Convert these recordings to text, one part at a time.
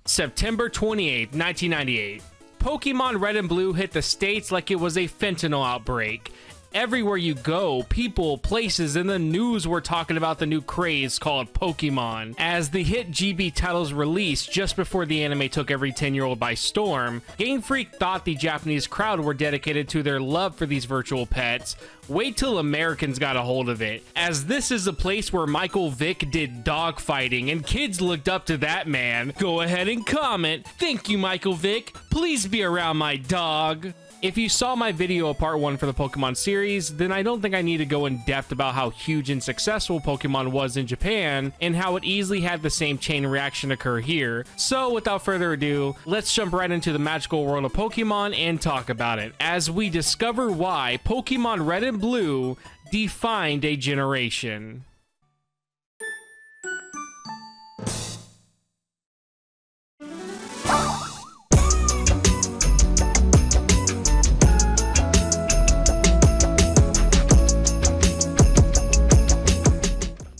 September 28, 1998. Pokemon Red and Blue hit the States like it was a fentanyl outbreak. Everywhere you go, people, places, and the news were talking about the new craze called Pokemon. As the hit GB titles released just before the anime took every 10-year-old by storm, Game Freak thought the Japanese crowd were dedicated to their love for these virtual pets. Wait till Americans got a hold of it, as this is a place where Michael Vick did dog fighting and kids looked up to that man. Go ahead and comment, "Thank you, Michael Vick. Please be around my dog." If you saw my video of part 1 for the Pokemon series, then I don't think I need to go in depth about how huge and successful Pokemon was in Japan and how it easily had the same chain reaction occur here. So without further ado, let's jump right into the magical world of Pokemon and talk about it, as we discover why Pokemon Red and Blue defined a generation.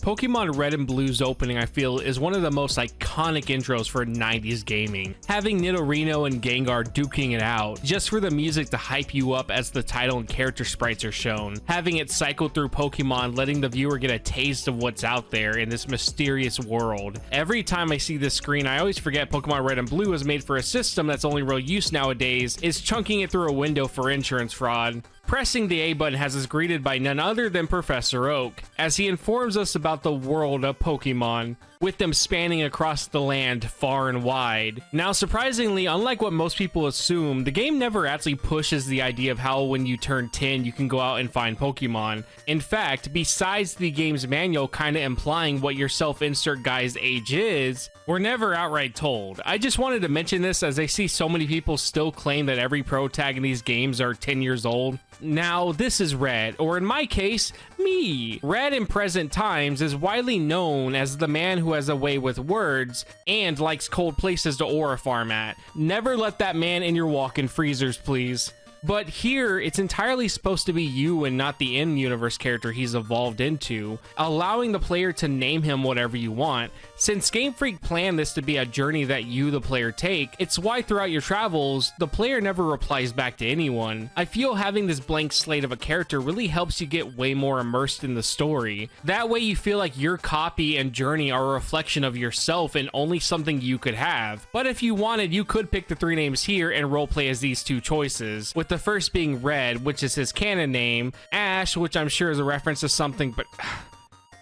Pokemon Red and Blue's opening, I feel, is one of the most iconic intros for 90s gaming. Having Nidorino and Gengar duking it out, just for the music to hype you up as the title and character sprites are shown. Having it cycle through Pokemon, letting the viewer get a taste of what's out there in this mysterious world. Every time I see this screen, I always forget Pokemon Red and Blue is made for a system that's only real use nowadays, is chunking it through a window for insurance fraud. Pressing the A button has us greeted by none other than Professor Oak, as he informs us about the world of Pokemon, with them spanning across the land far and wide. Now, surprisingly, unlike what most people assume, the game never actually pushes the idea of how when you turn 10 you can go out and find Pokemon. In fact, besides the game's manual kinda implying what your self-insert guy's age is, we're never outright told. I just wanted to mention this as I see so many people still claim that every pro tag in these games are 10 years old. Now, this is Red, or in my case, me. Red in present times is widely known as the man who has a way with words and likes cold places to aura farm at. Never let that man in your walk-in freezers, please. But here, it's entirely supposed to be you and not the in-universe character he's evolved into, allowing the player to name him whatever you want. Since Game Freak planned this to be a journey that you, the player, take, it's why throughout your travels, the player never replies back to anyone. I feel having this blank slate of a character really helps you get way more immersed in the story. That way you feel like your copy and journey are a reflection of yourself and only something you could have. But if you wanted, you could pick the 3 names here and roleplay as these 2 choices, with the first being Red, which is his canon name, Ash, which I'm sure is a reference to something, but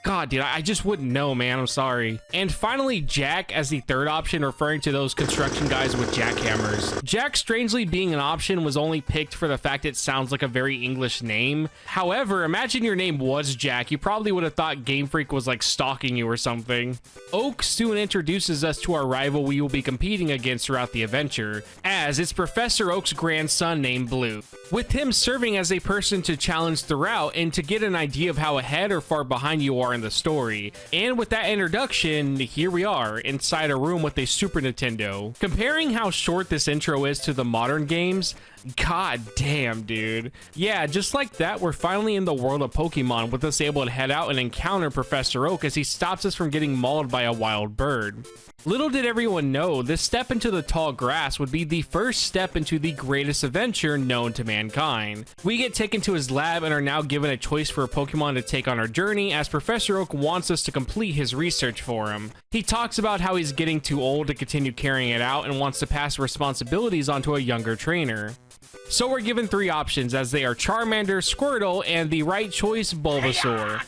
God, dude, I just wouldn't know, man. I'm sorry. And finally, Jack as the third option, referring to those construction guys with jackhammers. Jack, strangely being an option, was only picked for the fact it sounds like a very English name. However, imagine your name was Jack. You probably would have thought Game Freak was like stalking you or something. Oak soon introduces us to our rival we will be competing against throughout the adventure, as it's Professor Oak's grandson named Blue, with him serving as a person to challenge throughout and to get an idea of how ahead or far behind you are in the story. And with that introduction, here we are inside a room with a Super Nintendo. Comparing how short this intro is to the modern games, god damn, dude. Yeah, just like that, we're finally in the world of Pokemon, with us able to head out and encounter Professor Oak as he stops us from getting mauled by a wild bird. Little did everyone know, this step into the tall grass would be the first step into the greatest adventure known to mankind. We get taken to his lab and are now given a choice for a Pokemon to take on our journey, as Professor Oak wants us to complete his research for him. He talks about how he's getting too old to continue carrying it out and wants to pass responsibilities onto a younger trainer. So we're given 3 options, as they are Charmander, Squirtle, and the right choice, Bulbasaur.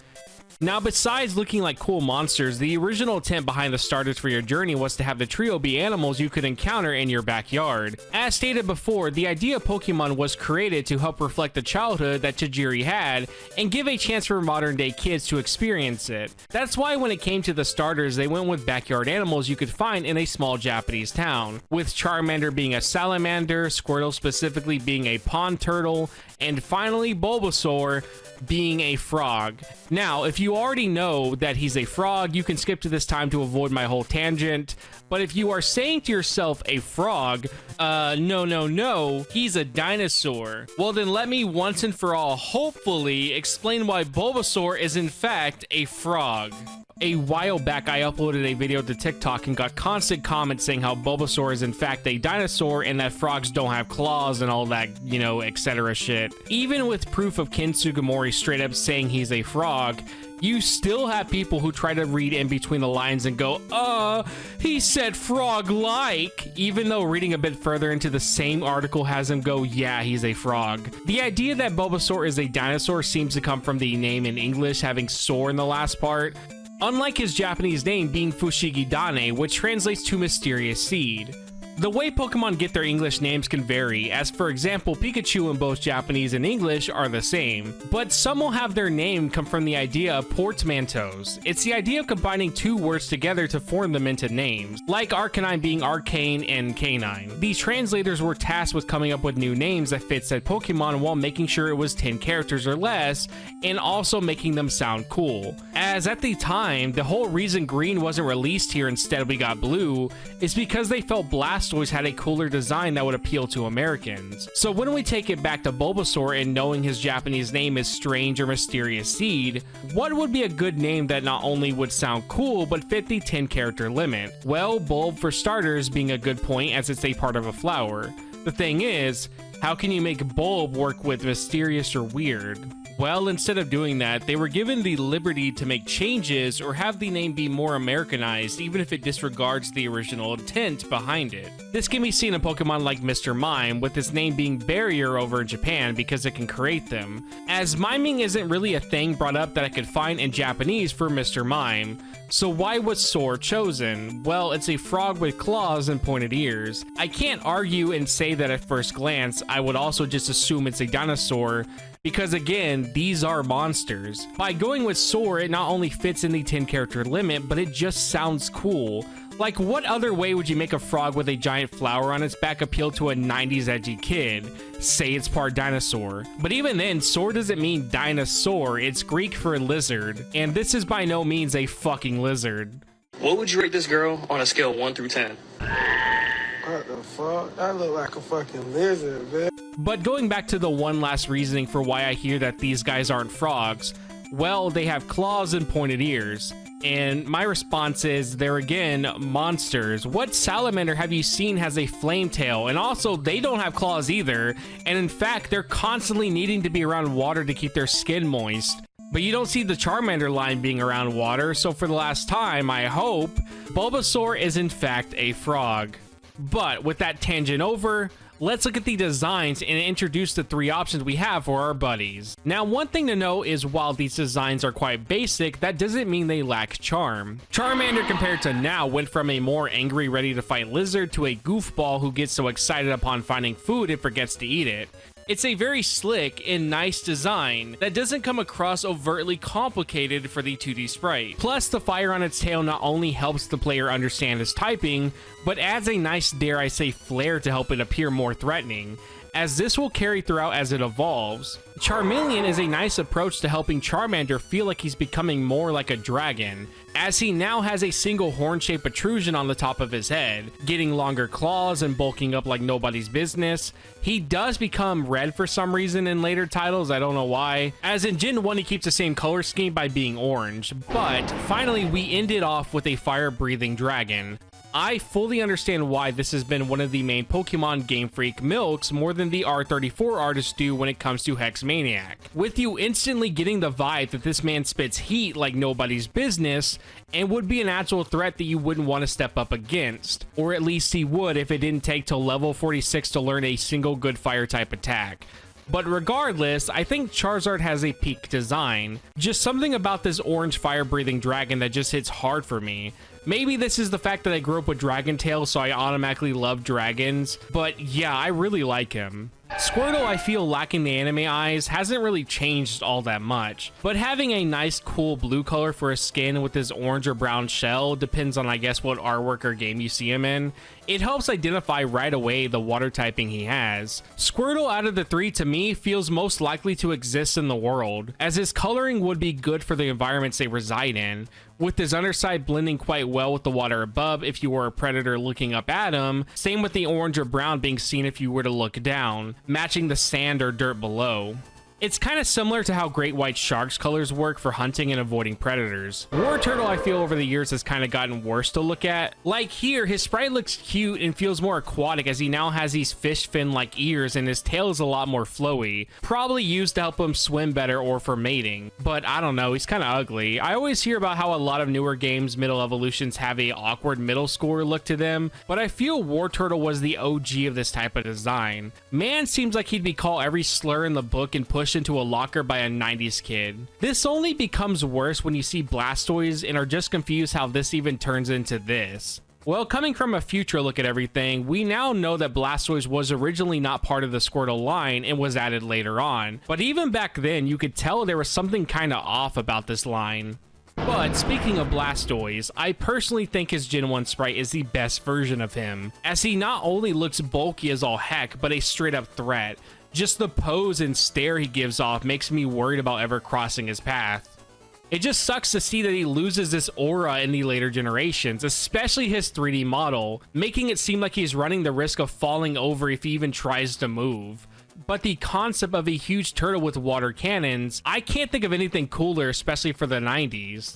Now, besides looking like cool monsters, the original intent behind the starters for your journey was to have the trio be animals you could encounter in your backyard. As stated before, the idea of Pokemon was created to help reflect the childhood that Tajiri had and give a chance for modern day kids to experience it. That's why when it came to the starters, they went with backyard animals you could find in a small Japanese town, with Charmander being a salamander, Squirtle specifically being a pond turtle, and finally Bulbasaur being a frog. Now, if you you already know that he's a frog, you can skip to this time to avoid my whole tangent. But if you are saying to yourself a frog, no, he's a dinosaur, well then let me once and for all hopefully explain why Bulbasaur is in fact a frog. A while back, I uploaded a video to TikTok and got constant comments saying how Bulbasaur is in fact a dinosaur and that frogs don't have claws and all that, you know, etc. shit. Even with proof of Ken Sugimori straight up saying he's a frog, you still have people who try to read in between the lines and go, he said frog-like, even though reading a bit further into the same article has him go, yeah, he's a frog. The idea that Bulbasaur is a dinosaur seems to come from the name in English having "sor" in the last part, unlike his Japanese name being Fushigi-Dane, which translates to mysterious seed. The way Pokemon get their English names can vary, as for example, Pikachu in both Japanese and English are the same, but some will have their name come from the idea of portmanteaus. It's the idea of combining two words together to form them into names, like Arcanine being arcane and canine. These translators were tasked with coming up with new names that fit said Pokemon while making sure it was 10 characters or less, and also making them sound cool. As at the time, the whole reason Green wasn't released here, instead we got Blue, is because they felt Blastoise had a cooler design that would appeal to Americans. So when we take it back to Bulbasaur and knowing his Japanese name is Strange or Mysterious Seed, what would be a good name that not only would sound cool but fit the 10 character limit? Well, bulb for starters being a good point as it's a part of a flower. The thing is, how can you make bulb work with mysterious or weird? Well, instead of doing that, they were given the liberty to make changes or have the name be more Americanized, even if it disregards the original intent behind it. This can be seen in Pokemon like Mr. Mime, with his name being Barrier over in Japan because it can create them, as miming isn't really a thing brought up that I could find in Japanese for Mr. Mime. So why was Sor chosen? Well, it's a frog with claws and pointed ears. I can't argue and say that at first glance, I would also just assume it's a dinosaur, because again, these are monsters. By going with Sor, it not only fits in the 10 character limit, but it just sounds cool. Like, what other way would you make a frog with a giant flower on its back appeal to a 90s edgy kid? Say it's part dinosaur. But even then, Sor doesn't mean dinosaur, it's Greek for lizard. And this is by no means a fucking lizard. What would you rate this girl on a scale of 1 through 10? What the fuck? That look like a fucking lizard, man. But going back to the one last reasoning for why I hear that these guys aren't frogs, well, they have claws and pointed ears. And my response is, they're again monsters. What salamander have you seen has a flame tail? And also, they don't have claws either. And in fact, they're constantly needing to be around water to keep their skin moist. But you don't see the Charmander line being around water, so for the last time, I hope, Bulbasaur is in fact a frog. But with that tangent over, let's look at the designs and introduce the three options we have for our buddies. Now, one thing to know is while these designs are quite basic, that doesn't mean they lack charm. Charmander compared to now went from a more angry, ready to fight lizard to a goofball who gets so excited upon finding food it forgets to eat it. It's a very slick and nice design that doesn't come across overtly complicated for the 2D sprite. Plus, the fire on its tail not only helps the player understand its typing, but adds a nice, dare I say, flair to help it appear more threatening, as this will carry throughout as it evolves. Charmeleon is a nice approach to helping Charmander feel like he's becoming more like a dragon, as he now has a single horn-shaped protrusion on the top of his head, getting longer claws and bulking up like nobody's business. He does become red for some reason in later titles, I don't know why, as in Gen 1 he keeps the same color scheme by being orange. But finally we ended off with a fire-breathing dragon. I fully understand why this has been one of the main Pokemon Game Freak milks more than the R34 artists do when it comes to Hex Maniac, with you instantly getting the vibe that this man spits heat like nobody's business and would be an actual threat that you wouldn't want to step up against, or at least he would if it didn't take till level 46 to learn a single good fire type attack. But regardless, I think Charizard has a peak design. Just something about this orange fire-breathing dragon that just hits hard for me. Maybe this is the fact that I grew up with Dragon Tales, so I automatically love dragons, but yeah, I really like him. Squirtle, I feel lacking the anime eyes, hasn't really changed all that much, but having a nice cool blue color for his skin with his orange or brown shell, depends on I guess what artwork or game you see him in, it helps identify right away the water typing he has. Squirtle out of the three to me feels most likely to exist in the world, as his coloring would be good for the environments they reside in, with his underside blending quite well with the water above if you were a predator looking up at him, same with the orange or brown being seen if you were to look down, matching the sand or dirt below. It's kind of similar to how great white shark's colors work for hunting and avoiding predators. War Turtle I feel over the years has kind of gotten worse to look at. Like here, his sprite looks cute and feels more aquatic as he now has these fish fin-like ears and his tail is a lot more flowy. Probably used to help him swim better or for mating. But I don't know, he's kind of ugly. I always hear about how a lot of newer games' middle evolutions have a awkward middle schooler look to them, but I feel War Turtle was the OG of this type of design. Man seems like he'd be called every slur in the book and pushed into a locker by a 90s kid. This only becomes worse when you see Blastoise and are just confused how this even turns into this. Well, coming from a future look at everything, we now know that Blastoise was originally not part of the Squirtle line and was added later on, but even back then you could tell there was something kinda off about this line. But speaking of Blastoise, I personally think his Gen 1 sprite is the best version of him, as he not only looks bulky as all heck, but a straight up threat. Just the pose and stare he gives off makes me worried about ever crossing his path. It just sucks to see that he loses this aura in the later generations, especially his 3D model, making it seem like he's running the risk of falling over if he even tries to move. But the concept of a huge turtle with water cannons, I can't think of anything cooler, especially for the 90s.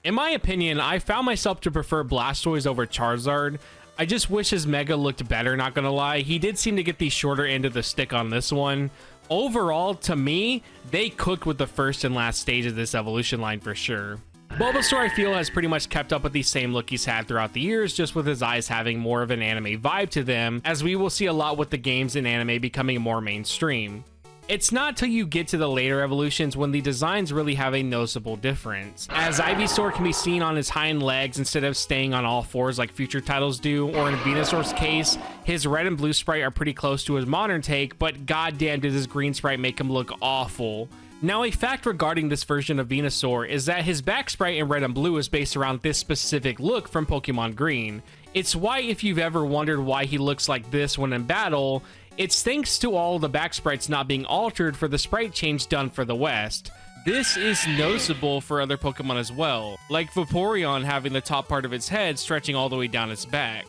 In my opinion, I found myself to prefer Blastoise over Charizard. I just wish his Mega looked better, not gonna lie. He did seem to get the shorter end of the stick on this one. Overall, to me, they cooked with the first and last stage of this evolution line for sure. Bulbasaur, I feel, has pretty much kept up with the same look he's had throughout the years, just with his eyes having more of an anime vibe to them, as we will see a lot with the games and anime becoming more mainstream. It's not till you get to the later evolutions when the designs really have a noticeable difference, as Ivysaur can be seen on his hind legs instead of staying on all fours like future titles do, or in Venusaur's case, his red and blue sprite are pretty close to his modern take, but goddamn did his green sprite make him look awful. Now, a fact regarding this version of Venusaur is that his back sprite in red and blue is based around this specific look from Pokemon Green. It's why, if you've ever wondered why he looks like this when in battle, it's thanks to all the back sprites not being altered for the sprite change done for the West. This is noticeable for other Pokemon as well, like Vaporeon having the top part of its head stretching all the way down its back,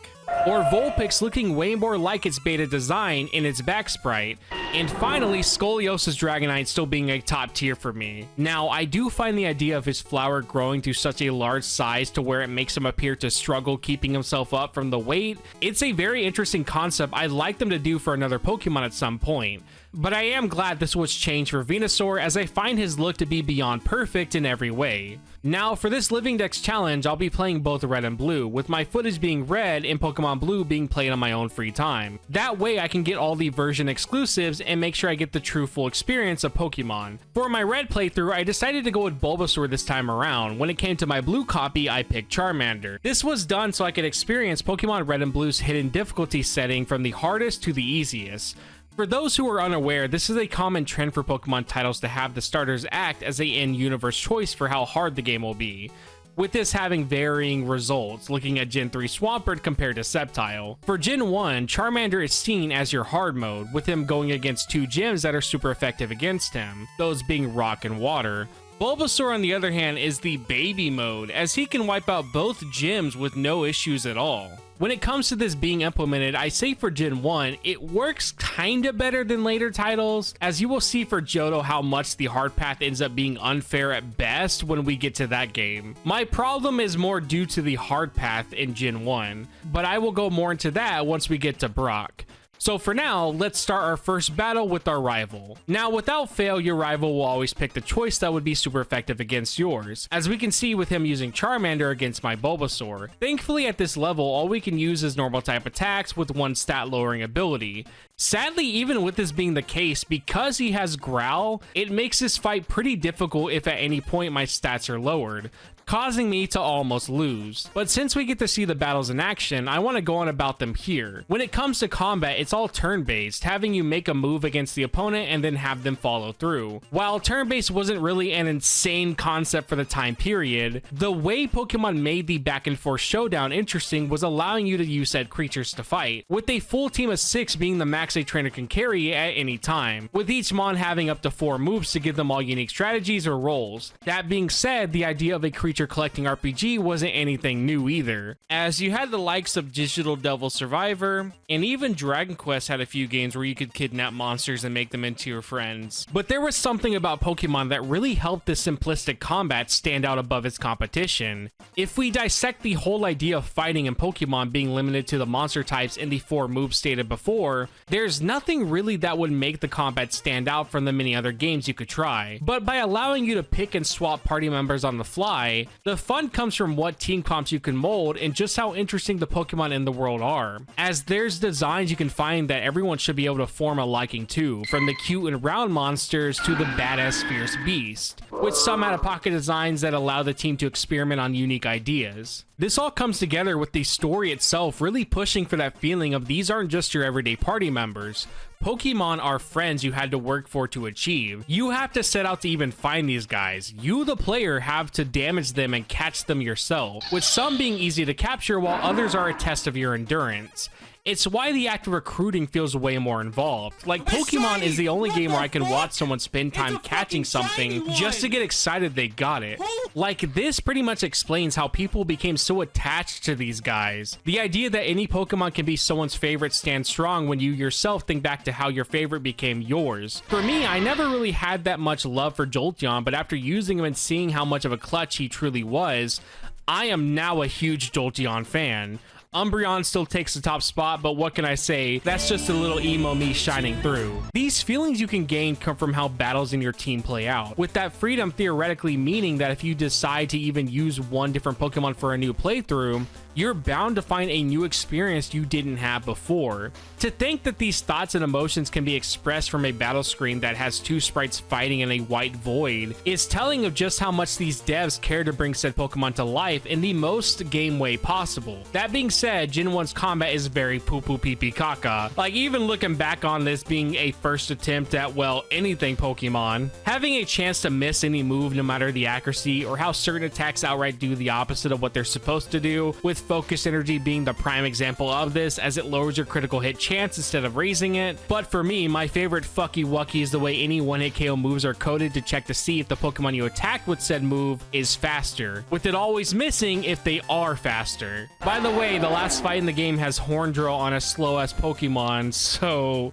or Vulpix looking way more like its beta design in its back sprite, and finally Scoliosis Dragonite still being a top tier for me. Now, I do find the idea of his flower growing to such a large size to where it makes him appear to struggle keeping himself up from the weight. It's a very interesting concept I'd like them to do for another Pokemon at some point. But I am glad this was changed for Venusaur, as I find his look to be beyond perfect in every way. Now, for this Living Dex challenge, I'll be playing both red and blue, with my footage being red and Pokemon Blue being played on my own free time. That way I can get all the version exclusives and make sure I get the true full experience of Pokemon. For my red playthrough, I decided to go with Bulbasaur this time around. When it came to my blue copy, I picked Charmander. This was done so I could experience Pokemon Red and Blue's hidden difficulty setting from the hardest to the easiest. For those who are unaware, this is a common trend for Pokemon titles to have the starters act as a in-universe choice for how hard the game will be, with this having varying results, looking at Gen 3 Swampert compared to Sceptile. For Gen 1, Charmander is seen as your hard mode, with him going against two gyms that are super effective against him, those being Rock and Water. Bulbasaur, on the other hand, is the baby mode, as he can wipe out both gyms with no issues at all. When it comes to this being implemented, I say for Gen 1, it works kinda better than later titles, as you will see for Johto how much the hard path ends up being unfair at best when we get to that game. My problem is more due to the hard path in Gen 1, but I will go more into that once we get to Brock. So for now, let's start our first battle with our rival. Now, without fail, your rival will always pick the choice that would be super effective against yours, as we can see with him using Charmander against my Bulbasaur. Thankfully, at this level, all we can use is normal type attacks with one stat lowering ability. Sadly, even with this being the case, because he has Growl, it makes this fight pretty difficult if at any point my stats are lowered, causing me to almost lose. But since we get to see the battles in action, I want to go on about them here. When it comes to combat, it's all turn-based, having you make a move against the opponent and then have them follow through. While turn-based wasn't really an insane concept for the time period, the way Pokemon made the back and forth showdown interesting was allowing you to use said creatures to fight, with a full team of 6 being the max a trainer can carry at any time, with each mon having up to 4 moves to give them all unique strategies or roles. That being said, the idea of a creature collecting RPG wasn't anything new either, as you had the likes of Digital Devil Survivor, and even Dragon Quest had a few games where you could kidnap monsters and make them into your friends. But there was something about Pokemon that really helped this simplistic combat stand out above its competition. If we dissect the whole idea of fighting in Pokemon being limited to the monster types in the 4 moves stated before, there's nothing really that would make the combat stand out from the many other games you could try. But by allowing you to pick and swap party members on the fly, the fun comes from what team comps you can mold and just how interesting the Pokemon in the world are, as there's designs you can find that everyone should be able to form a liking to, from the cute and round monsters to the badass fierce beast, with some out-of-pocket designs that allow the team to experiment on unique ideas. This all comes together with the story itself really pushing for that feeling of these aren't just your everyday party members. Pokemon are friends you had to work for to achieve. You have to set out to even find these guys. You, the player, have to damage them and catch them yourself, with some being easy to capture while others are a test of your endurance. It's why the act of recruiting feels way more involved. Like, Pokemon is the only game where I can watch someone spend time catching something just to get excited they got it. Like, this pretty much explains how people became so attached to these guys. The idea that any Pokemon can be someone's favorite stands strong when you yourself think back to how your favorite became yours. For me, I never really had that much love for Jolteon, but after using him and seeing how much of a clutch he truly was, I am now a huge Jolteon fan. Umbreon still takes the top spot, but what can I say? That's just a little emo me shining through. These feelings you can gain come from how battles in your team play out, with that freedom theoretically meaning that if you decide to even use one different Pokemon for a new playthrough, you're bound to find a new experience you didn't have before. To think that these thoughts and emotions can be expressed from a battle screen that has 2 sprites fighting in a white void is telling of just how much these devs care to bring said Pokemon to life in the most game way possible. That being said, Gen 1's combat is very poo-poo pee-pee caca. Like, even looking back on this being a first attempt at, well, anything Pokemon, having a chance to miss any move no matter the accuracy or how certain attacks outright do the opposite of what they're supposed to do, with focus energy being the prime example of this, as it lowers your critical hit chance instead of raising it. But for me, my favorite fucky wucky is the way any one-hit KO moves are coded to check to see if the Pokemon you attacked with said move is faster, with it always missing if they are faster. By the way, the last fight in the game has Horndrill on a slow-ass Pokemon, so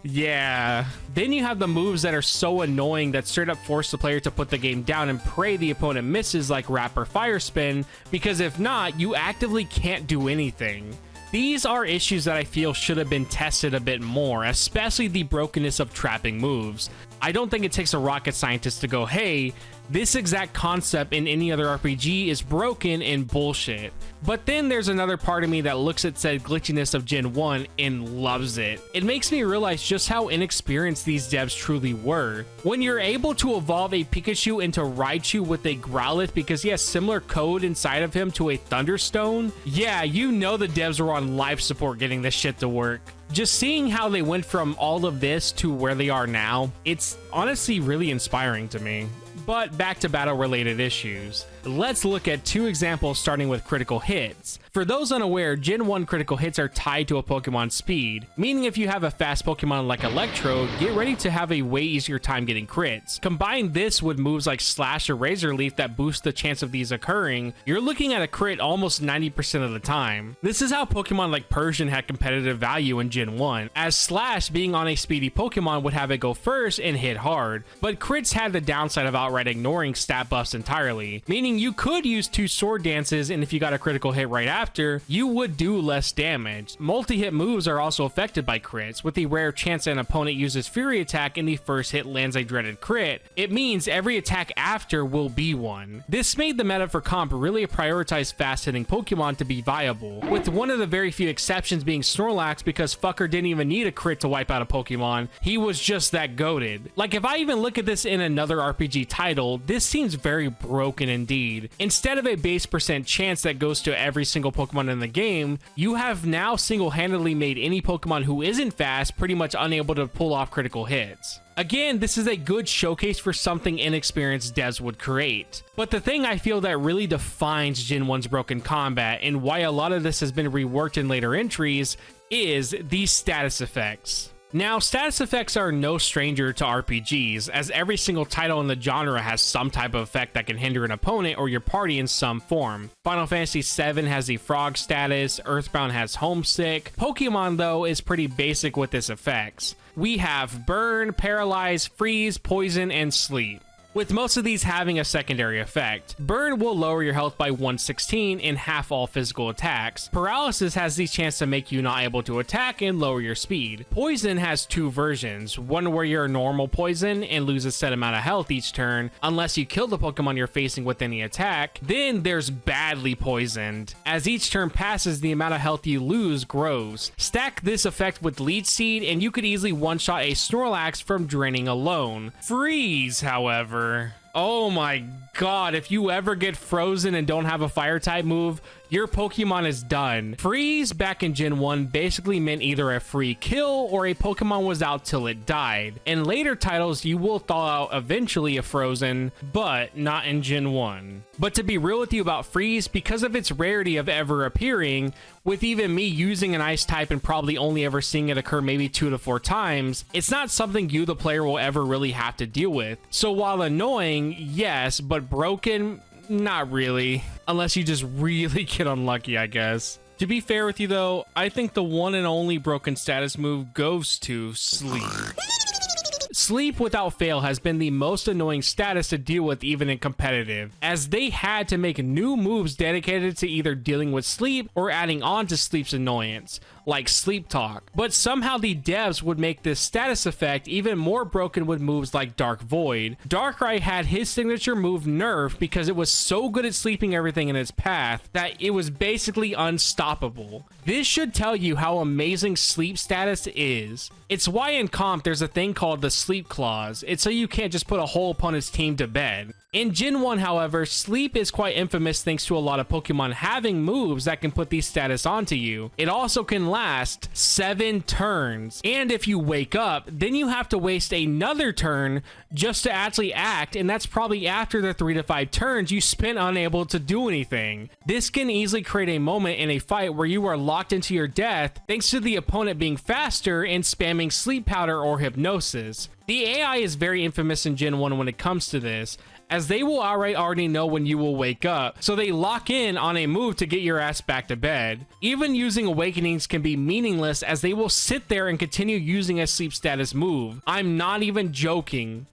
yeah. Then you have the moves that are so annoying that straight up force the player to put the game down and pray the opponent misses, like Wrap or Fire Spin, because if not, you actively can't do anything. These are issues that I feel should have been tested a bit more, especially the brokenness of trapping moves. I don't think it takes a rocket scientist to go, hey, this exact concept in any other RPG is broken and bullshit. But then there's another part of me that looks at said glitchiness of Gen 1 and loves it. It makes me realize just how inexperienced these devs truly were. When you're able to evolve a Pikachu into Raichu with a Growlithe because he has similar code inside of him to a Thunderstone, yeah, you know the devs were on life support getting this shit to work. Just seeing how they went from all of this to where they are now, it's honestly really inspiring to me. But back to battle related issues. Let's look at 2 examples starting with critical hits. For those unaware, Gen 1 critical hits are tied to a Pokemon's speed, meaning if you have a fast Pokemon like Electrode, get ready to have a way easier time getting crits. Combine this with moves like Slash or Razor Leaf that boost the chance of these occurring, you're looking at a crit almost 90% of the time. This is how Pokemon like Persian had competitive value in Gen 1, as Slash being on a speedy Pokemon would have it go first and hit hard, but crits had the downside of outright ignoring stat buffs entirely, meaning meaning you could use 2 sword dances, and if you got a critical hit right after, you would do less damage. Multi-hit moves are also affected by crits, with the rare chance an opponent uses Fury attack and the first hit lands a dreaded crit. It means every attack after will be one. This made the meta for comp really prioritize fast-hitting Pokemon to be viable, with one of the very few exceptions being Snorlax, because fucker didn't even need a crit to wipe out a Pokemon. He was just that goated. Like, if I even look at this in another RPG title, this seems very broken indeed. Instead of a base percent chance that goes to every single Pokemon in the game, you have now single-handedly made any Pokemon who isn't fast pretty much unable to pull off critical hits. Again, this is a good showcase for something inexperienced devs would create. But the thing I feel that really defines Gen 1's broken combat, and why a lot of this has been reworked in later entries, is these status effects. Now, status effects are no stranger to RPGs, as every single title in the genre has some type of effect that can hinder an opponent or your party in some form. Final Fantasy VII has the frog status, Earthbound has homesick. Pokemon, though, is pretty basic with its effects. We have burn, paralyze, freeze, poison, and sleep, with most of these having a secondary effect. Burn will lower your health by 1/16 in half all physical attacks. Paralysis has the chance to make you not able to attack and lower your speed. Poison has 2 versions, one where you're normal poison and lose a set amount of health each turn unless you kill the Pokemon you're facing with any attack. Then there's badly poisoned. As each turn passes, the amount of health you lose grows. Stack this effect with Leech Seed and you could easily one-shot a Snorlax from draining alone. Freeze, however, oh my god, if you ever get frozen and don't have a fire type move, your Pokemon is done. Freeze back in Gen 1 basically meant either a free kill or a Pokemon was out till it died. In later titles, you will thaw out eventually if frozen, but not in Gen 1. But to be real with you about Freeze, because of its rarity of ever appearing, with even me using an ice type and probably only ever seeing it occur maybe 2 to 4 times, it's not something you, the player, will ever really have to deal with. So while annoying, yes, but broken, not really. Unless you just really get unlucky, I guess. To be fair with you though, I think the one and only broken status move goes to Sleep. Sleep without fail has been the most annoying status to deal with even in competitive, as they had to make new moves dedicated to either dealing with sleep or adding on to sleep's annoyance, like Sleep Talk. But somehow the devs would make this status effect even more broken with moves like Dark Void. Darkrai had his signature move nerfed because it was so good at sleeping everything in its path that it was basically unstoppable. This should tell you how amazing sleep status is. It's why in comp there's a thing called the sleep clause. It's so you can't just put a whole opponent's team to bed. In Gen 1, however, sleep is quite infamous thanks to a lot of Pokemon having moves that can put these status onto you. It also can last 7 turns. And if you wake up, then you have to waste another turn just to actually act, and that's probably after the 3 to 5 turns you spent unable to do anything. This can easily create a moment in a fight where you are locked into your death thanks to the opponent being faster and spamming sleep powder or hypnosis. The AI is very infamous in Gen 1 when it comes to this, as they will outright already know when you will wake up, so they lock in on a move to get your ass back to bed. Even using awakenings can be meaningless, as they will sit there and continue using a sleep status move. I'm not even joking.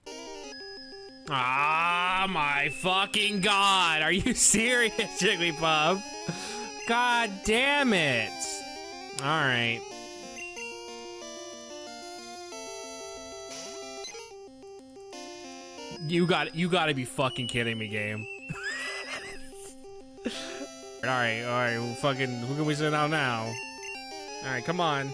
Ah, my fucking god, are you serious, Jigglypuff? God damn it. All right. You gotta be fucking kidding me, game. all right, well, fucking, who can we send out now? All right, come on.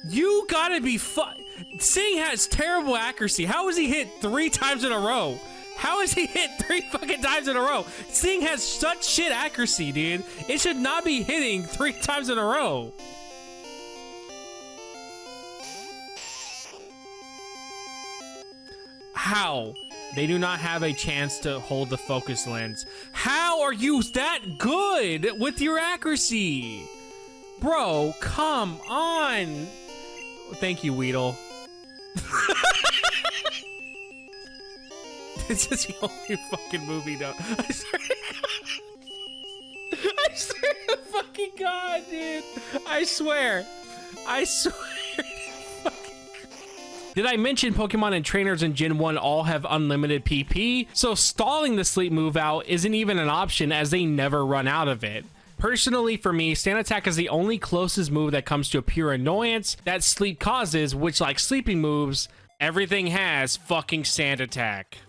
You gotta be Sing has terrible accuracy. How is he hit 3 times in a row? How is he hit 3 fucking times in a row? Sing has such shit accuracy, dude. It should not be hitting 3 times in a row. How? They do not have a chance to hold the focus lens. How are you that good with your accuracy? Bro, come on. Thank you, Weedle. This is the only fucking movie, though. I swear to fucking God, dude. I swear. Did I mention Pokemon and trainers in Gen 1 all have unlimited PP? So stalling the sleep move out isn't even an option as they never run out of it. Personally, for me, Stand Attack is the only closest move that comes to a pure annoyance that sleep causes, which, like sleeping moves, everything has fucking Sand Attack.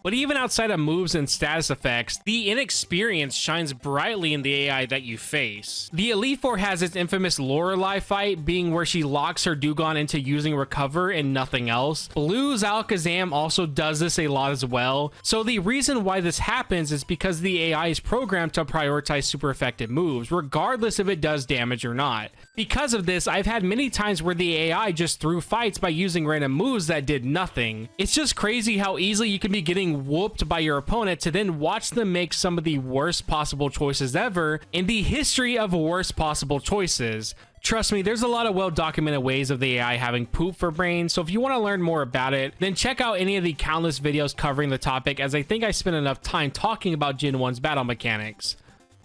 But even outside of moves and status effects, the inexperience shines brightly in the AI that you face. The Elite Four has its infamous Lorelei fight, being where she locks her Dugong into using Recover and nothing else. Blue's Alakazam also does this a lot as well, so the reason why this happens is because the AI is programmed to prioritize super effective moves, regardless if it does damage or not. Because of this, I've had many times where the AI just threw fights by using random moves that did nothing. It's just crazy how easily you can be getting whooped by your opponent to then watch them make some of the worst possible choices ever in the history of worst possible choices. Trust me, there's a lot of well-documented ways of the AI having poop for brains, so if you want to learn more about it, then check out any of the countless videos covering the topic, as I think I spent enough time talking about Gen 1's battle mechanics.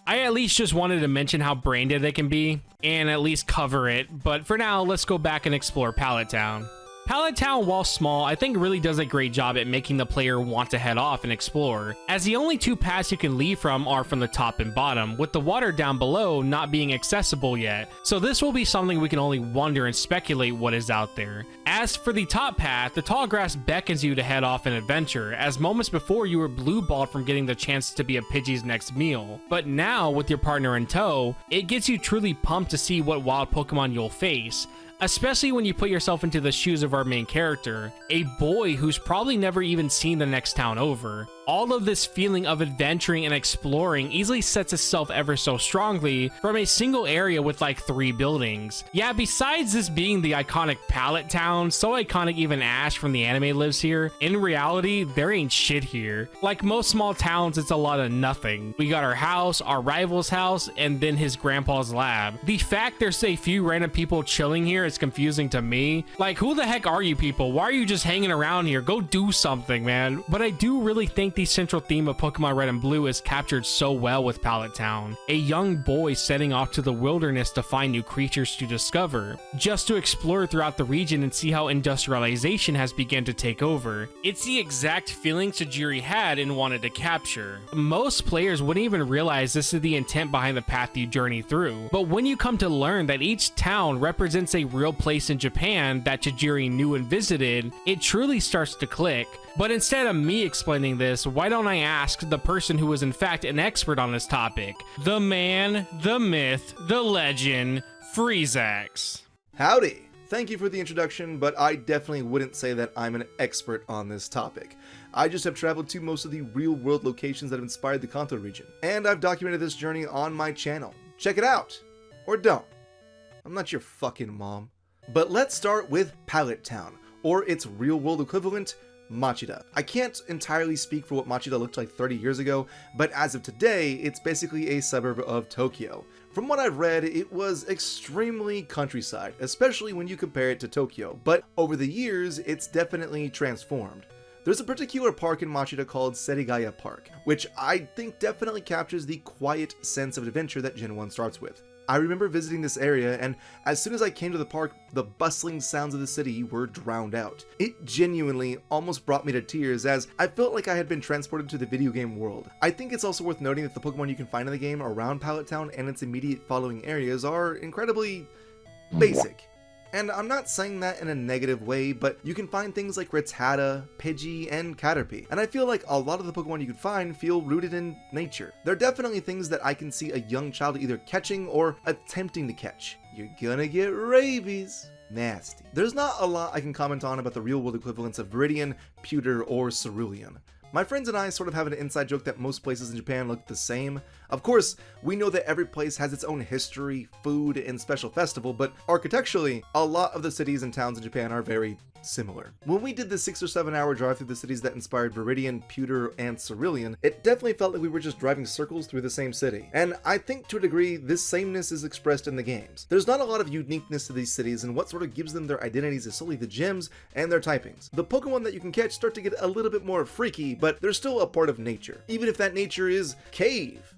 I at least just wanted to mention how brain dead they can be, and at least cover it, but for now, let's go back and explore Pallet Town. Pallet Town, while small, I think really does a great job at making the player want to head off and explore, as the only two paths you can leave from are from the top and bottom, with the water down below not being accessible yet, so this will be something we can only wonder and speculate what is out there. As for the top path, the tall grass beckons you to head off an adventure, as moments before you were blue-balled from getting the chance to be a Pidgey's next meal, but now, with your partner in tow, it gets you truly pumped to see what wild Pokemon you'll face, especially when you put yourself into the shoes of our main character, a boy who's probably never even seen the next town over. All of this feeling of adventuring and exploring easily sets itself ever so strongly from a single area with like 3 buildings. Yeah, besides this being the iconic Pallet Town, so iconic even Ash from the anime lives here, in reality, there ain't shit here. Like most small towns, it's a lot of nothing. We got our house, our rival's house, and then his grandpa's lab. The fact there's a few random people chilling here is confusing to me. Like, who the heck are you people? Why are you just hanging around here? Go do something, man. But I do really think the central theme of Pokemon Red and Blue is captured so well with Pallet Town. A young boy setting off to the wilderness to find new creatures to discover, just to explore throughout the region and see how industrialization has begun to take over. It's the exact feeling Tajiri had and wanted to capture. Most players wouldn't even realize this is the intent behind the path you journey through, but when you come to learn that each town represents a real place in Japan that Tajiri knew and visited, it truly starts to click. But instead of me explaining this, why don't I ask the person who is in fact an expert on this topic? The man, the myth, the legend, Freezax. Howdy! Thank you for the introduction, but I definitely wouldn't say that I'm an expert on this topic. I just have traveled to most of the real-world locations that have inspired the Kanto region, and I've documented this journey on my channel. Check it out! Or don't. I'm not your fucking mom. But let's start with Pallet Town, or its real-world equivalent, Machida. I can't entirely speak for what Machida looked like 30 years ago, but as of today, it's basically a suburb of Tokyo. From what I've read, it was extremely countryside, especially when you compare it to Tokyo, but over the years, it's definitely transformed. There's a particular park in Machida called Serigaya Park, which I think definitely captures the quiet sense of adventure that Gen 1 starts with. I remember visiting this area, and as soon as I came to the park, the bustling sounds of the city were drowned out. It genuinely almost brought me to tears, as I felt like I had been transported to the video game world. I think it's also worth noting that the Pokemon you can find in the game around Pallet Town and its immediate following areas are incredibly basic. And I'm not saying that in a negative way, but you can find things like Rattata, Pidgey, and Caterpie. And I feel like a lot of the Pokemon you can find feel rooted in nature. They're definitely things that I can see a young child either catching or attempting to catch. You're gonna get rabies. Nasty. There's not a lot I can comment on about the real-world equivalents of Viridian, Pewter, or Cerulean. My friends and I sort of have an inside joke that most places in Japan look the same. Of course, we know that every place has its own history, food, and special festival, but architecturally, a lot of the cities and towns in Japan are very similar. When we did the 6 or 7 hour drive through the cities that inspired Viridian, Pewter, and Cerulean, it definitely felt like we were just driving circles through the same city. And I think to a degree, this sameness is expressed in the games. There's not a lot of uniqueness to these cities, and what sort of gives them their identities is solely the gyms and their typings. The Pokemon that you can catch start to get a little bit more freaky, but they're still a part of nature. Even if that nature is cave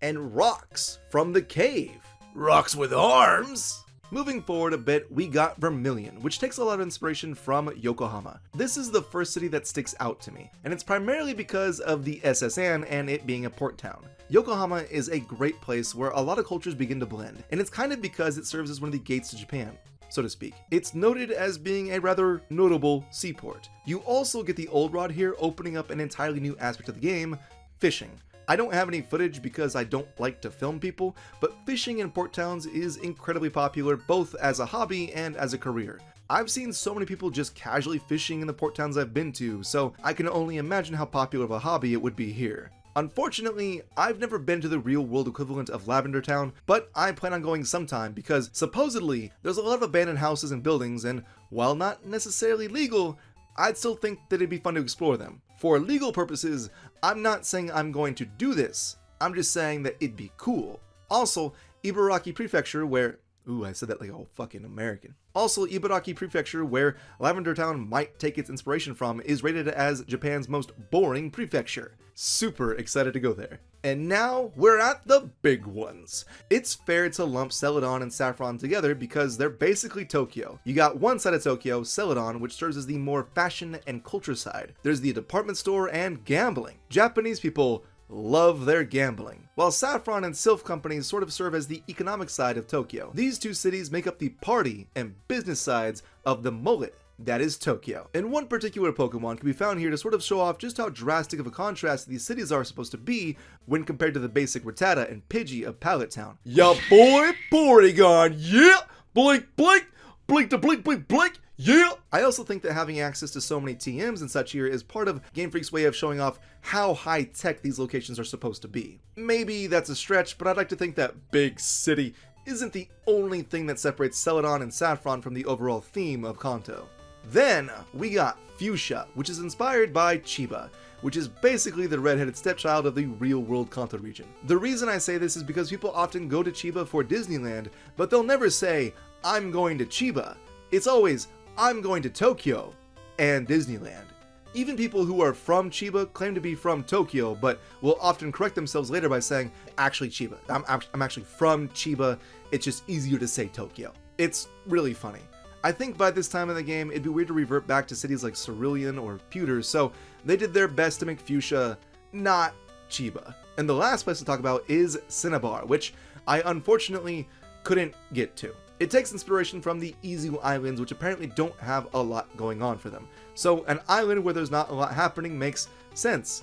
and rocks from the cave. Rocks with arms? Moving forward a bit, we got Vermilion, which takes a lot of inspiration from Yokohama. This is the first city that sticks out to me, and it's primarily because of the SSN and it being a port town. Yokohama is a great place where a lot of cultures begin to blend, and it's kind of because it serves as one of the gates to Japan, so to speak. It's noted as being a rather notable seaport. You also get the Old Rod here, opening up an entirely new aspect of the game, fishing. I don't have any footage because I don't like to film people, but fishing in port towns is incredibly popular both as a hobby and as a career. I've seen so many people just casually fishing in the port towns I've been to, so I can only imagine how popular of a hobby it would be here. Unfortunately, I've never been to the real-world equivalent of Lavender Town, but I plan on going sometime because supposedly there's a lot of abandoned houses and buildings, and while not necessarily legal, I'd still think that it'd be fun to explore them. For legal purposes, I'm not saying I'm going to do this, I'm just saying that it'd be cool. Also, Ibaraki Prefecture, where... Ooh, I said that like a whole fucking American. Also, Ibaraki Prefecture, where Lavender Town might take its inspiration from, is rated as Japan's most boring prefecture. Super excited to go there. And now, we're at the big ones. It's fair to lump Celadon and Saffron together because they're basically Tokyo. You got one side of Tokyo, Celadon, which serves as the more fashion and culture side. There's the department store and gambling. Japanese people love their gambling, while Saffron and Sylph companies sort of serve as the economic side of Tokyo. These two cities make up the party and business sides of the mullet that is Tokyo. And one particular Pokemon can be found here to sort of show off just how drastic of a contrast these cities are supposed to be when compared to the basic Rattata and Pidgey of Pallet Town. Ya boy, Porygon, yeah! Blink, blink! Blink to blink, blink, blink! Yeah! I also think that having access to so many TMs and such here is part of Game Freak's way of showing off how high-tech these locations are supposed to be. Maybe that's a stretch, but I'd like to think that big city isn't the only thing that separates Celadon and Saffron from the overall theme of Kanto. Then, we got Fuchsia, which is inspired by Chiba, which is basically the redheaded stepchild of the real-world Kanto region. The reason I say this is because people often go to Chiba for Disneyland, but they'll never say, I'm going to Chiba. It's always, I'm going to Tokyo and Disneyland. Even people who are from Chiba claim to be from Tokyo, but will often correct themselves later by saying, actually Chiba. I'm actually from Chiba. It's just easier to say Tokyo. It's really funny. I think by this time in the game, it'd be weird to revert back to cities like Cerulean or Pewter, so they did their best to make Fuchsia not Chiba. And the last place to talk about is Cinnabar, which I unfortunately couldn't get to. It takes inspiration from the Izu Islands, which apparently don't have a lot going on for them. So an island where there's not a lot happening makes sense,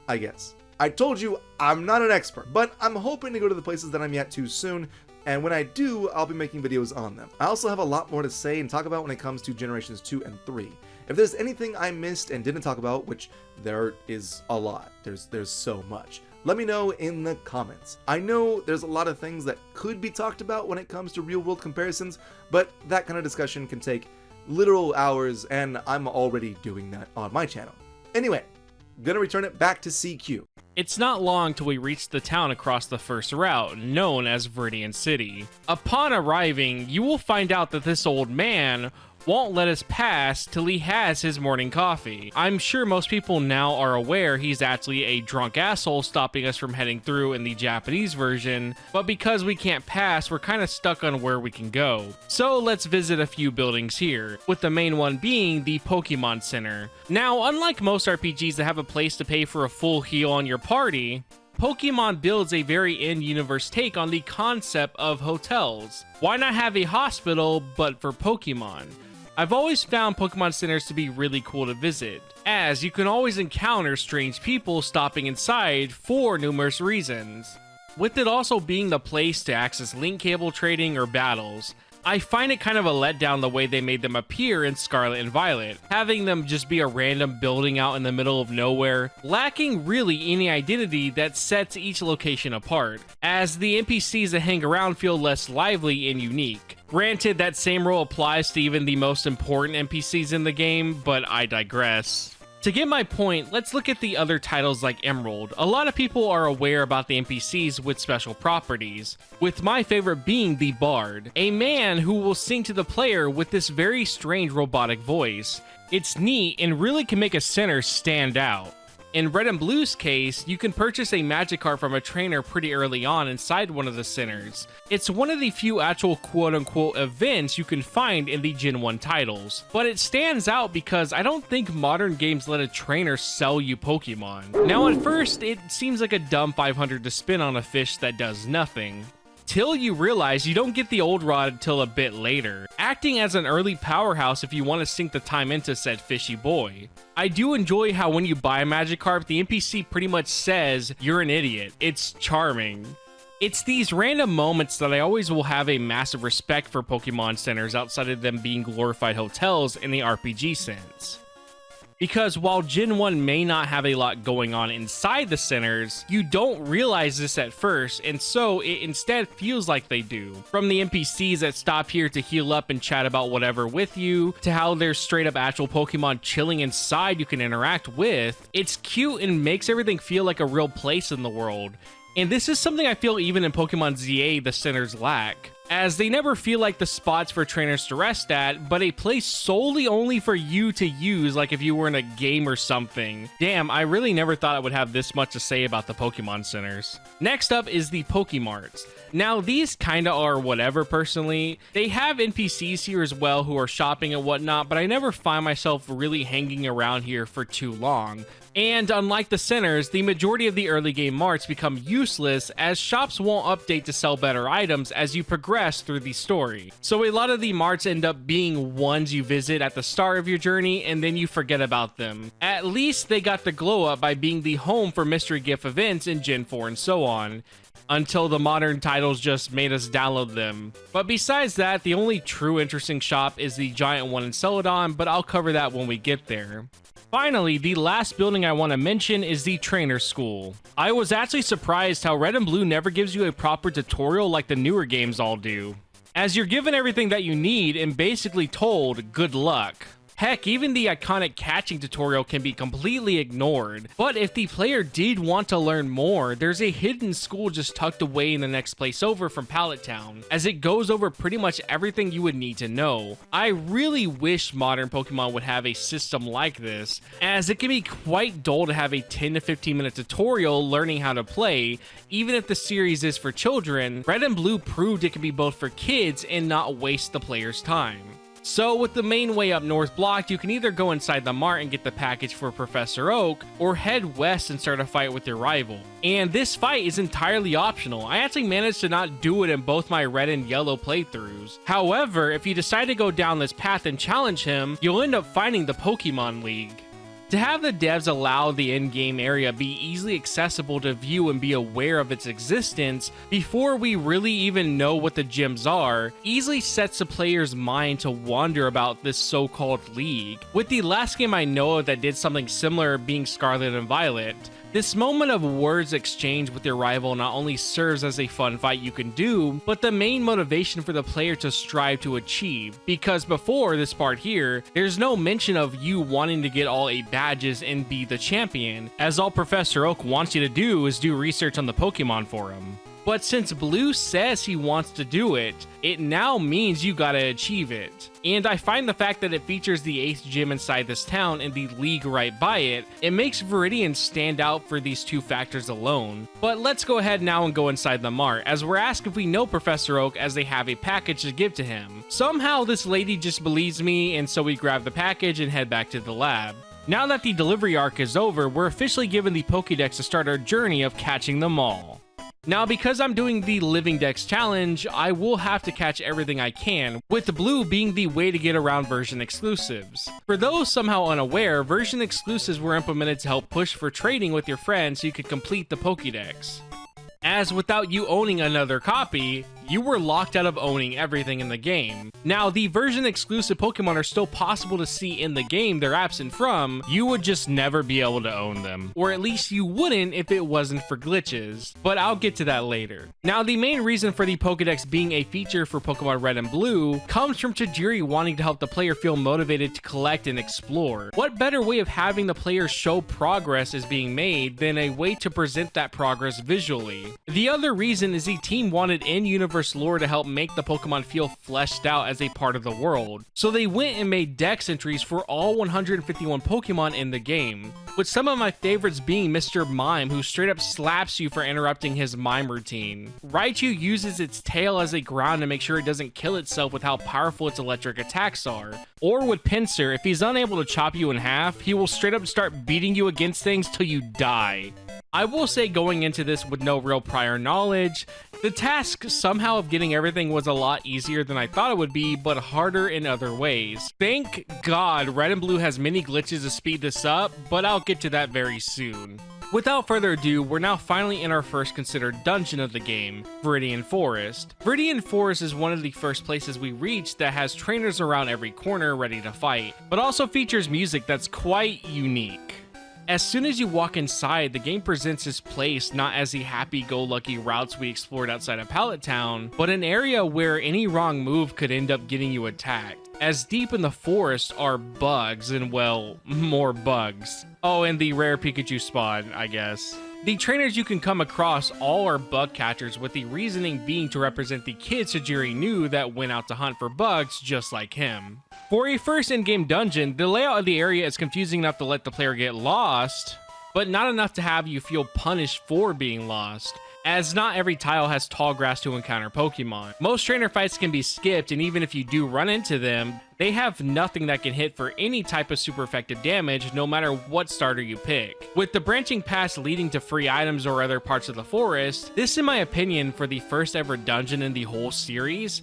I guess. I told you I'm not an expert, but I'm hoping to go to the places that I'm yet to soon, and when I do, I'll be making videos on them. I also have a lot more to say and talk about when it comes to Generations 2 and 3. If there's anything I missed and didn't talk about, which there is a lot, there's so much, let me know in the comments. I know there's a lot of things that could be talked about when it comes to real-world comparisons, but that kind of discussion can take literal hours, and I'm already doing that on my channel. Anyway, gonna return it back to CQ. It's not long till we reach the town across the first route, known as Viridian City. Upon arriving, you will find out that this old man won't let us pass till he has his morning coffee. I'm sure most people now are aware he's actually a drunk asshole stopping us from heading through in the Japanese version, but because we can't pass, we're kind of stuck on where we can go. So let's visit a few buildings here, with the main one being the Pokémon Center. Now, unlike most RPGs that have a place to pay for a full heal on your party, Pokemon builds a very in-universe take on the concept of hotels. Why not have a hospital, but for Pokemon? I've always found Pokemon centers to be really cool to visit, as you can always encounter strange people stopping inside for numerous reasons. With it also being the place to access link cable trading or battles, I find it kind of a letdown the way they made them appear in Scarlet and Violet, having them just be a random building out in the middle of nowhere, lacking really any identity that sets each location apart, as the NPCs that hang around feel less lively and unique. Granted, that same rule applies to even the most important NPCs in the game, but I digress. To get my point, let's look at the other titles like Emerald. A lot of people are aware about the NPCs with special properties, with my favorite being the Bard, a man who will sing to the player with this very strange robotic voice. It's neat and really can make a center stand out. In Red and Blue's case, you can purchase a magic card from a trainer pretty early on inside one of the centers. It's one of the few actual quote-unquote events you can find in the Gen 1 titles, but it stands out because I don't think modern games let a trainer sell you Pokemon. Now at first, it seems like a dumb 500 to spin on a fish that does nothing, till you realize you don't get the old rod until a bit later, acting as an early powerhouse if you want to sink the time into said fishy boy. I do enjoy how when you buy a Magikarp, the NPC pretty much says, "You're an idiot." It's charming. It's these random moments that I always will have a massive respect for Pokemon centers outside of them being glorified hotels in the RPG sense. Because while Gen 1 may not have a lot going on inside the centers, you don't realize this at first, and so it instead feels like they do. From the NPCs that stop here to heal up and chat about whatever with you, to how there's straight up actual Pokemon chilling inside you can interact with, it's cute and makes everything feel like a real place in the world. And this is something I feel even in Pokemon ZA the centers lack, as they never feel like the spots for trainers to rest at, but a place solely only for you to use, like if you were in a game or something. Damn, I really never thought I would have this much to say about the Pokemon centers. Next up is the Pokemarts. Now these kinda are whatever personally. They have NPCs here as well who are shopping and whatnot, but I never find myself really hanging around here for too long. And unlike the centers, the majority of the early game marts become useless as shops won't update to sell better items as you progress through the story. So a lot of the marts end up being ones you visit at the start of your journey and then you forget about them. At least they got the glow up by being the home for mystery gift events in Gen 4 and so on, until the modern titles just made us download them. But besides that, the only true interesting shop is the giant one in Celadon, but I'll cover that when we get there. Finally, the last building I want to mention is the Trainer School. I was actually surprised how Red and Blue never gives you a proper tutorial like the newer games all do, as you're given everything that you need and basically told, good luck. Heck, even the iconic catching tutorial can be completely ignored. But if the player did want to learn more, there's a hidden school just tucked away in the next place over from Pallet Town, as it goes over pretty much everything you would need to know. I really wish modern Pokemon would have a system like this, as it can be quite dull to have a 10 to 15 minute tutorial learning how to play. Even if the series is for children, Red and Blue proved it can be both for kids and not waste the player's time. So with the main way up north blocked, you can either go inside the mart and get the package for Professor Oak, or head west and start a fight with your rival. And this fight is entirely optional. I actually managed to not do it in both my red and yellow playthroughs. However, if you decide to go down this path and challenge him, you'll end up finding the Pokemon League. To have the devs allow the in-game area be easily accessible to view and be aware of its existence before we really even know what the gyms are, easily sets the player's mind to wonder about this so-called league. With the last game I know of that did something similar being Scarlet and Violet, this moment of words exchange with your rival not only serves as a fun fight you can do, but the main motivation for the player to strive to achieve, because before this part here, there's no mention of you wanting to get all 8 badges and be the champion, as all Professor Oak wants you to do is do research on the Pokemon for him. But since Blue says he wants to do it, it now means you gotta achieve it. And I find the fact that it features the 8th gym inside this town and the league right by it, it makes Viridian stand out for these 2 factors alone. But let's go ahead now and go inside the mart, as we're asked if we know Professor Oak, as they have a package to give to him. Somehow this lady just believes me, and so we grab the package and head back to the lab. Now that the delivery arc is over, we're officially given the Pokédex to start our journey of catching them all. Now, because I'm doing the Living Dex challenge, I will have to catch everything I can, with Blue being the way to get around version exclusives. For those somehow unaware, version exclusives were implemented to help push for trading with your friends so you could complete the Pokédex, as without you owning another copy, you were locked out of owning everything in the game. Now, the version exclusive Pokemon are still possible to see in the game they're absent from, you would just never be able to own them. Or at least you wouldn't if it wasn't for glitches, but I'll get to that later. Now, the main reason for the Pokédex being a feature for Pokemon Red and Blue comes from Tajiri wanting to help the player feel motivated to collect and explore. What better way of having the player show progress is being made than a way to present that progress visually? The other reason is the team wanted in-universe universe lore to help make the Pokemon feel fleshed out as a part of the world. So they went and made dex entries for all 151 Pokemon in the game, with some of my favorites being Mr. Mime, who straight up slaps you for interrupting his mime routine. Raichu uses its tail as a ground to make sure it doesn't kill itself with how powerful its electric attacks are. Or with Pinsir, if he's unable to chop you in half, he will straight up start beating you against things till you die. I will say, going into this with no real prior knowledge, the task somehow of getting everything was a lot easier than I thought it would be, but harder in other ways. Thank God Red and Blue has many glitches to speed this up, but I'll get to that very soon. Without further ado, we're now finally in our first considered dungeon of the game, Viridian Forest. Viridian Forest is one of the first places we reach that has trainers around every corner ready to fight, but also features music that's quite unique. As soon as you walk inside, the game presents this place not as the happy-go-lucky routes we explored outside of Pallet Town, but an area where any wrong move could end up getting you attacked, as deep in the forest are bugs and, well, more bugs. Oh, and the rare Pikachu spawn, I guess. The trainers you can come across all are bug catchers, with the reasoning being to represent the kids Tajiri knew that went out to hunt for bugs just like him. For a first in-game dungeon, the layout of the area is confusing enough to let the player get lost, but not enough to have you feel punished for being lost, as not every tile has tall grass to encounter Pokemon. Most trainer fights can be skipped, and even if you do run into them, they have nothing that can hit for any type of super effective damage, no matter what starter you pick. With the branching paths leading to free items or other parts of the forest, this, in my opinion, for the first ever dungeon in the whole series,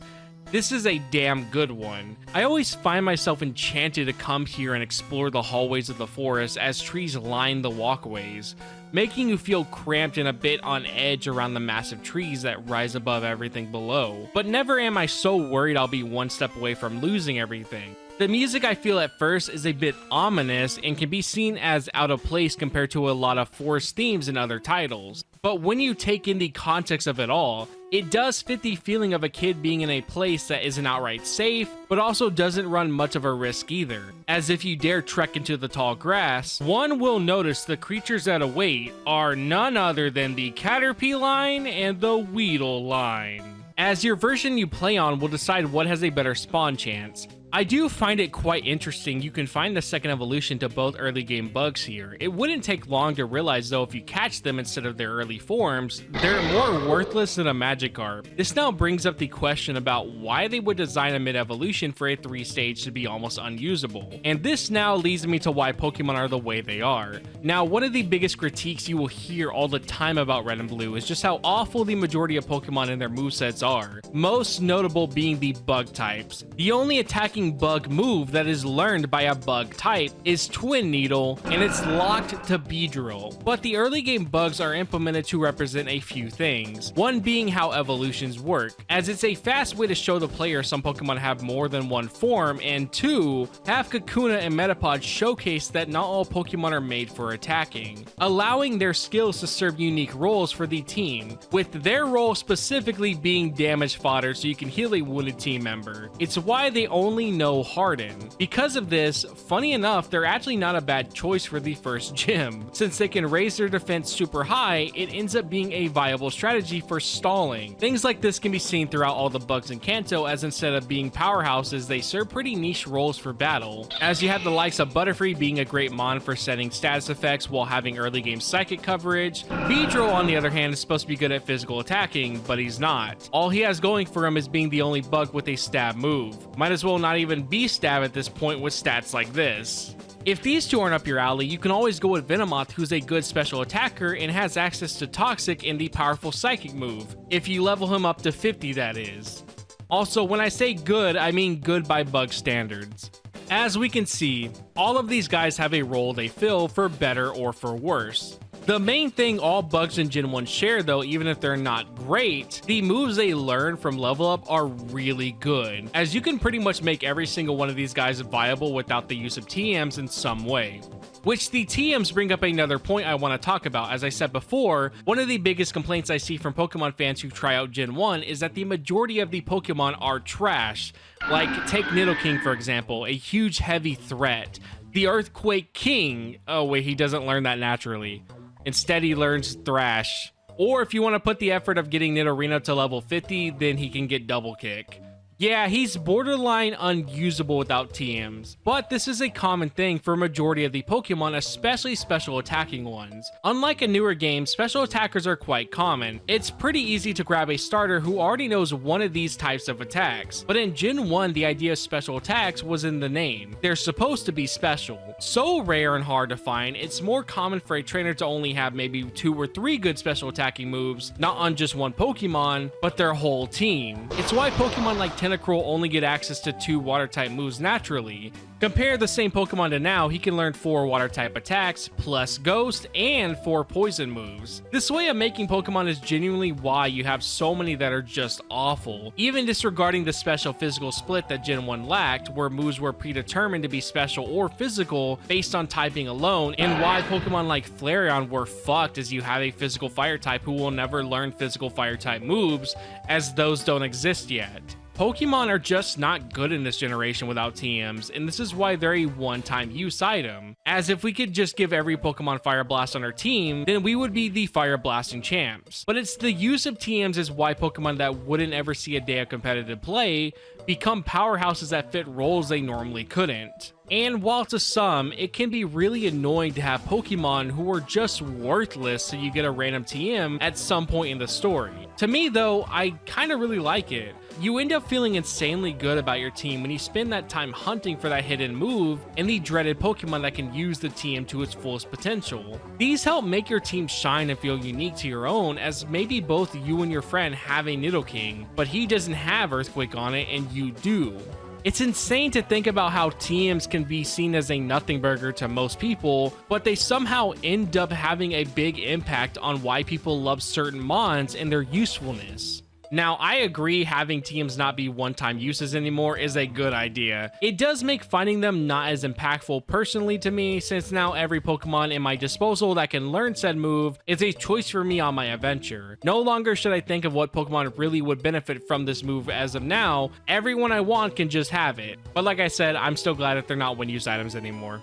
this is a damn good one. I always find myself enchanted to come here and explore the hallways of the forest as trees line the walkways, making you feel cramped and a bit on edge around the massive trees that rise above everything below. But never am I so worried I'll be one step away from losing everything. The music, I feel at first, is a bit ominous and can be seen as out of place compared to a lot of forest themes in other titles. But when you take in the context of it all, it does fit the feeling of a kid being in a place that isn't outright safe, but also doesn't run much of a risk either. As if you dare trek into the tall grass, one will notice the creatures that await are none other than the Caterpie line and the Weedle line. As your version you play on will decide what has a better spawn chance. I do find it quite interesting you can find the second evolution to both early game bugs here. It wouldn't take long to realize though if you catch them instead of their early forms, they're more worthless than a Magikarp. This now brings up the question about why they would design a mid-evolution for a 3-stage to be almost unusable. And this now leads me to why Pokemon are the way they are. Now, one of the biggest critiques you will hear all the time about Red and Blue is just how awful the majority of Pokemon and their movesets are, most notable being the bug types. The only attacking bug move that is learned by a bug type is Twin Needle, and it's locked to Beedrill. But the early game bugs are implemented to represent a few things, one being how evolutions work, as it's a fast way to show the player some Pokemon have more than one form, and two, have Kakuna and Metapod showcase that not all Pokemon are made for attacking, allowing their skills to serve unique roles for the team, with their role specifically being damage fodder so you can heal a wounded team member. It's why they only know Harden. Because of this, funny enough, they're actually not a bad choice for the first gym. Since they can raise their defense super high, it ends up being a viable strategy for stalling. Things like this can be seen throughout all the bugs in Kanto, as instead of being powerhouses, they serve pretty niche roles for battle, as you have the likes of Butterfree being a great mon for setting status effects while having early game psychic coverage. Beedrill, on the other hand, is supposed to be good at physical attacking, but he's not. All he has going for him is being the only bug with a stab move. Might as well not even be stab at this point with stats like this. If these two aren't up your alley, you can always go with Venomoth, who's a good special attacker and has access to Toxic and the powerful Psychic move, if you level him up to 50 that is. Also, when I say good, I mean good by bug standards. As we can see, all of these guys have a role they fill for better or for worse. The main thing all bugs in Gen 1 share though, even if they're not great, the moves they learn from level up are really good, as you can pretty much make every single one of these guys viable without the use of TMs in some way. Which the TMs bring up another point I want to talk about. As I said before, one of the biggest complaints I see from Pokemon fans who try out Gen 1 is that the majority of the Pokemon are trash. Like, take Nidoking for example, a huge heavy threat. The Earthquake King, oh wait, he doesn't learn that naturally. Instead, he learns Thrash. Or if you want to put the effort of getting Nidorino to level 50, then he can get double kick. Yeah, he's borderline unusable without TMs, but this is a common thing for a majority of the Pokemon, especially special attacking ones. Unlike a newer game, special attackers are quite common. It's pretty easy to grab a starter who already knows one of these types of attacks, but in Gen 1, the idea of special attacks was in the name. They're supposed to be special. So rare and hard to find, it's more common for a trainer to only have maybe 2 or 3 good special attacking moves, not on just one Pokemon, but their whole team. It's why Pokemon like Tentacruel only get access to 2 water type moves naturally. Compare the same Pokemon to now, he can learn 4 water type attacks, plus Ghost, and 4 poison moves. This way of making Pokemon is genuinely why you have so many that are just awful. Even disregarding the special physical split that Gen 1 lacked, where moves were predetermined to be special or physical based on typing alone, and why Pokemon like Flareon were fucked as you have a physical fire type who will never learn physical fire type moves, as those don't exist yet. Pokemon are just not good in this generation without TMs, and this is why they're a one-time use item. As if we could just give every Pokemon Fire Blast on our team, then we would be the Fire Blasting champs. But it's the use of TMs is why Pokemon that wouldn't ever see a day of competitive play become powerhouses that fit roles they normally couldn't. And while to some, it can be really annoying to have Pokemon who are just worthless so you get a random TM at some point in the story. To me though, I kinda really like it. You end up feeling insanely good about your team when you spend that time hunting for that hidden move and the dreaded Pokemon that can use the TM to its fullest potential. These help make your team shine and feel unique to your own, as maybe both you and your friend have a Nidoking, but he doesn't have Earthquake on it and you do. It's insane to think about how TMs can be seen as a nothing burger to most people, but they somehow end up having a big impact on why people love certain mons and their usefulness. Now, I agree having TMs not be one-time uses anymore is a good idea. It does make finding them not as impactful personally to me, since now every Pokemon in my disposal that can learn said move is a choice for me on my adventure. No longer should I think of what Pokemon really would benefit from this move. As of now, everyone I want can just have it. But like I said, I'm still glad that they're not one-use items anymore.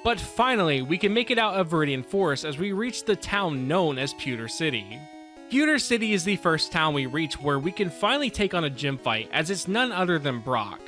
But finally, we can make it out of Viridian Forest as we reach the town known as Pewter City. Pewter City is the first town we reach where we can finally take on a gym fight, as it's none other than Brock,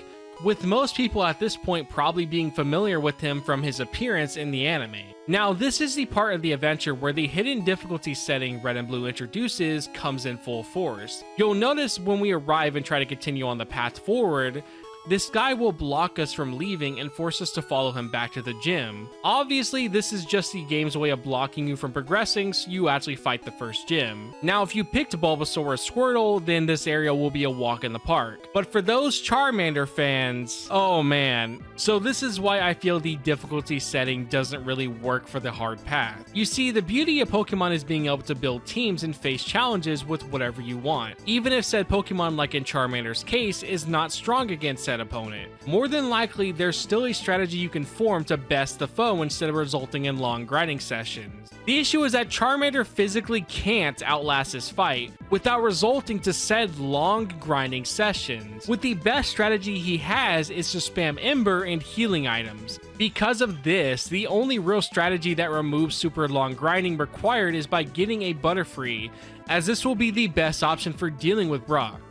with most people at this point probably being familiar with him from his appearance in the anime. Now, this is the part of the adventure where the hidden difficulty setting Red and Blue introduces comes in full force. You'll notice when we arrive and try to continue on the path forward, this guy will block us from leaving and force us to follow him back to the gym. Obviously, this is just the game's way of blocking you from progressing so you actually fight the first gym. Now, if you picked Bulbasaur or Squirtle, then this area will be a walk in the park. But for those Charmander fans, oh man. So this is why I feel the difficulty setting doesn't really work for the hard path. You see, the beauty of Pokemon is being able to build teams and face challenges with whatever you want, even if said Pokemon, like in Charmander's case, is not strong against said opponent. More than likely, there's still a strategy you can form to best the foe instead of resulting in long grinding sessions. The issue is that Charmander physically can't outlast this fight without resulting to said long grinding sessions, with the best strategy he has is to spam Ember and healing items. Because of this, the only real strategy that removes super long grinding required is by getting a Butterfree, as this will be the best option for dealing with Brock,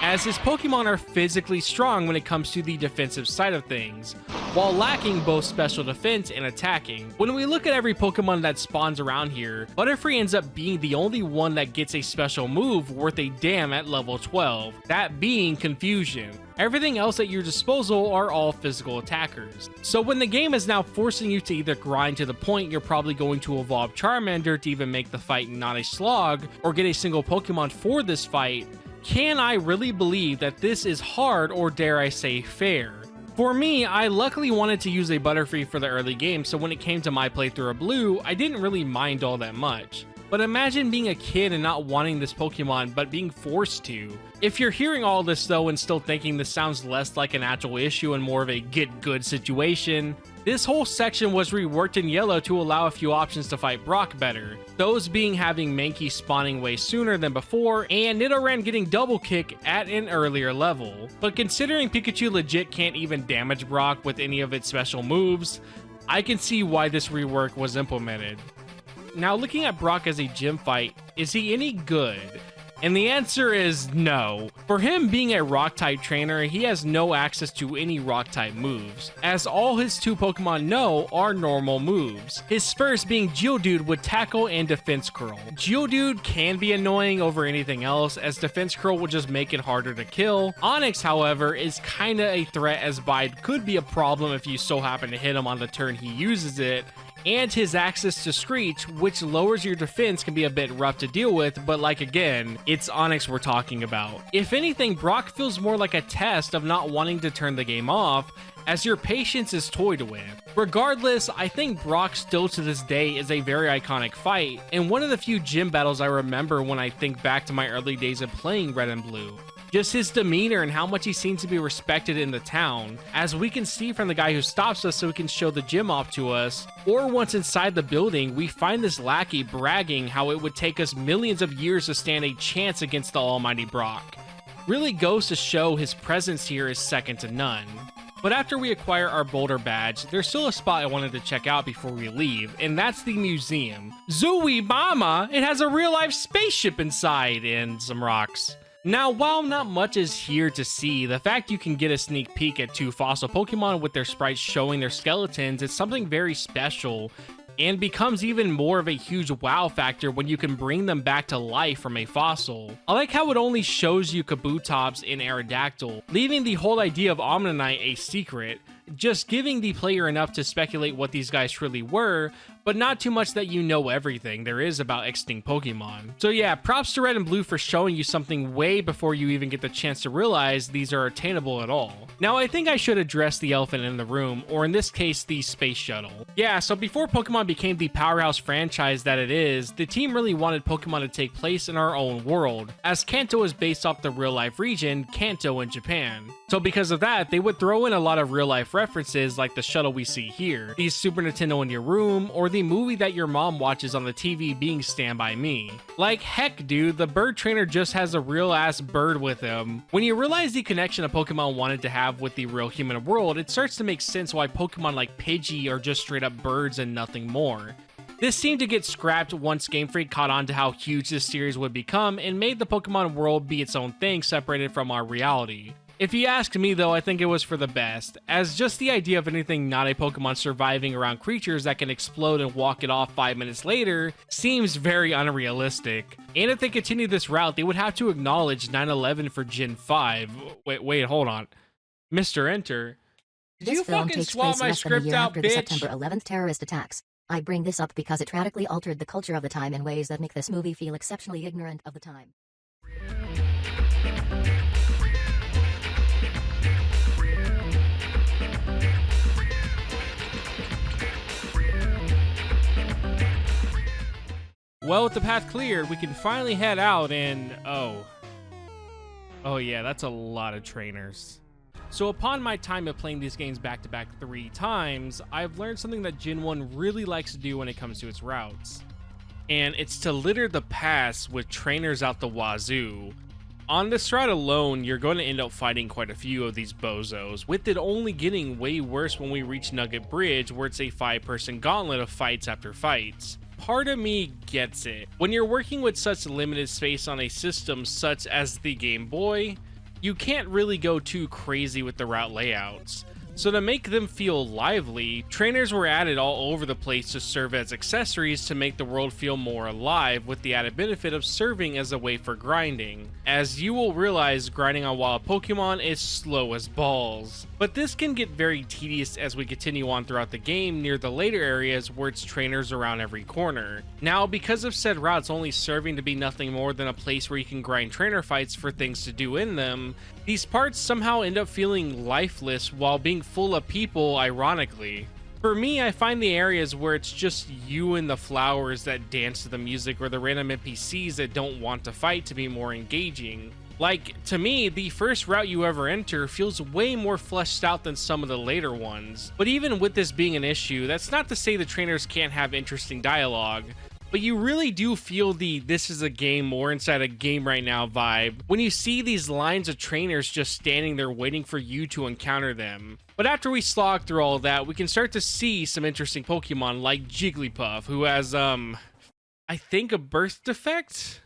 as his Pokemon are physically strong when it comes to the defensive side of things, while lacking both special defense and attacking. When we look at every Pokemon that spawns around here, Butterfree ends up being the only one that gets a special move worth a damn at level 12, that being Confusion. Everything else at your disposal are all physical attackers. So when the game is now forcing you to either grind to the point you're probably going to evolve Charmander to even make the fight not a slog, or get a single Pokemon for this fight, can I really believe that this is hard, or dare I say fair? For me, I luckily wanted to use a Butterfree for the early game, so when it came to my playthrough of Blue, I didn't really mind all that much. But imagine being a kid and not wanting this Pokemon, but being forced to. If you're hearing all this though and still thinking this sounds less like an actual issue and more of a get good situation, this whole section was reworked in yellow to allow a few options to fight Brock better. Those being having Mankey spawning way sooner than before, and Nidoran getting double kick at an earlier level. But considering Pikachu legit can't even damage Brock with any of its special moves, I can see why this rework was implemented. Now, looking at Brock as a gym fight, Is he any good? And the answer is no. For him being a rock-type trainer, he has no access to any rock-type moves, as all his 2 Pokemon know are normal moves. His first being Geodude with Tackle and Defense Curl. Geodude can be annoying over anything else, as Defense Curl will just make it harder to kill. Onix, however, is kinda a threat, as Bide could be a problem if you so happen to hit him on the turn he uses it, and his access to Screech, which lowers your defense, can be a bit rough to deal with, but like again, it's Onix we're talking about. If anything, Brock feels more like a test of not wanting to turn the game off, as your patience is toyed with. Regardless, I think Brock still to this day is a very iconic fight, and one of the few gym battles I remember when I think back to my early days of playing Red and Blue. Just his demeanor and how much he seems to be respected in the town, as we can see from the guy who stops us so he can show the gym off to us, or once inside the building, we find this lackey bragging how it would take us millions of years to stand a chance against the almighty Brock. Really goes to show his presence here is second to none. But after we acquire our Boulder badge, there's still a spot I wanted to check out before we leave, and that's the museum. Zooey Mama! It has a real-life spaceship inside and some rocks. Now, while not much is here to see, the fact you can get a sneak peek at 2 fossil Pokemon with their sprites showing their skeletons is something very special, and becomes even more of a huge wow factor when you can bring them back to life from a fossil. I like how it only shows you Kabutops and Aerodactyl, leaving the whole idea of Omnanite a secret, just giving the player enough to speculate what these guys truly were, but not too much that you know everything there is about extinct Pokemon. So yeah, props to Red and Blue for showing you something way before you even get the chance to realize these are attainable at all. Now I think I should address the elephant in the room, or in this case, the space shuttle. Yeah, so before Pokemon became the powerhouse franchise that it is, the team really wanted Pokemon to take place in our own world, as Kanto is based off the real-life region, Kanto in Japan. So because of that, they would throw in a lot of real-life references like the shuttle we see here, the Super Nintendo in your room, or the movie that your mom watches on the TV being Stand By Me. Like heck dude, the bird trainer just has a real ass bird with him. When you realize the connection a Pokemon wanted to have with the real human world, it starts to make sense why Pokemon like Pidgey are just straight up birds and nothing more. This seemed to get scrapped once Game Freak caught on to how huge this series would become and made the Pokemon world be its own thing separated from our reality. If you ask me though, I think it was for the best, as just the idea of anything not a Pokemon surviving around creatures that can explode and walk it off 5 minutes later seems very unrealistic. And if they continue this route, they would have to acknowledge 9/11 for Gen 5. Wait, hold on. Mr. Enter. Did This you film fucking takes swap place my less than a script year out, after the bitch? September 11th terrorist attacks. I bring this up because it radically altered the culture of the time in ways that make this movie feel exceptionally ignorant of the time. Well, with the path cleared, we can finally head out and... Oh yeah, that's a lot of trainers. So upon my time of playing these games back-to-back 3 times, I've learned something that Gen 1 really likes to do when it comes to its routes. And it's to litter the paths with trainers out the wazoo. On this route alone, you're going to end up fighting quite a few of these bozos, with it only getting way worse when we reach Nugget Bridge, where it's a 5-person gauntlet of fights after fights. Part of me gets it. When you're working with such limited space on a system such as the Game Boy, you can't really go too crazy with the route layouts. So to make them feel lively, trainers were added all over the place to serve as accessories to make the world feel more alive, with the added benefit of serving as a way for grinding. As you will realize, grinding on wild Pokemon is slow as balls. But this can get very tedious as we continue on throughout the game near the later areas where it's trainers around every corner. Now, because of said routes only serving to be nothing more than a place where you can grind trainer fights for things to do in them, these parts somehow end up feeling lifeless while being full of people, ironically. For me, I find the areas where it's just you and the flowers that dance to the music, or the random NPCs that don't want to fight, to be more engaging. Like, to me, the first route you ever enter feels way more fleshed out than some of the later ones. But even with this being an issue, that's not to say the trainers can't have interesting dialogue. But you really do feel the "this is a game more inside a game right now" vibe when you see these lines of trainers just standing there waiting for you to encounter them. But after we slog through all of that, we can start to see some interesting Pokemon like Jigglypuff, who has I think a birth defect?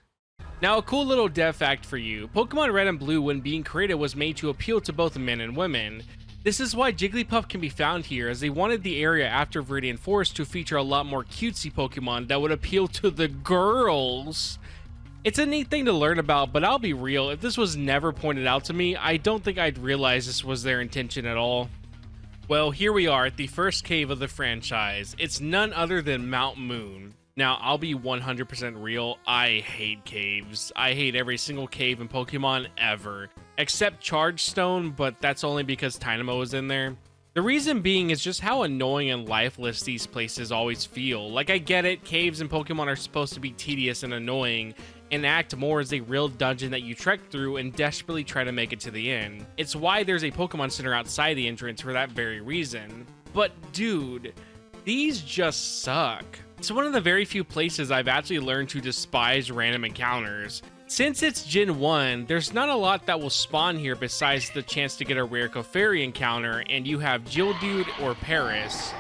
Now, a cool little dev fact for you. Pokemon Red and Blue, when being created, was made to appeal to both men and women. This is why Jigglypuff can be found here, as they wanted the area after Viridian Forest to feature a lot more cutesy Pokemon that would appeal to the girls. It's a neat thing to learn about, but I'll be real, if this was never pointed out to me, I don't think I'd realize this was their intention at all. Well, here we are at the first cave of the franchise. It's none other than Mount Moon. Now, I'll be 100% real, I hate caves. I hate every single cave in Pokemon ever. Except Chargestone, but that's only because Tynamo is in there. The reason being is just how annoying and lifeless these places always feel. Like, I get it, caves in Pokemon are supposed to be tedious and annoying, and act more as a real dungeon that you trek through and desperately try to make it to the end. It's why there's a Pokemon Center outside the entrance for that very reason. But dude, these just suck. It's one of the very few places I've actually learned to despise random encounters. Since it's Gen 1, there's not a lot that will spawn here besides the chance to get a rare Clefairy encounter, and you have Geodude or Paris.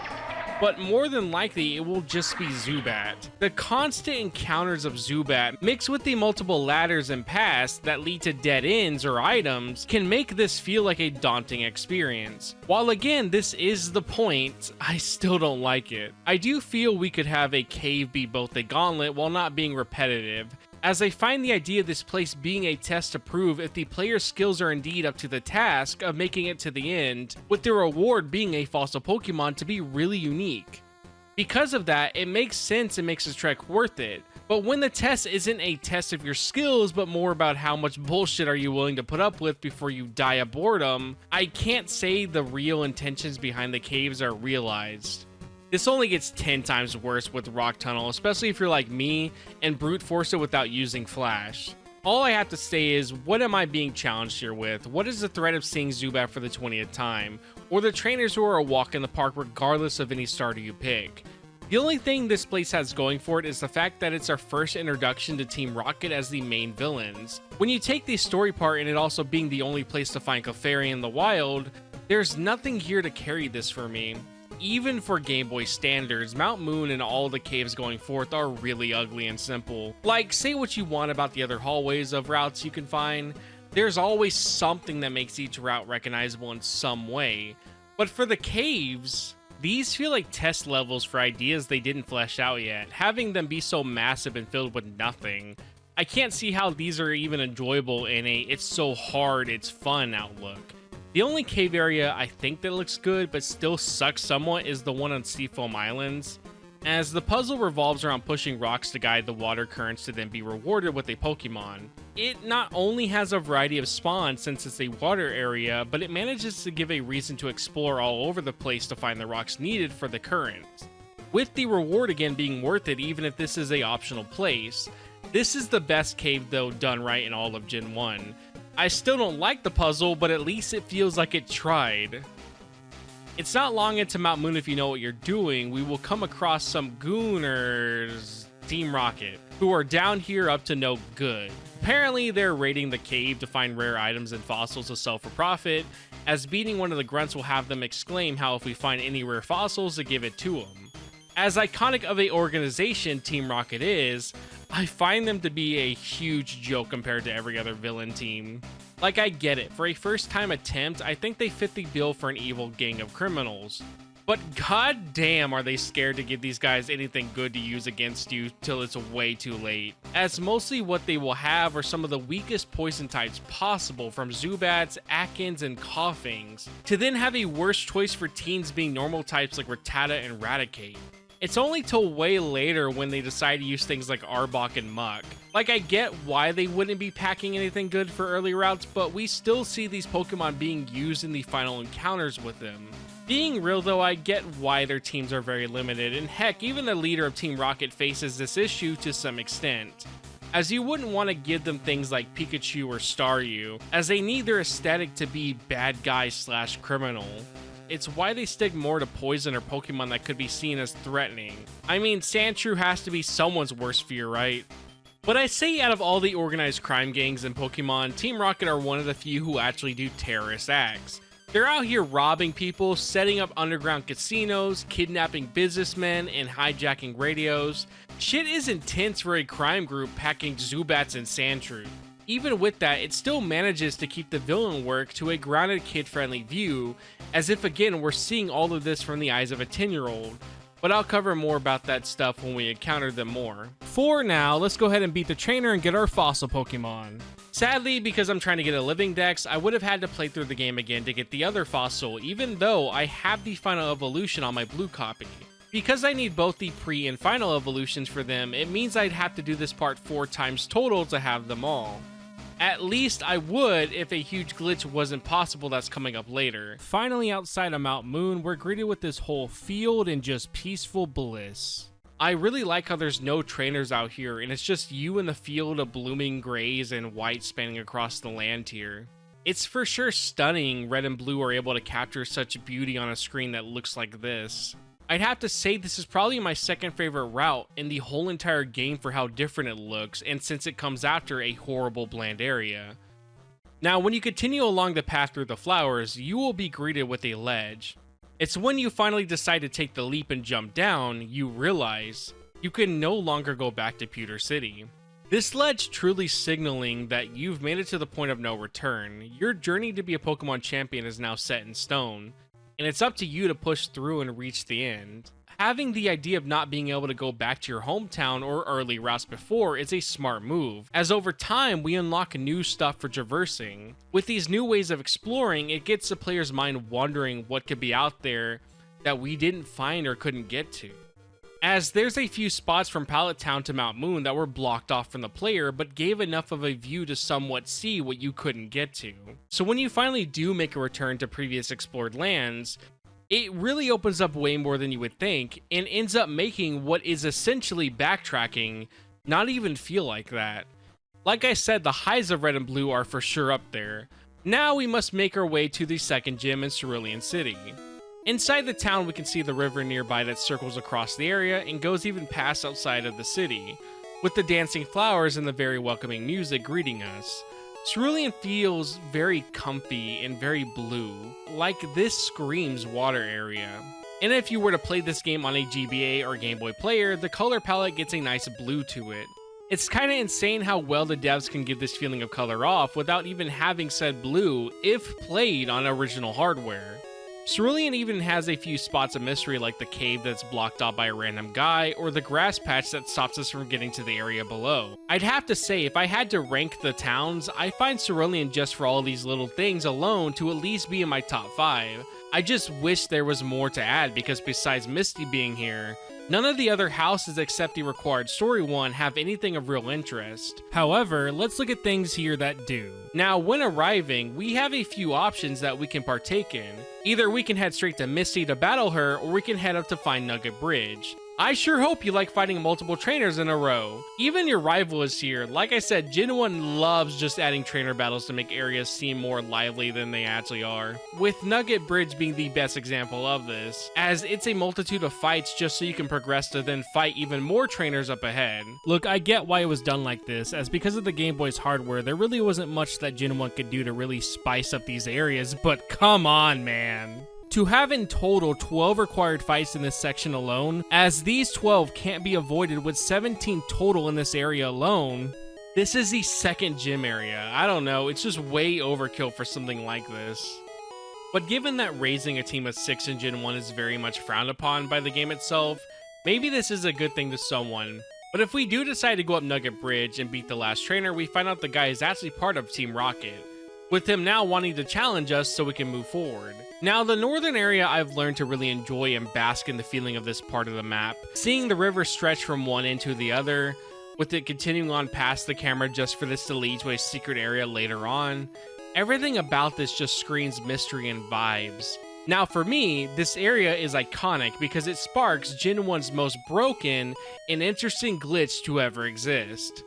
But more than likely, it will just be Zubat. The constant encounters of Zubat, mixed with the multiple ladders and paths that lead to dead ends or items, can make this feel like a daunting experience. While again, this is the point, I still don't like it. I do feel we could have a cave be both a gauntlet while not being repetitive, as I find the idea of this place being a test to prove if the player's skills are indeed up to the task of making it to the end, with the reward being a fossil Pokemon to be really unique. Because of that, it makes sense and makes this trek worth it. But when the test isn't a test of your skills, but more about how much bullshit are you willing to put up with before you die of boredom, I can't say the real intentions behind the caves are realized. This only gets 10 times worse with Rock Tunnel, especially if you're like me and brute force it without using Flash. All I have to say is, what am I being challenged here with? What is the threat of seeing Zubat for the 20th time? Or the trainers who are a walk in the park regardless of any starter you pick? The only thing this place has going for it is the fact that it's our first introduction to Team Rocket as the main villains. When you take the story part and it also being the only place to find Clefairy in the wild, there's nothing here to carry this for me. Even for Game Boy standards, Mount Moon and all the caves going forth are really ugly and simple. Like, say what you want about the other hallways of routes you can find, there's always something that makes each route recognizable in some way. But for the caves, these feel like test levels for ideas they didn't flesh out yet, having them be so massive and filled with nothing. I can't see how these are even enjoyable in a "it's so hard, it's fun" outlook. The only cave area I think that looks good but still sucks somewhat is the one on Seafoam Islands, as the puzzle revolves around pushing rocks to guide the water currents to then be rewarded with a Pokemon. It not only has a variety of spawns since it's a water area, but it manages to give a reason to explore all over the place to find the rocks needed for the currents, with the reward again being worth it even if this is a optional place. This is the best cave though done right in all of Gen 1. I still don't like the puzzle, but at least it feels like it tried. It's not long into Mount Moon if you know what you're doing. We will come across some Gooners, Team Rocket, who are down here up to no good. Apparently, they're raiding the cave to find rare items and fossils to sell for profit, as beating one of the grunts will have them exclaim how if we find any rare fossils to give it to them. As iconic of a organization Team Rocket is, I find them to be a huge joke compared to every other villain team. Like, I get it, for a first time attempt, I think they fit the bill for an evil gang of criminals. But goddamn are they scared to give these guys anything good to use against you till it's way too late. As mostly what they will have are some of the weakest poison types possible, from Zubats, Akins, and Coughings, to then have a worse choice for teens being normal types like Rattata and Raticate. It's only till way later when they decide to use things like Arbok and Muck. Like, I get why they wouldn't be packing anything good for early routes, but we still see these Pokemon being used in the final encounters with them. Being real though, I get why their teams are very limited, and heck, even the leader of Team Rocket faces this issue to some extent, as you wouldn't want to give them things like Pikachu or Staryu, as they need their aesthetic to be bad guy / criminal. It's why they stick more to poison or Pokemon that could be seen as threatening. I mean, Sandshrew has to be someone's worst fear, right? But I say out of all the organized crime gangs in Pokemon, Team Rocket are one of the few who actually do terrorist acts. They're out here robbing people, setting up underground casinos, kidnapping businessmen, and hijacking radios. Shit is intense for a crime group packing Zubats and Sandshrew. Even with that, it still manages to keep the villain work to a grounded kid-friendly view, as if again we're seeing all of this from the eyes of a 10-year-old. But I'll cover more about that stuff when we encounter them more. For now, let's go ahead and beat the trainer and get our fossil Pokemon. Sadly, because I'm trying to get a living dex, I would have had to play through the game again to get the other fossil, even though I have the final evolution on my blue copy. Because I need both the pre and final evolutions for them, it means I'd have to do this part 4 times total to have them all. At least I would if a huge glitch wasn't possible that's coming up later. Finally, outside of Mount Moon, we're greeted with this whole field and just peaceful bliss. I really like how there's no trainers out here and it's just you in the field of blooming grays and white spanning across the land here. It's for sure stunning red and blue are able to capture such beauty on a screen that looks like this. I'd have to say this is probably my second favorite route in the whole entire game for how different it looks, and since it comes after a horrible bland area. Now, when you continue along the path through the flowers, you will be greeted with a ledge. It's when you finally decide to take the leap and jump down, you realize you can no longer go back to Pewter City. This ledge truly signaling that you've made it to the point of no return. Your journey to be a Pokemon champion is now set in stone, and it's up to you to push through and reach the end. Having the idea of not being able to go back to your hometown or early routes before is a smart move, as over time we unlock new stuff for traversing. With these new ways of exploring, it gets the player's mind wondering what could be out there that we didn't find or couldn't get to. As there's a few spots from Pallet Town to Mount Moon that were blocked off from the player but gave enough of a view to somewhat see what you couldn't get to. So when you finally do make a return to previous explored lands, it really opens up way more than you would think and ends up making what is essentially backtracking not even feel like that. Like I said, the highs of red and blue are for sure up there. Now we must make our way to the second gym in Cerulean City. Inside the town, we can see the river nearby that circles across the area and goes even past outside of the city, with the dancing flowers and the very welcoming music greeting us. Cerulean feels very comfy and very blue, like this screams water area. And if you were to play this game on a GBA or Game Boy player, the color palette gets a nice blue to it. It's kinda insane how well the devs can give this feeling of color off without even having said blue if played on original hardware. Cerulean even has a few spots of mystery like the cave that's blocked off by a random guy or the grass patch that stops us from getting to the area below. I'd have to say if I had to rank the towns, I find Cerulean just for all these little things alone to at least be in my top 5. I just wish there was more to add because besides Misty being here, none of the other houses except the required story one have anything of real interest. However, let's look at things here that do. Now, when arriving, we have a few options that we can partake in. Either we can head straight to Misty to battle her, or we can head up to find Nugget Bridge. I sure hope you like fighting multiple trainers in a row. Even your rival is here. Like I said, Gen 1 loves just adding trainer battles to make areas seem more lively than they actually are. With Nugget Bridge being the best example of this, as it's a multitude of fights just so you can progress to then fight even more trainers up ahead. Look, I get why it was done like this, as because of the Game Boy's hardware, there really wasn't much that Gen 1 could do to really spice up these areas, but come on, man. To have in total 12 required fights in this section alone, as these 12 can't be avoided with 17 total in this area alone, this is the second gym area. I don't know, it's just way overkill for something like this. But given that raising a team of 6 in Gen 1 is very much frowned upon by the game itself, maybe this is a good thing to someone. But if we do decide to go up Nugget Bridge and beat the last trainer, we find out the guy is actually part of Team Rocket, with him now wanting to challenge us so we can move forward. Now, the northern area I've learned to really enjoy and bask in the feeling of this part of the map. Seeing the river stretch from one end to the other, with it continuing on past the camera just for this to lead to a secret area later on, everything about this just screams mystery and vibes. Now for me, this area is iconic because it sparks Gen 1's most broken and interesting glitch to ever exist.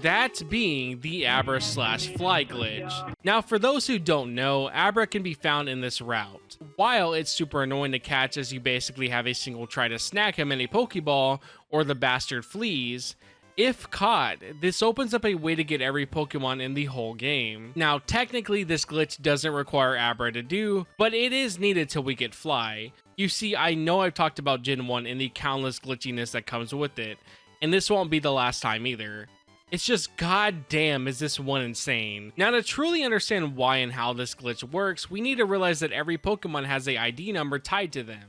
That being the Abra/Fly glitch. Now for those who don't know, Abra can be found in this route. While it's super annoying to catch as you basically have a single try to snack him in a Pokeball or the bastard fleas, If caught, this opens up a way to get every Pokemon in the whole game. Now, technically this glitch doesn't require Abra to do, but it is needed till we get Fly. You see, I know I've talked about Gen 1 and the countless glitchiness that comes with it, and this won't be the last time either. It's just goddamn is this one insane. Now, to truly understand why and how this glitch works, we need to realize that every Pokemon has a ID number tied to them.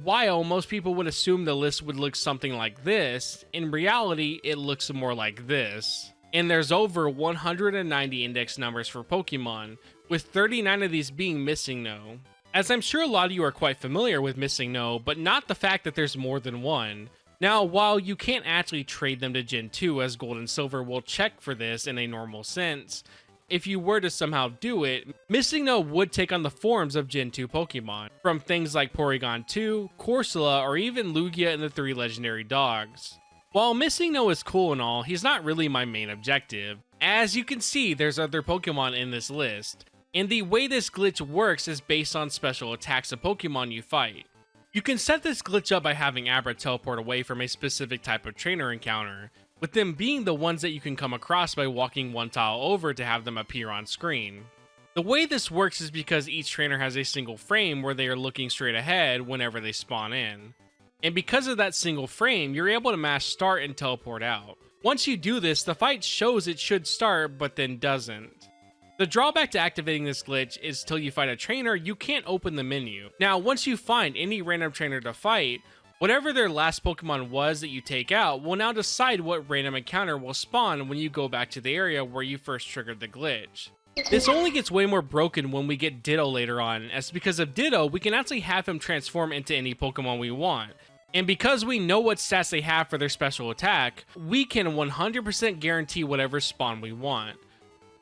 While most people would assume the list would look something like this, in reality it looks more like this. And there's over 190 index numbers for Pokemon, with 39 of these being Missing No. As I'm sure a lot of you are quite familiar with Missing No, but not the fact that there's more than one. Now, while you can't actually trade them to Gen 2, as Gold and Silver will check for this in a normal sense, if you were to somehow do it, Missing No would take on the forms of Gen 2 Pokemon, from things like Porygon 2, Corsola, or even Lugia and the 3 legendary dogs. While Missing No is cool and all, he's not really my main objective. As you can see, there's other Pokemon in this list, and the way this glitch works is based on special attacks of Pokemon you fight. You can set this glitch up by having Abra teleport away from a specific type of trainer encounter, with them being the ones that you can come across by walking one tile over to have them appear on screen. The way this works is because each trainer has a single frame where they are looking straight ahead whenever they spawn in. And because of that single frame, you're able to mash start and teleport out. Once you do this, the fight shows it should start, but then doesn't. The drawback to activating this glitch is till you fight a trainer, you can't open the menu. Now, once you find any random trainer to fight, whatever their last Pokemon was that you take out will now decide what random encounter will spawn when you go back to the area where you first triggered the glitch. This only gets way more broken when we get Ditto later on, as because of Ditto, we can actually have him transform into any Pokemon we want. And because we know what stats they have for their special attack, we can 100% guarantee whatever spawn we want.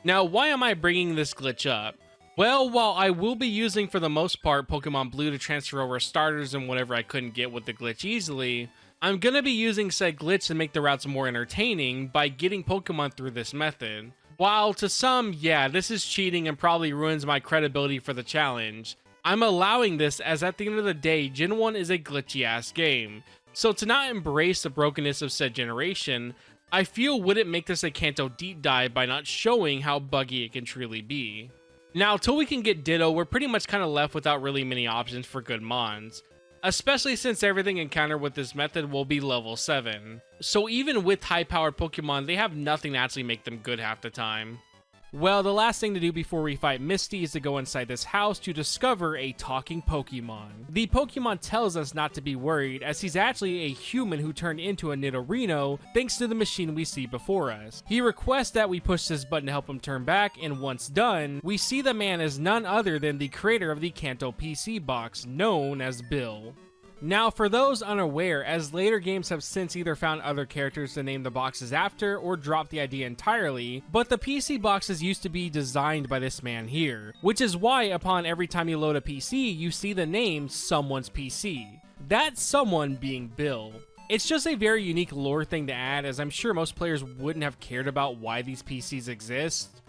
Now, why am I bringing this glitch up? Well, while I will be using for the most part Pokemon Blue to transfer over starters and whatever I couldn't get with the glitch easily, I'm gonna be using said glitch to make the routes more entertaining by getting Pokemon through this method. While to some, yeah, this is cheating and probably ruins my credibility for the challenge, I'm allowing this as at the end of the day, Gen 1 is a glitchy ass game. So to not embrace the brokenness of said generation, I feel wouldn't make this a Kanto deep dive by not showing how buggy it can truly be. Now, till we can get Ditto, we're pretty much kind of left without really many options for good mons, especially since everything encountered with this method will be level 7. So even with high-powered Pokemon, they have nothing to actually make them good half the time. Well, the last thing to do before we fight Misty is to go inside this house to discover a talking Pokemon. The Pokemon tells us not to be worried, as he's actually a human who turned into a Nidorino thanks to the machine we see before us. He requests that we push this button to help him turn back, and once done, we see the man as none other than the creator of the Kanto PC box, known as Bill. Now, for those unaware, as later games have since either found other characters to name the boxes after or dropped the idea entirely, but the PC boxes used to be designed by this man here, which is why upon every time you load a PC, you see the name Someone's PC. That someone being Bill. It's just a very unique lore thing to add, as I'm sure most players wouldn't have cared about why these PCs exist.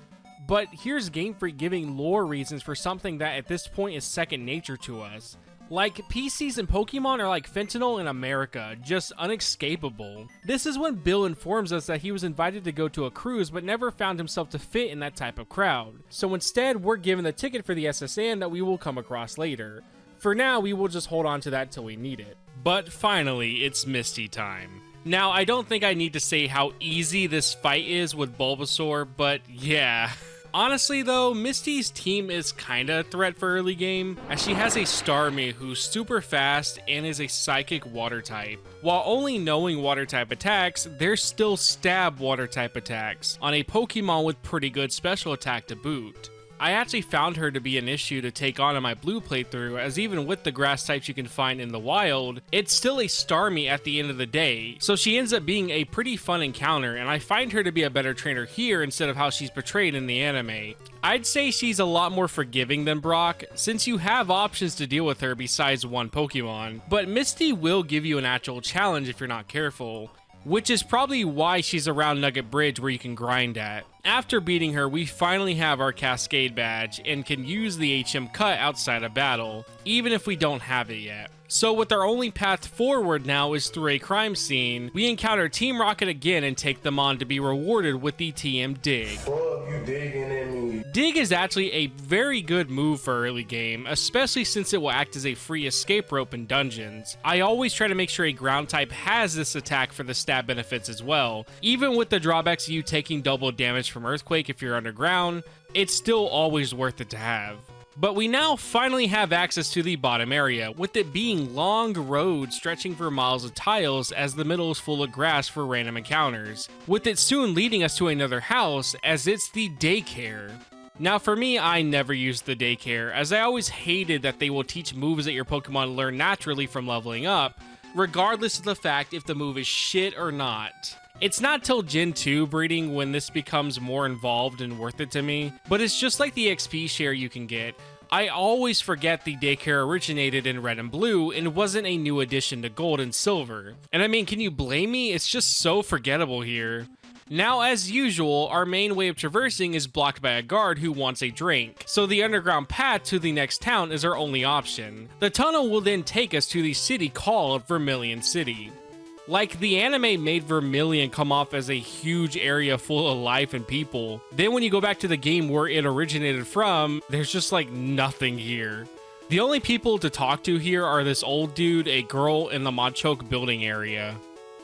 But here's Game Freak giving lore reasons for something that at this point is second nature to us. Like, PCs and Pokemon are like fentanyl in America, just unescapable. This is when Bill informs us that he was invited to go to a cruise but never found himself to fit in that type of crowd. So instead, we're given the ticket for the SSN that we will come across later. For now, we will just hold on to that till we need it. But finally, it's Misty time. Now, I don't think I need to say how easy this fight is with Bulbasaur, but yeah. Honestly though, Misty's team is kinda a threat for early game, as she has a Starmie who's super fast and is a psychic water type. While only knowing water type attacks, there's still stab water type attacks on a Pokemon with pretty good special attack to boot. I actually found her to be an issue to take on in my blue playthrough, as even with the grass types you can find in the wild, it's still a Starmie at the end of the day, so she ends up being a pretty fun encounter, and I find her to be a better trainer here instead of how she's portrayed in the anime. I'd say she's a lot more forgiving than Brock, since you have options to deal with her besides one Pokemon, but Misty will give you an actual challenge if you're not careful. Which is probably why she's around Nugget Bridge where you can grind at. After beating her, we finally have our Cascade badge and can use the HM cut outside of battle, even if we don't have it yet. So with our only path forward now is through a crime scene, we encounter Team Rocket again and take them on to be rewarded with the TM Dig. You digging at me? Dig is actually a very good move for early game, especially since it will act as a free escape rope in dungeons. I always try to make sure a ground type has this attack for the stat benefits as well. Even with the drawbacks of you taking double damage from Earthquake if you're underground, it's still always worth it to have. But we now finally have access to the bottom area, with it being long roads stretching for miles of tiles as the middle is full of grass for random encounters, with it soon leading us to another house as it's the daycare. Now for me, I never used the daycare, as I always hated that they will teach moves that your Pokemon learn naturally from leveling up, regardless of the fact if the move is shit or not. It's not till Gen 2 breeding when this becomes more involved and worth it to me, but it's just like the XP share you can get. I always forget the daycare originated in Red and Blue and wasn't a new addition to Gold and Silver. And I mean, can you blame me? It's just so forgettable here. Now, as usual, our main way of traversing is blocked by a guard who wants a drink, so the underground path to the next town is our only option. The tunnel will then take us to the city called Vermilion City. Like, the anime made Vermilion come off as a huge area full of life and people. Then when you go back to the game where it originated from, there's just like nothing here. The only people to talk to here are this old dude, a girl, in the Machoke building area.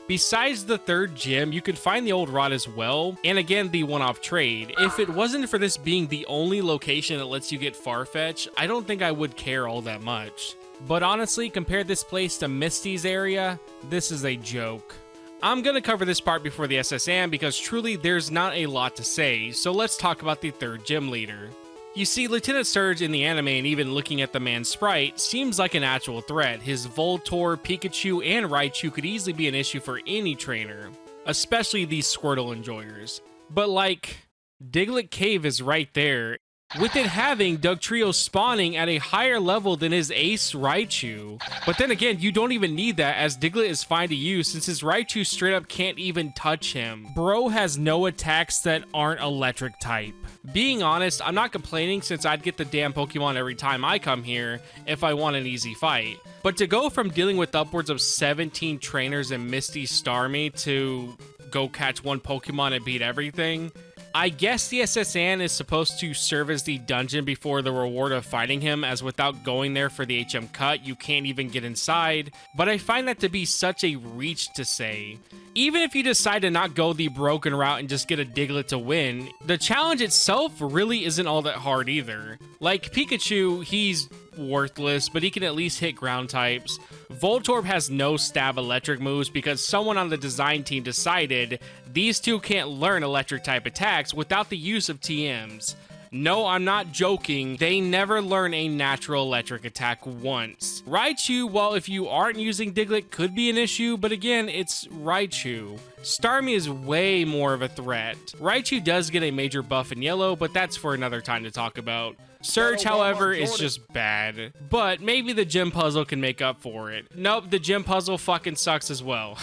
Besides the third gym, you can find the old rod as well, and again the one-off trade. If it wasn't for this being the only location that lets you get Farfetch, I don't think I would care all that much. But honestly, compare this place to Misty's area, this is a joke. I'm gonna cover this part before the SSN because truly there's not a lot to say, so let's talk about the third gym leader. You see, Lieutenant Surge in the anime, and even looking at the man's sprite, seems like an actual threat. His Voltorb, Pikachu, and Raichu could easily be an issue for any trainer, especially these Squirtle enjoyers. But like, Diglett Cave is right there, with it having Dugtrio spawning at a higher level than his ace Raichu. But then again, you don't even need that, as Diglett is fine to use since his Raichu straight up can't even touch him. Bro has no attacks that aren't electric type. Being honest, I'm not complaining since I'd get the damn Pokemon every time I come here if I want an easy fight. But to go from dealing with upwards of 17 trainers in Misty Starmie to go catch one Pokemon and beat everything, I guess the SSN is supposed to serve as the dungeon before the reward of fighting him, as without going there for the HM cut, you can't even get inside, but I find that to be such a reach to say. Even if you decide to not go the broken route and just get a Diglett to win, the challenge itself really isn't all that hard either. Like Pikachu, he's worthless, but he can at least hit ground types. Voltorb has no stab electric moves because someone on the design team decided these two can't learn electric type attacks without the use of TMs. No, I'm not joking, they never learn a natural electric attack once. Raichu, well, if you aren't using Diglett, could be an issue, but again, it's Raichu. Starmie is way more of a threat. Raichu does get a major buff in yellow, but that's for another time to talk about. Surge, however, is just bad, but maybe the gym puzzle can make up for it. Nope, the gym puzzle fucking sucks as well.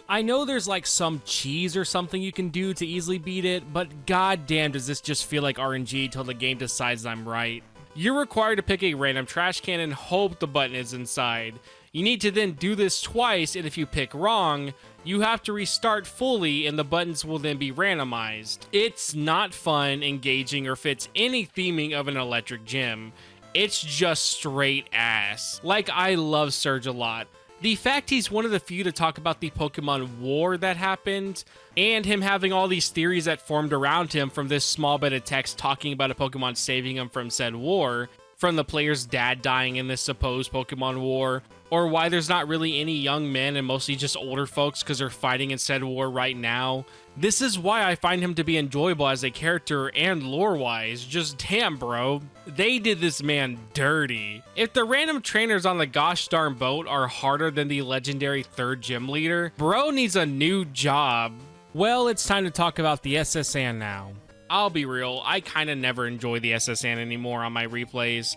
I know there's like some cheese or something you can do to easily beat it, but goddamn does this just feel like RNG till the game decides I'm right. You're required to pick a random trash can and hope the button is inside. You need to then do this twice, and if you pick wrong, you have to restart fully and the buttons will then be randomized. It's not fun, engaging, or fits any theming of an electric gym. It's just straight ass. Like, I love Surge a lot. The fact he's one of the few to talk about the Pokemon War that happened, and him having all these theories that formed around him from this small bit of text talking about a Pokemon saving him from said war, from the player's dad dying in this supposed Pokemon War, or why there's not really any young men and mostly just older folks because they're fighting in said war right now. This is why I find him to be enjoyable as a character and lore-wise. Just damn, bro. They did this man dirty. If the random trainers on the gosh darn boat are harder than the legendary third gym leader, bro needs a new job. Well, it's time to talk about the SSN now. I'll be real, I kinda never enjoy the SSN anymore on my replays.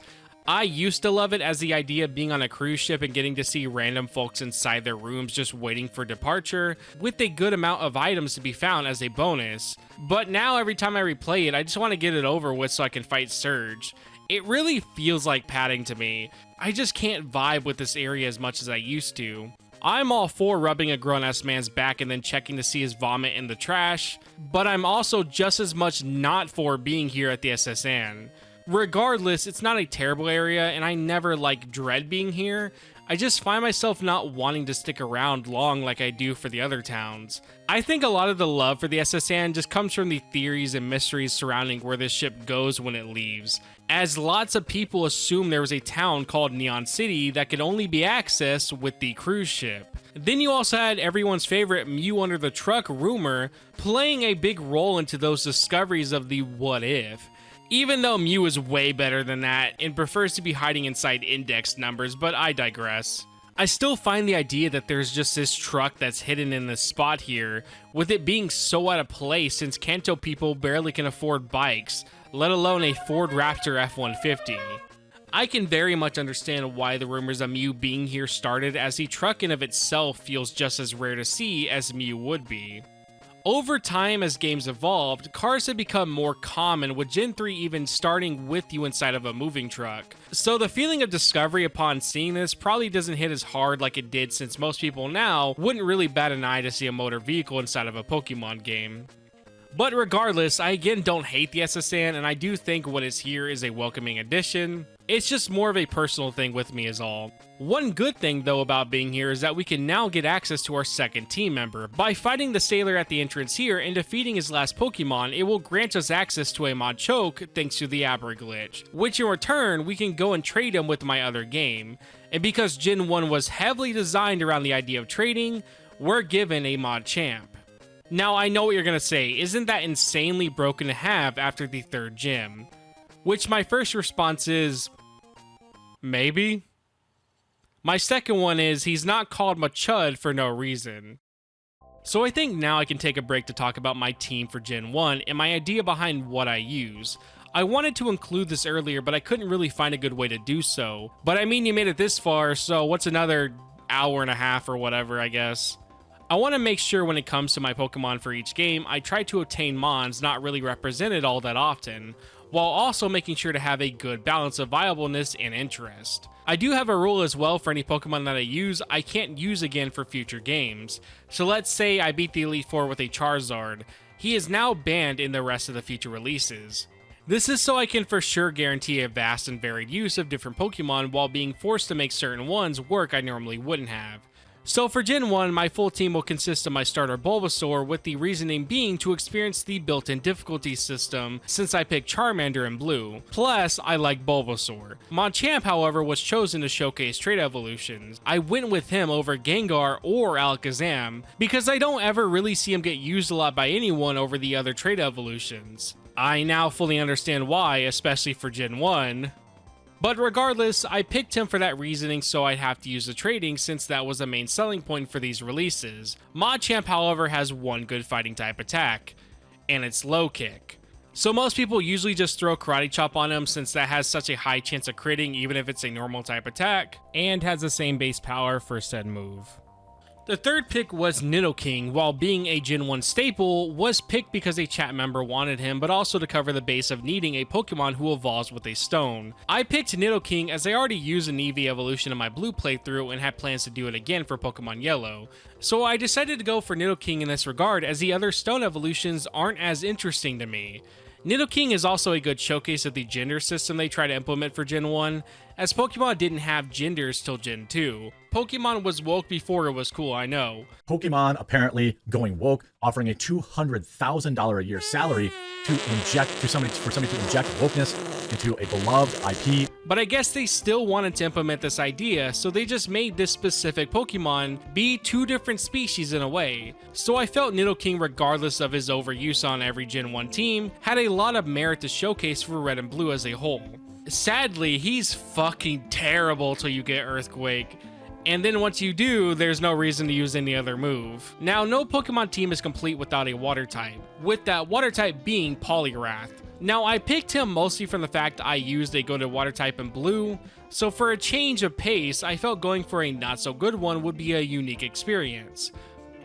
I used to love it as the idea of being on a cruise ship and getting to see random folks inside their rooms just waiting for departure, with a good amount of items to be found as a bonus. But now every time I replay it, I just want to get it over with so I can fight Surge. It really feels like padding to me. I just can't vibe with this area as much as I used to. I'm all for rubbing a grown-ass man's back and then checking to see his vomit in the trash, but I'm also just as much not for being here at the SSN. Regardless, it's not a terrible area, and I never dread being here. I just find myself not wanting to stick around long like I do for the other towns. I think a lot of the love for the SSN just comes from the theories and mysteries surrounding where this ship goes when it leaves, as lots of people assume there was a town called Neon City that could only be accessed with the cruise ship. Then you also had everyone's favorite Mew under the truck rumor playing a big role into those discoveries of the what if. Even though Mew is way better than that and prefers to be hiding inside index numbers, but I digress. I still find the idea that there's just this truck that's hidden in this spot here, with it being so out of place since Kanto people barely can afford bikes, let alone a Ford Raptor F-150. I can very much understand why the rumors of Mew being here started, as the truck in of itself feels just as rare to see as Mew would be. Over time, as games evolved, cars have become more common, with Gen 3 even starting with you inside of a moving truck. So the feeling of discovery upon seeing this probably doesn't hit as hard like it did, since most people now wouldn't really bat an eye to see a motor vehicle inside of a Pokemon game. But regardless, I again don't hate the SSN, and I do think what is here is a welcoming addition. It's just more of a personal thing with me is all. One good thing though about being here is that we can now get access to our second team member. By fighting the sailor at the entrance here and defeating his last Pokemon, it will grant us access to a Machoke thanks to the Abra glitch, which in return we can go and trade him with my other game. And because Gen 1 was heavily designed around the idea of trading, we're given a Machamp. Now I know what you're gonna say, isn't that insanely broken to have after the third gym? Which my first response is, maybe? My second one is, he's not called Machud for no reason. So I think now I can take a break to talk about my team for Gen 1 and my idea behind what I use. I wanted to include this earlier, but I couldn't really find a good way to do so. But I mean, you made it this far, so what's another hour and a half or whatever, I guess. I want to make sure when it comes to my Pokemon for each game, I try to obtain Mons not really represented all that often, while also making sure to have a good balance of viableness and interest. I do have a rule as well for any Pokemon that I use, I can't use again for future games. So let's say I beat the Elite Four with a Charizard. He is now banned in the rest of the future releases. This is so I can for sure guarantee a vast and varied use of different Pokemon while being forced to make certain ones work I normally wouldn't have. So for Gen 1, my full team will consist of my starter Bulbasaur, with the reasoning being to experience the built-in difficulty system since I picked Charmander in blue. Plus, I like Bulbasaur. Machamp, however, was chosen to showcase trait evolutions. I went with him over Gengar or Alakazam because I don't ever really see him get used a lot by anyone over the other trait evolutions. I now fully understand why, especially for Gen 1. But regardless, I picked him for that reasoning, so I'd have to use the trading since that was the main selling point for these releases. Machamp, however, has one good fighting type attack, and it's low kick. So most people usually just throw Karate Chop on him since that has such a high chance of critting even if it's a normal type attack, and has the same base power for said move. The third pick was Nidoking. While being a Gen 1 staple, was picked because a chat member wanted him, but also to cover the base of needing a Pokemon who evolves with a stone. I picked Nidoking as I already used an Eevee evolution in my blue playthrough and had plans to do it again for Pokemon Yellow. So I decided to go for Nidoking in this regard, as the other stone evolutions aren't as interesting to me. Nidoking is also a good showcase of the gender system they try to implement for Gen 1, as Pokemon didn't have genders till Gen 2. Pokemon was woke before it was cool, I know. Pokemon apparently going woke, offering a $200,000 a year salary to inject for somebody to inject wokeness into a beloved IP. But I guess they still wanted to implement this idea, so they just made this specific Pokemon be two different species in a way. So I felt Nidoking, regardless of his overuse on every Gen 1 team, had a lot of merit to showcase for Red and Blue as a whole. Sadly, he's fucking terrible till you get Earthquake. And then once you do, there's no reason to use any other move. Now, no Pokemon team is complete without a water type, with that water type being Poliwrath. Now, I picked him mostly from the fact I used a go-to water type in blue, so for a change of pace, I felt going for a not-so-good one would be a unique experience.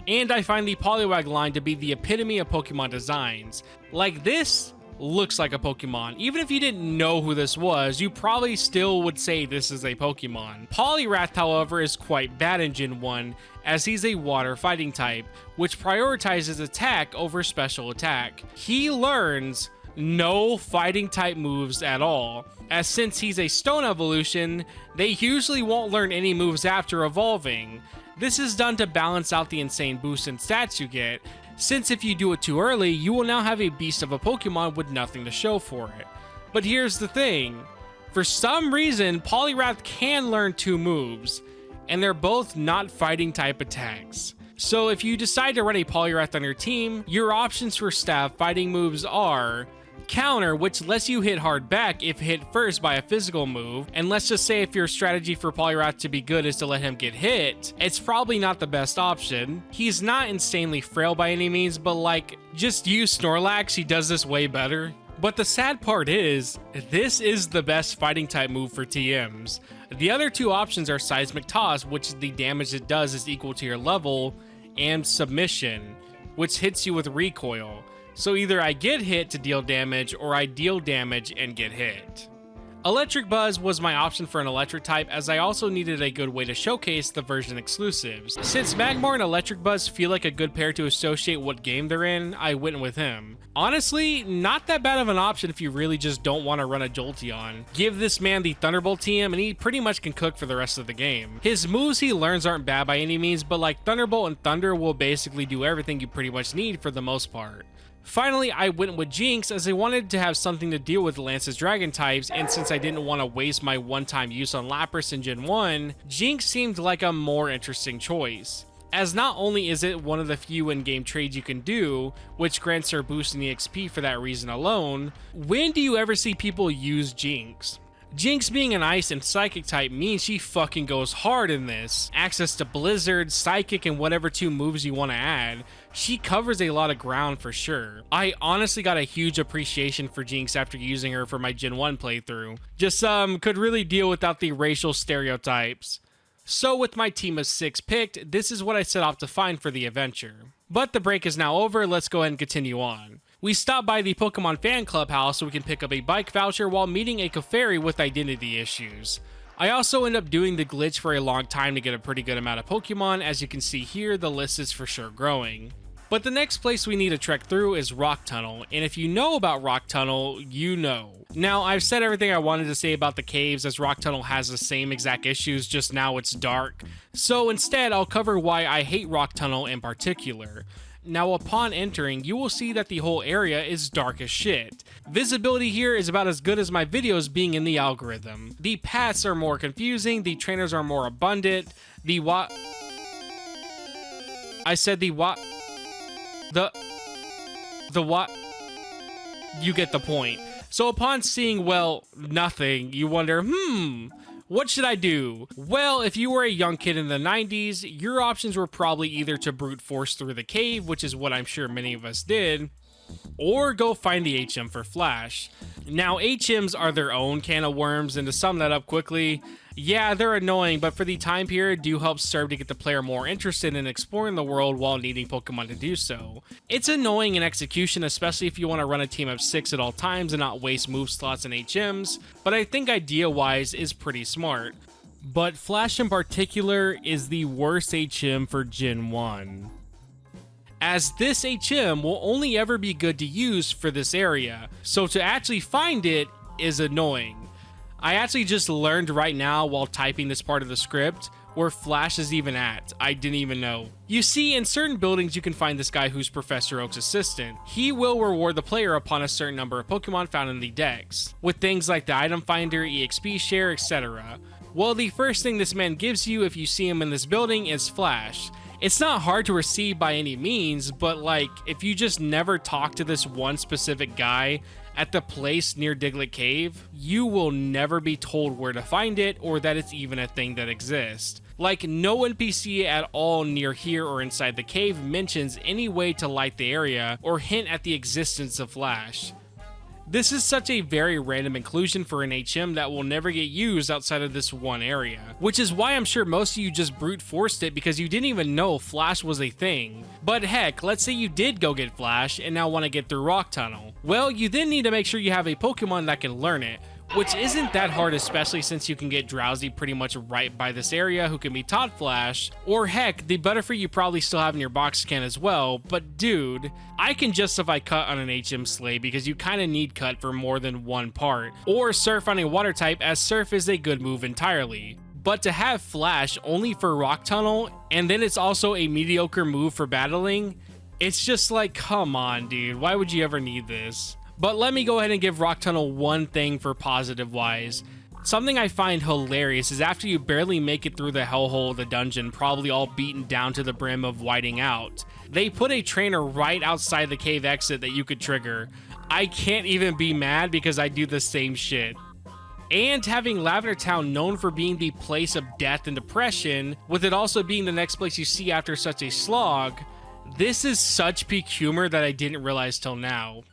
And I find the Poliwag line to be the epitome of Pokemon designs. Like this, looks like a Pokemon. Even if you didn't know who this was, you probably still would say this is a Pokemon. Poliwrath, however, is quite bad in Gen 1, as he's a water fighting type, which prioritizes attack over special attack. He learns no fighting type moves at all, as since he's a stone evolution, they usually won't learn any moves after evolving. This is done to balance out the insane boost in stats you get, since if you do it too early, you will now have a beast of a Pokemon with nothing to show for it. But here's the thing, for some reason, Poliwrath can learn 2 moves, and they're both not fighting type attacks. So if you decide to run a Poliwrath on your team, your options for staff fighting moves are Counter, which lets you hit hard back if hit first by a physical move, and let's just say if your strategy for Poliwrath to be good is to let him get hit, it's probably not the best option. He's not insanely frail by any means, but like, just use Snorlax, he does this way better. But the sad part is, this is the best fighting type move for TMs. The other 2 options are Seismic Toss, which the damage it does is equal to your level, and Submission, which hits you with recoil. So either I get hit to deal damage, or I deal damage and get hit. Electric Buzz was my option for an electric type, as I also needed a good way to showcase the version exclusives. Since Magmar and Electric Buzz feel like a good pair to associate what game they're in, I went with him. Honestly, not that bad of an option if you really just don't want to run a Jolteon. Give this man the Thunderbolt TM and he pretty much can cook for the rest of the game. His moves he learns aren't bad by any means, but like Thunderbolt and Thunder will basically do everything you pretty much need for the most part. Finally, I went with Jinx as I wanted to have something to deal with Lance's dragon types, and since I didn't want to waste my one-time use on Lapras in Gen 1, Jinx seemed like a more interesting choice. As not only is it one of the few in-game trades you can do, which grants her boost in the XP for that reason alone, when do you ever see people use Jinx? Jinx being an ice and psychic type means she fucking goes hard in this. Access to Blizzard, Psychic, and whatever 2 moves you want to add. She covers a lot of ground for sure. I honestly got a huge appreciation for Jinx after using her for my Gen 1 playthrough. Just could really deal without the racial stereotypes. So with my team of 6 picked, this is what I set off to find for the adventure. But the break is now over, let's go ahead and continue on. We stop by the Pokemon fan clubhouse so we can pick up a bike voucher while meeting a Clefairy with identity issues. I also end up doing the glitch for a long time to get a pretty good amount of Pokemon. As you can see here, the list is for sure growing. But the next place we need to trek through is Rock Tunnel, and if you know about Rock Tunnel, you know. Now, I've said everything I wanted to say about the caves, as Rock Tunnel has the same exact issues, just now it's dark. So instead, I'll cover why I hate Rock Tunnel in particular. Now, upon entering, you will see that the whole area is dark as shit. Visibility here is about as good as my videos being in the algorithm. The paths are more confusing, the trainers are more abundant, the what? I said the what? The what? You get the point. So upon seeing, well, nothing, you wonder, what should I do? Well, if you were a young kid in the 90s, your options were probably either to brute force through the cave, which is what I'm sure many of us did, or go find the HM for Flash. Now, HMs are their own can of worms, and to sum that up quickly, yeah, they're annoying, but for the time period, do help serve to get the player more interested in exploring the world while needing Pokemon to do so. It's annoying in execution, especially if you want to run a team of 6 at all times and not waste move slots and HMs, but I think idea-wise is pretty smart. But Flash in particular is the worst HM for Gen 1. As this HM will only ever be good to use for this area, so to actually find it is annoying. I actually just learned right now while typing this part of the script where Flash is even at. I didn't even know. You see, in certain buildings you can find this guy who's Professor Oak's assistant. He will reward the player upon a certain number of Pokemon found in the dex, with things like the item finder, EXP share, etc. Well, the first thing this man gives you if you see him in this building is Flash. It's not hard to receive by any means, but like, if you just never talk to this one specific guy at the place near Diglett Cave, you will never be told where to find it or that it's even a thing that exists. Like, no NPC at all near here or inside the cave mentions any way to light the area or hint at the existence of Flash. This is such a very random inclusion for an HM that will never get used outside of this one area, which is why I'm sure most of you just brute forced it because you didn't even know Flash was a thing. But heck, let's say you did go get Flash and now want to get through Rock Tunnel. Well, you then need to make sure you have a Pokemon that can learn it, which isn't that hard, especially since you can get Drowsy pretty much right by this area who can be taught Flash, or heck, the Butterfree you probably still have in your box can as well. But dude, I can justify Cut on an HM Slay because you kinda need Cut for more than one part, or Surf on a water type as Surf is a good move entirely. But to have Flash only for Rock Tunnel, and then it's also a mediocre move for battling, it's just like, come on dude, why would you ever need this? But let me go ahead and give Rock Tunnel one thing for positive wise. Something I find hilarious is after you barely make it through the hellhole of the dungeon, probably all beaten down to the brim of whiting out, they put a trainer right outside the cave exit that you could trigger. I can't even be mad because I do the same shit. And having Lavender Town known for being the place of death and depression, with it also being the next place you see after such a slog, this is such peak humor that I didn't realize till now.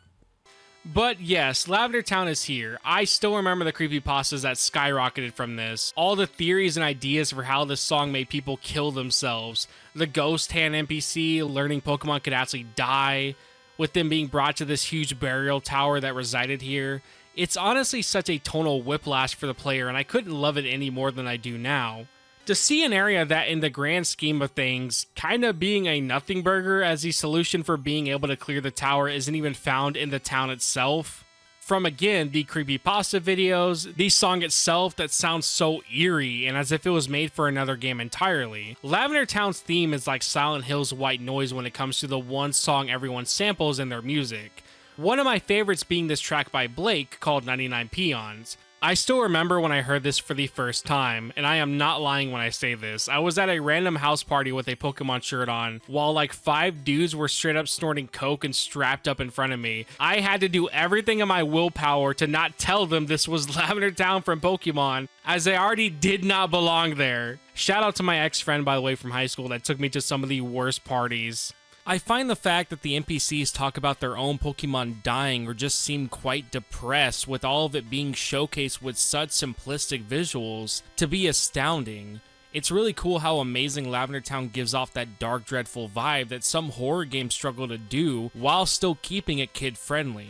But yes, Lavender Town is here. I still remember the creepypastas that skyrocketed from this, all the theories and ideas for how this song made people kill themselves, the ghost hand NPC learning Pokemon could actually die, with them being brought to this huge burial tower that resided here. It's honestly such a tonal whiplash for the player, and I couldn't love it any more than I do now. To see an area that in the grand scheme of things, kinda being a nothing burger as the solution for being able to clear the tower isn't even found in the town itself. From again, the creepypasta videos, the song itself that sounds so eerie and as if it was made for another game entirely. Lavender Town's theme is like Silent Hill's white noise when it comes to the one song everyone samples in their music. One of my favorites being this track by Blake called 99 Peons. I still remember when I heard this for the first time, and I am not lying when I say this. I was at a random house party with a Pokemon shirt on, while like 5 dudes were straight up snorting coke and strapped up in front of me. I had to do everything in my willpower to not tell them this was Lavender Town from Pokemon, as I already did not belong there. Shout out to my ex-friend, by the way, from high school that took me to some of the worst parties. I find the fact that the NPCs talk about their own Pokemon dying or just seem quite depressed with all of it being showcased with such simplistic visuals to be astounding. It's really cool how amazing Lavender Town gives off that dark, dreadful vibe that some horror games struggle to do while still keeping it kid-friendly.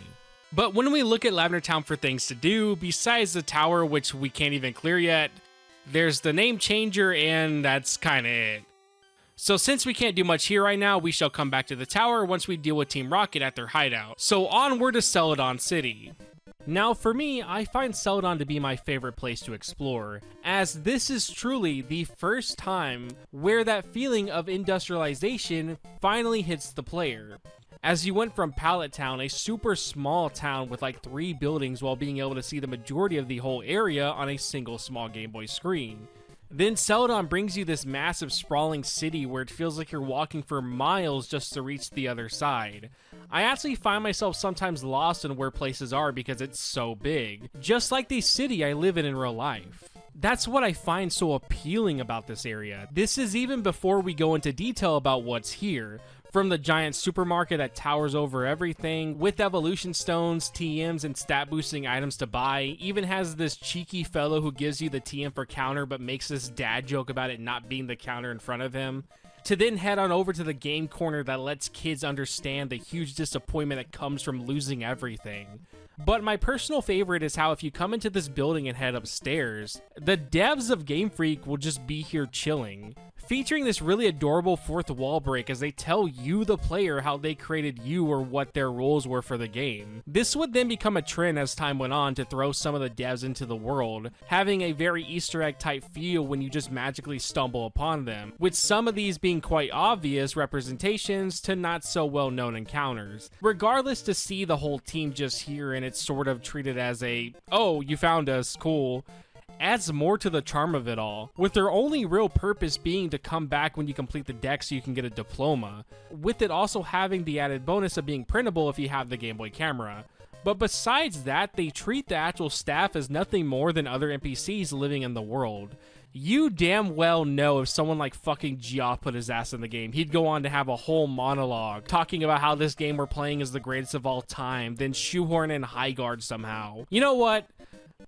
But when we look at Lavender Town for things to do, besides the tower, which we can't even clear yet, there's the name changer and that's kinda it. So since we can't do much here right now, we shall come back to the tower once we deal with Team Rocket at their hideout. So onward to Celadon City. Now for me, I find Celadon to be my favorite place to explore, as this is truly the first time where that feeling of industrialization finally hits the player. As you went from Pallet Town, a super small town with like 3 buildings, while being able to see the majority of the whole area on a single small Game Boy screen. Then Celadon brings you this massive sprawling city where it feels like you're walking for miles just to reach the other side. I actually find myself sometimes lost in where places are because it's so big, just like the city I live in real life. That's what I find so appealing about this area. This is even before we go into detail about what's here. From the giant supermarket that towers over everything, with evolution stones, TMs, and stat boosting items to buy, even has this cheeky fellow who gives you the TM for counter but makes this dad joke about it not being the counter in front of him, to then head on over to the game corner that lets kids understand the huge disappointment that comes from losing everything. But my personal favorite is how if you come into this building and head upstairs, the devs of Game Freak will just be here chilling, featuring this really adorable fourth wall break as they tell you, the player, how they created you or what their roles were for the game. This would then become a trend as time went on to throw some of the devs into the world, having a very Easter egg type feel when you just magically stumble upon them, with some of these being quite obvious representations to not so well known encounters. Regardless, to see the whole team just here and it's sort of treated as a, oh, you found us, cool, adds more to the charm of it all, with their only real purpose being to come back when you complete the deck so you can get a diploma, with it also having the added bonus of being printable if you have the Game Boy camera. But besides that, they treat the actual staff as nothing more than other NPCs living in the world. You damn well know if someone like fucking Geoff put his ass in the game, he'd go on to have a whole monologue talking about how this game we're playing is the greatest of all time, then shoehorn in Highguard somehow. You know what?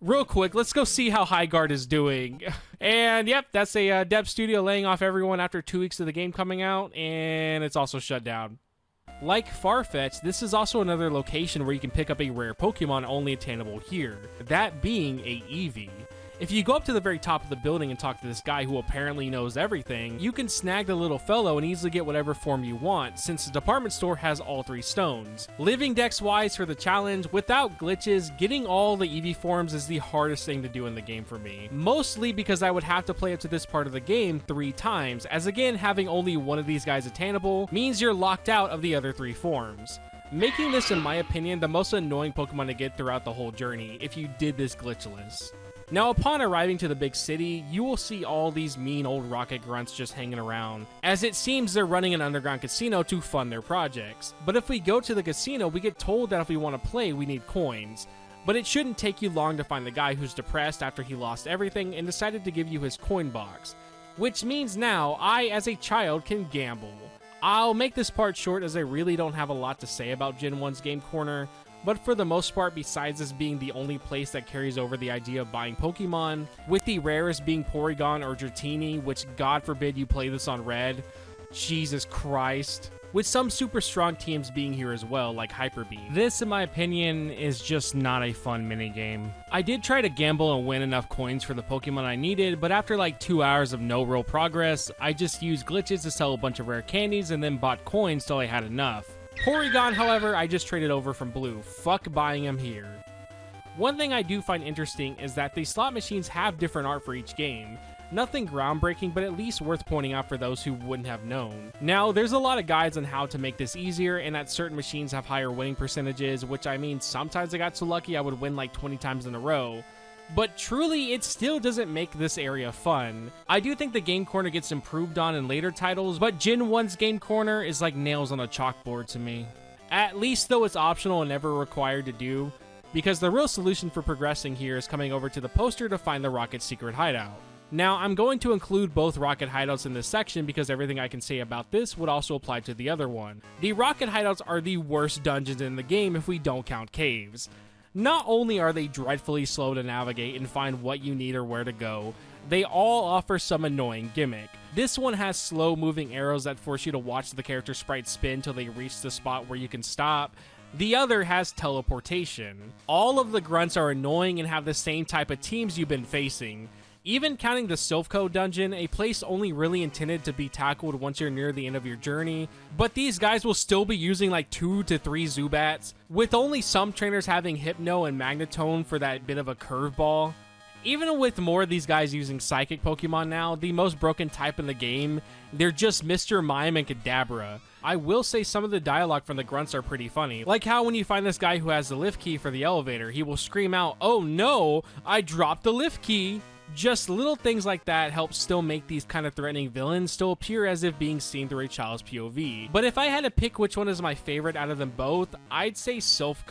Real quick, let's go see how Highguard is doing. And yep, that's a dev studio laying off everyone after 2 weeks of the game coming out, and it's also shut down. Like Farfetch, this is also another location where you can pick up a rare Pokemon only attainable here, that being a Eevee. If you go up to the very top of the building and talk to this guy who apparently knows everything, you can snag the little fellow and easily get whatever form you want, since the department store has all 3 stones. Living dex wise for the challenge, without glitches, getting all the Eevee forms is the hardest thing to do in the game for me. Mostly because I would have to play up to this part of the game 3 times, as again, having only one of these guys attainable means you're locked out of the other 3 forms. Making this, in my opinion, the most annoying Pokemon to get throughout the whole journey if you did this glitchless. Now, upon arriving to the big city, you will see all these mean old rocket grunts just hanging around, as it seems they're running an underground casino to fund their projects. But if we go to the casino, we get told that if we want to play, we need coins. But it shouldn't take you long to find the guy who's depressed after he lost everything and decided to give you his coin box. Which means now, I, as a child, can gamble. I'll make this part short as I really don't have a lot to say about Gen 1's Game Corner, but for the most part, besides this being the only place that carries over the idea of buying Pokemon, with the rarest being Porygon or Dratini, which God forbid you play this on Red, Jesus Christ, with some super strong teams being here as well, like Hyper Beam. This, in my opinion, is just not a fun minigame. I did try to gamble and win enough coins for the Pokemon I needed, but after like 2 hours of no real progress, I just used glitches to sell a bunch of rare candies and then bought coins till I had enough. Porygon, however, I just traded over from Blue. Fuck buying him here. One thing I do find interesting is that the slot machines have different art for each game. Nothing groundbreaking, but at least worth pointing out for those who wouldn't have known. Now, there's a lot of guides on how to make this easier, and that certain machines have higher winning percentages, which I mean, sometimes I got so lucky I would win like 20 times in a row. But truly, it still doesn't make this area fun. I do think the Game Corner gets improved on in later titles, but Gen 1's Game Corner is like nails on a chalkboard to me. At least though it's optional and never required to do, because the real solution for progressing here is coming over to the poster to find the Rocket's secret hideout. Now, I'm going to include both Rocket hideouts in this section because everything I can say about this would also apply to the other one. The Rocket hideouts are the worst dungeons in the game if we don't count caves. Not only are they dreadfully slow to navigate and find what you need or where to go, they all offer some annoying gimmick. This one has slow moving arrows that force you to watch the character sprite spin till they reach the spot where you can stop. The other has teleportation. All of the grunts are annoying and have the same type of teams you've been facing. Even counting the Silph dungeon, a place only really intended to be tackled once you're near the end of your journey, but these guys will still be using like 2 to 3 Zubats, with only some trainers having Hypno and Magnetone for that bit of a curveball. Even with more of these guys using Psychic Pokemon now, the most broken type in the game, they're just Mr. Mime and Kadabra. I will say some of the dialogue from the grunts are pretty funny, like how when you find this guy who has the lift key for the elevator, he will scream out, "Oh no, I dropped the lift key!" Just little things like that help still make these kind of threatening villains still appear as if being seen through a child's POV. But if I had to pick which one is my favorite out of them both, I'd say Silph.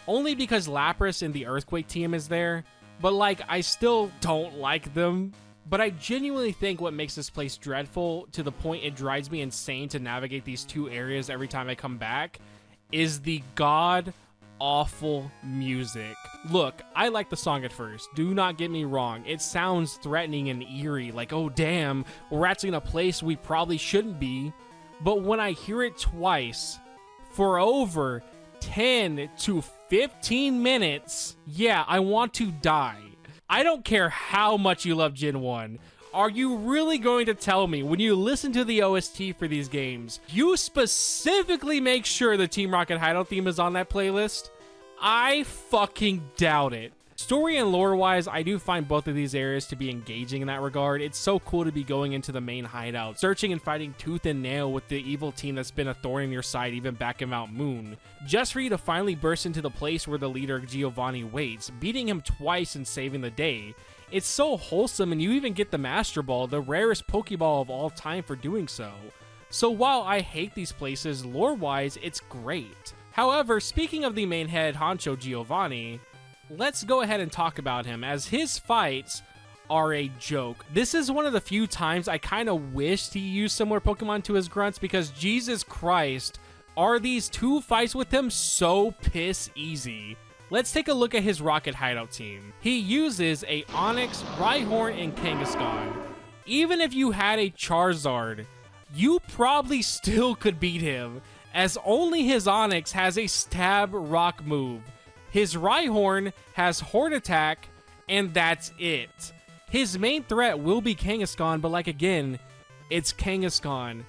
Only because Lapras and the Earthquake team is there, but like, I still don't like them. But I genuinely think what makes this place dreadful, to the point it drives me insane to navigate these 2 areas every time I come back, is the god-awful music. Look, I like the song at first, do not get me wrong. It sounds threatening and eerie, like, oh damn, we're actually in a place we probably shouldn't be. But when I hear it twice, for over 10 to 15 minutes, yeah, I want to die. I don't care how much you love Gen 1. Are you really going to tell me when you listen to the OST for these games, you specifically make sure the Team Rocket Hideout theme is on that playlist? I fucking doubt it. Story and lore-wise, I do find both of these areas to be engaging in that regard. It's so cool to be going into the main hideout, searching and fighting tooth and nail with the evil team that's been a thorn in your side even back in Mount Moon, just for you to finally burst into the place where the leader Giovanni waits, beating him twice and saving the day. It's so wholesome, and you even get the Master Ball, the rarest Pokeball of all time, for doing so. So while I hate these places, lore-wise, it's great. However, speaking of the main head honcho Giovanni, let's go ahead and talk about him, as his fights are a joke. This is one of the few times I kind of wished he used similar Pokemon to his grunts, because Jesus Christ, are these two fights with him so piss easy. Let's take a look at his Rocket Hideout team. He uses a Onix, Rhyhorn, and Kangaskhan. Even if you had a Charizard, you probably still could beat him, as only his Onix has a Stab Rock move. His Rhyhorn has Horn Attack, and that's it. His main threat will be Kangaskhan, but like again, it's Kangaskhan.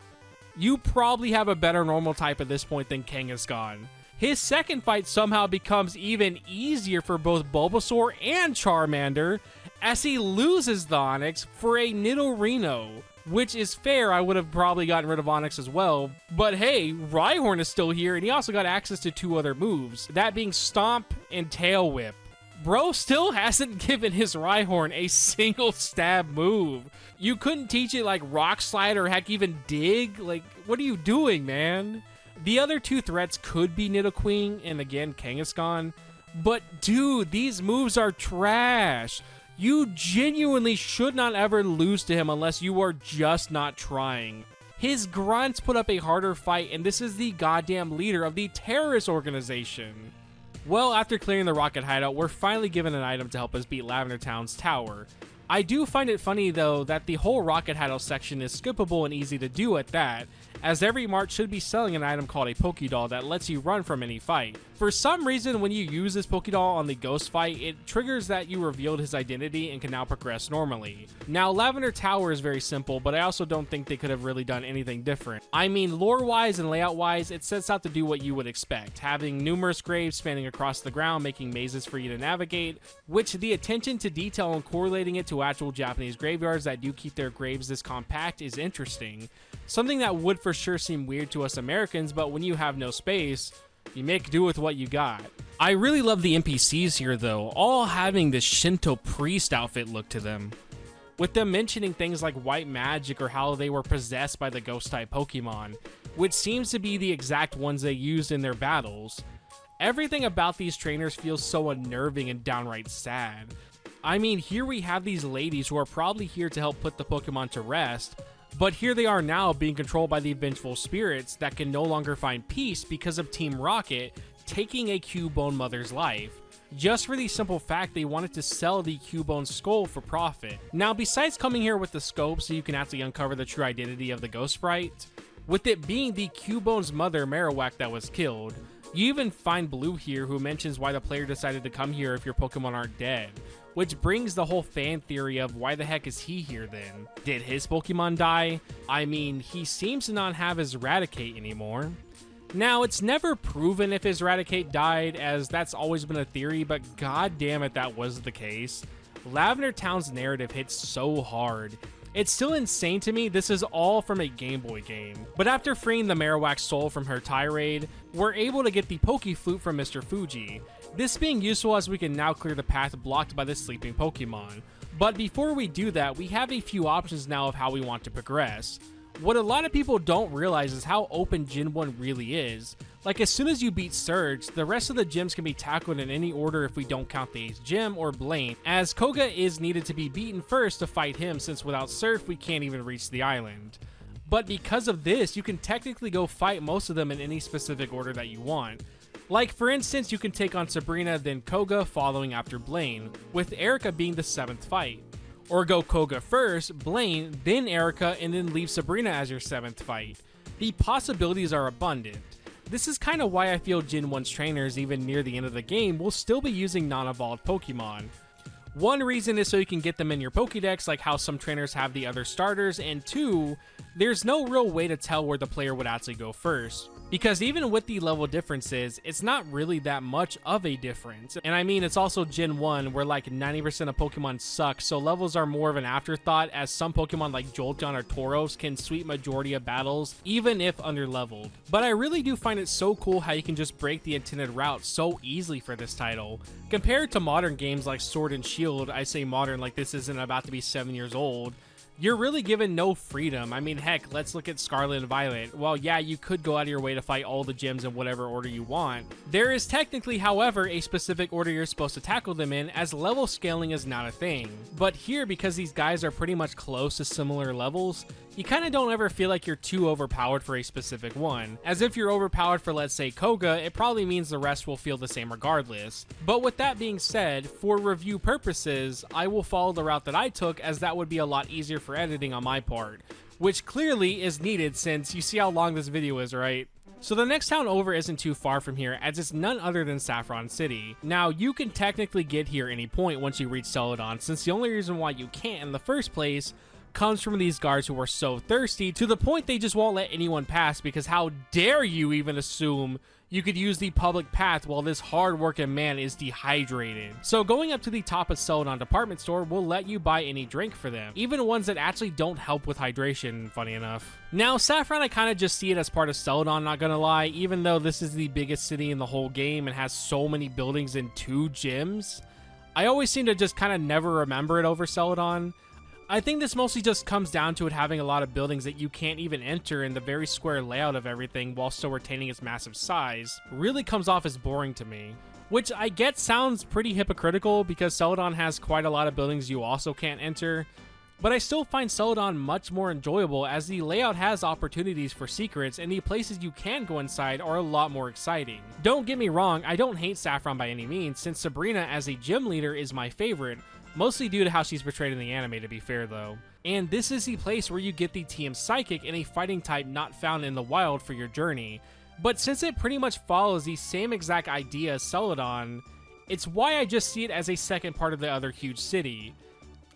You probably have a better normal type at this point than Kangaskhan. His second fight somehow becomes even easier for both Bulbasaur and Charmander, as he loses the Onix for a Nidorino. Which is fair, I would have probably gotten rid of Onix as well. But hey, Rhyhorn is still here, and he also got access to 2 other moves, that being Stomp and Tail Whip. Bro still hasn't given his Rhyhorn a single stab move. You couldn't teach it like Rock Slide or heck even Dig? Like, what are you doing, man? The other 2 threats could be Nidoqueen and again Kangaskhan, but dude, these moves are trash. You genuinely should not ever lose to him unless you are just not trying. His grunts put up a harder fight, and this is the goddamn leader of the terrorist organization. Well, after clearing the Rocket Hideout, we're finally given an item to help us beat Lavender Town's tower. I do find it funny though that the whole Rocket Hideout section is skippable and easy to do at that, as every mart should be selling an item called a Pokédoll that lets you run from any fight. For some reason, when you use this Pokédoll on the ghost fight, it triggers that you revealed his identity and can now progress normally. Now, Lavender Tower is very simple, but I also don't think they could have really done anything different. I mean, lore-wise and layout-wise, it sets out to do what you would expect, having numerous graves spanning across the ground, making mazes for you to navigate, which the attention to detail and correlating it to actual Japanese graveyards that do keep their graves this compact is interesting. Something that would for sure seem weird to us Americans, but when you have no space, you make do with what you got. I really love the NPCs here though, all having this Shinto priest outfit look to them, with them mentioning things like white magic or how they were possessed by the ghost type Pokemon, which seems to be the exact ones they used in their battles. Everything about these trainers feels so unnerving and downright sad. I mean, here we have these ladies who are probably here to help put the Pokemon to rest, but here they are now being controlled by the vengeful spirits that can no longer find peace because of Team Rocket taking a Cubone mother's life, just for the simple fact they wanted to sell the Cubone skull for profit. Now, besides coming here with the scope so you can actually uncover the true identity of the ghost sprite, with it being the Cubone's mother Marowak that was killed, you even find Blue here, who mentions why the player decided to come here if your Pokemon aren't dead, which brings the whole fan theory of why the heck is he here then? Did his Pokemon die? I mean, he seems to not have his Raticate anymore. Now, it's never proven if his Raticate died, as that's always been a theory, but god damn it, that was the case. Lavender Town's narrative hits so hard. It's still insane to me this is all from a Game Boy game. But after freeing the Marowak soul from her tirade, we're able to get the Pokeflute from Mr. Fuji. This being useful as we can now clear the path blocked by the sleeping Pokemon. But before we do that, we have a few options now of how we want to progress. What a lot of people don't realize is how open Gen 1 really is. Like, as soon as you beat Surge, the rest of the gyms can be tackled in any order if we don't count the 8th gym or Blaine, as Koga is needed to be beaten first to fight him, since without Surf we can't even reach the island. But because of this, you can technically go fight most of them in any specific order that you want. Like, for instance, you can take on Sabrina, then Koga, following after Blaine, with Erica being the 7th fight. Or go Koga first, Blaine, then Erica, and then leave Sabrina as your 7th fight. The possibilities are abundant. This is kind of why I feel Gen 1's trainers, even near the end of the game, will still be using non-evolved Pokemon. One reason is so you can get them in your Pokédex, like how some trainers have the other starters, and 2, there's no real way to tell where the player would actually go first. Because even with the level differences, it's not really that much of a difference. And I mean, it's also Gen 1 where like 90% of Pokemon suck, so levels are more of an afterthought, as some Pokemon like Jolteon or Tauros can sweep majority of battles, even if underleveled. But I really do find it so cool how you can just break the intended route so easily for this title. Compared to modern games like Sword and Shield, I say modern like this isn't about to be 7 years old, You're really given no freedom. I mean, heck, let's look at Scarlet and Violet. While yeah, you could go out of your way to fight all the gyms in whatever order you want, there is technically, however, a specific order you're supposed to tackle them in, as level scaling is not a thing. But here, because these guys are pretty much close to similar levels, you kind of don't ever feel like you're too overpowered for a specific one. As if you're overpowered for, let's say, Koga, it probably means the rest will feel the same regardless. But with that being said, for review purposes, I will follow the route that I took, as that would be a lot easier for editing on my part, which clearly is needed since you see how long this video is, right? So the next town over isn't too far from here, as it's none other than Saffron City. Now, you can technically get here any point once you reach Celadon, since the only reason why you can't in the first place comes from these guards who are so thirsty to the point they just won't let anyone pass, because how dare you even assume you could use the public path while this hard-working man is dehydrated. So going up to the top of Celadon department store will let you buy any drink for them, even ones that actually don't help with hydration, funny enough. Now, Saffron, I kind of just see it as part of Celadon, not gonna lie, even though this is the biggest city in the whole game and has so many buildings and 2 gyms. I always seem to just kind of never remember it over Celadon. I think this mostly just comes down to it having a lot of buildings that you can't even enter, and the very square layout of everything while still retaining its massive size really comes off as boring to me. Which I get sounds pretty hypocritical, because Celadon has quite a lot of buildings you also can't enter, but I still find Celadon much more enjoyable, as the layout has opportunities for secrets and the places you can go inside are a lot more exciting. Don't get me wrong, I don't hate Saffron by any means, since Sabrina as a gym leader is my favorite, mostly due to how she's portrayed in the anime, to be fair though. And this is the place where you get the TM Psychic and a fighting type not found in the wild for your journey. But since it pretty much follows the same exact idea as Celadon, it's why I just see it as a second part of the other huge city.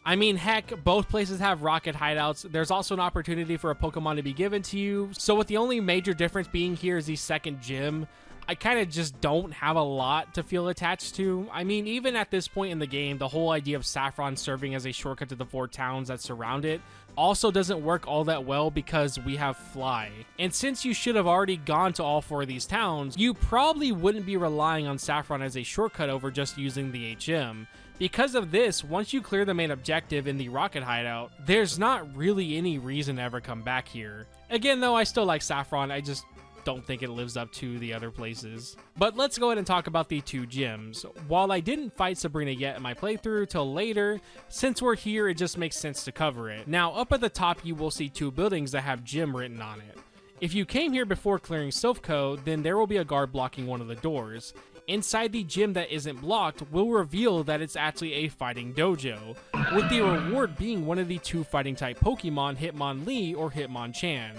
I mean, heck, both places have rocket hideouts. There's also an opportunity for a Pokemon to be given to you. So with the only major difference being here is the second gym, I kind of just don't have a lot to feel attached to. I mean, even at this point in the game, the whole idea of Saffron serving as a shortcut to the 4 towns that surround it also doesn't work all that well, because we have Fly. And since you should have already gone to all 4 of these towns, you probably wouldn't be relying on Saffron as a shortcut over just using the HM. Because of this, once you clear the main objective in the rocket hideout, there's not really any reason to ever come back here. Again though, I still like Saffron, I just don't think it lives up to the other places. But let's go ahead and talk about the 2 gyms. While I didn't fight Sabrina yet in my playthrough till later, since we're here it just makes sense to cover it. Now up at the top you will see 2 buildings that have gym written on it. If you came here before clearing Silphco, then there will be a guard blocking one of the doors. Inside the gym that isn't blocked will reveal that it's actually a fighting dojo, with the reward being one of the 2 fighting type Pokemon, Hitmonlee or Hitmonchan.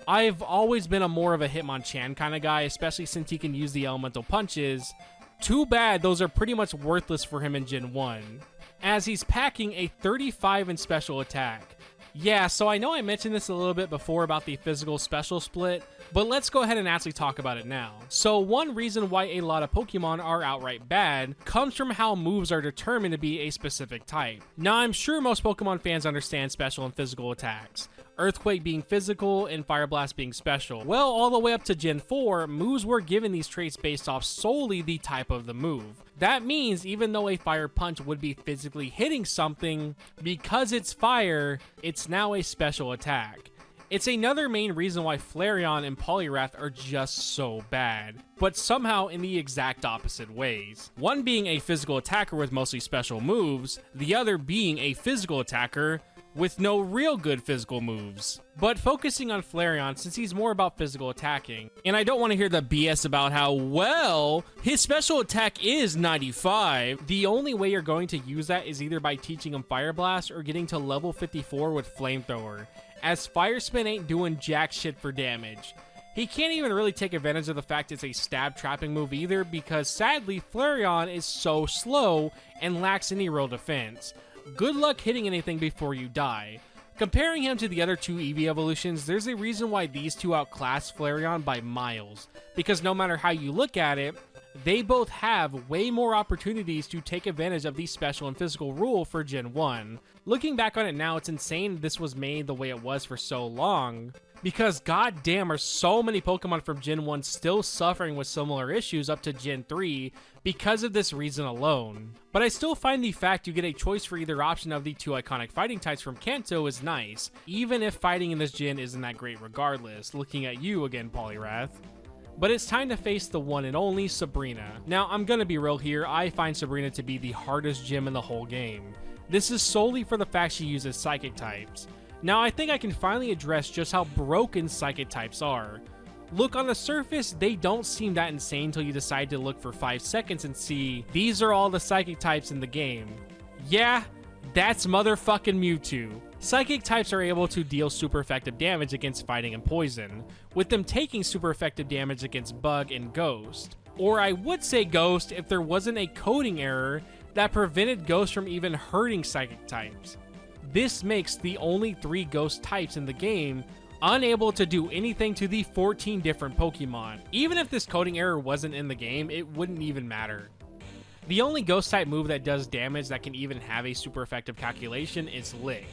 I've always been more of a Hitmonchan kind of guy, especially since he can use the elemental punches. Too bad those are pretty much worthless for him in Gen 1, as he's packing a 35 in special attack. Yeah, so I know I mentioned this a little bit before about the physical special split, but let's go ahead and actually talk about it now. So one reason why a lot of Pokemon are outright bad comes from how moves are determined to be a specific type. Now I'm sure most Pokemon fans understand special and physical attacks, Earthquake being physical and Fire Blast being special. Well, all the way up to Gen 4, moves were given these traits based off solely the type of the move. That means even though a Fire Punch would be physically hitting something, because it's fire, it's now a special attack. It's another main reason why Flareon and Poliwrath are just so bad, but somehow in the exact opposite ways. One being a physical attacker with mostly special moves, the other being a physical attacker with no real good physical moves. But focusing on Flareon, since he's more about physical attacking, and I don't want to hear the BS about how, well, his special attack is 95, the only way you're going to use that is either by teaching him Fire Blast or getting to level 54 with Flamethrower, as Fire Spin ain't doing jack shit for damage. He can't even really take advantage of the fact it's a stab trapping move either, because sadly Flareon is so slow and lacks any real defense. Good luck hitting anything before you die. Comparing him to the other 2 Eevee evolutions, there's a reason why these 2 outclass Flareon by miles, because no matter how you look at it, they both have way more opportunities to take advantage of the special and physical rule for Gen 1. Looking back on it now, it's insane this was made the way it was for so long, Because goddamn are so many Pokemon from Gen 1 still suffering with similar issues up to Gen 3 because of this reason alone. But I still find the fact you get a choice for either option of the two iconic fighting types from Kanto is nice, even if fighting in this gen isn't that great regardless, looking at you again, Poliwrath. But it's time to face the one and only Sabrina. Now, I'm gonna be real here, I find Sabrina to be the hardest gym in the whole game. This is solely for the fact she uses Psychic types. Now, I think I can finally address just how broken Psychic types are. Look, on the surface, they don't seem that insane until you decide to look for 5 seconds and see, these are all the Psychic types in the game. Yeah, that's motherfucking Mewtwo. Psychic types are able to deal super effective damage against fighting and poison, with them taking super effective damage against Bug and Ghost. Or I would say Ghost if there wasn't a coding error that prevented Ghost from even hurting Psychic types. This makes the only 3 Ghost types in the game unable to do anything to the 14 different Pokemon. Even if this coding error wasn't in the game, it wouldn't even matter. The only Ghost type move that does damage that can even have a super effective calculation is Lick,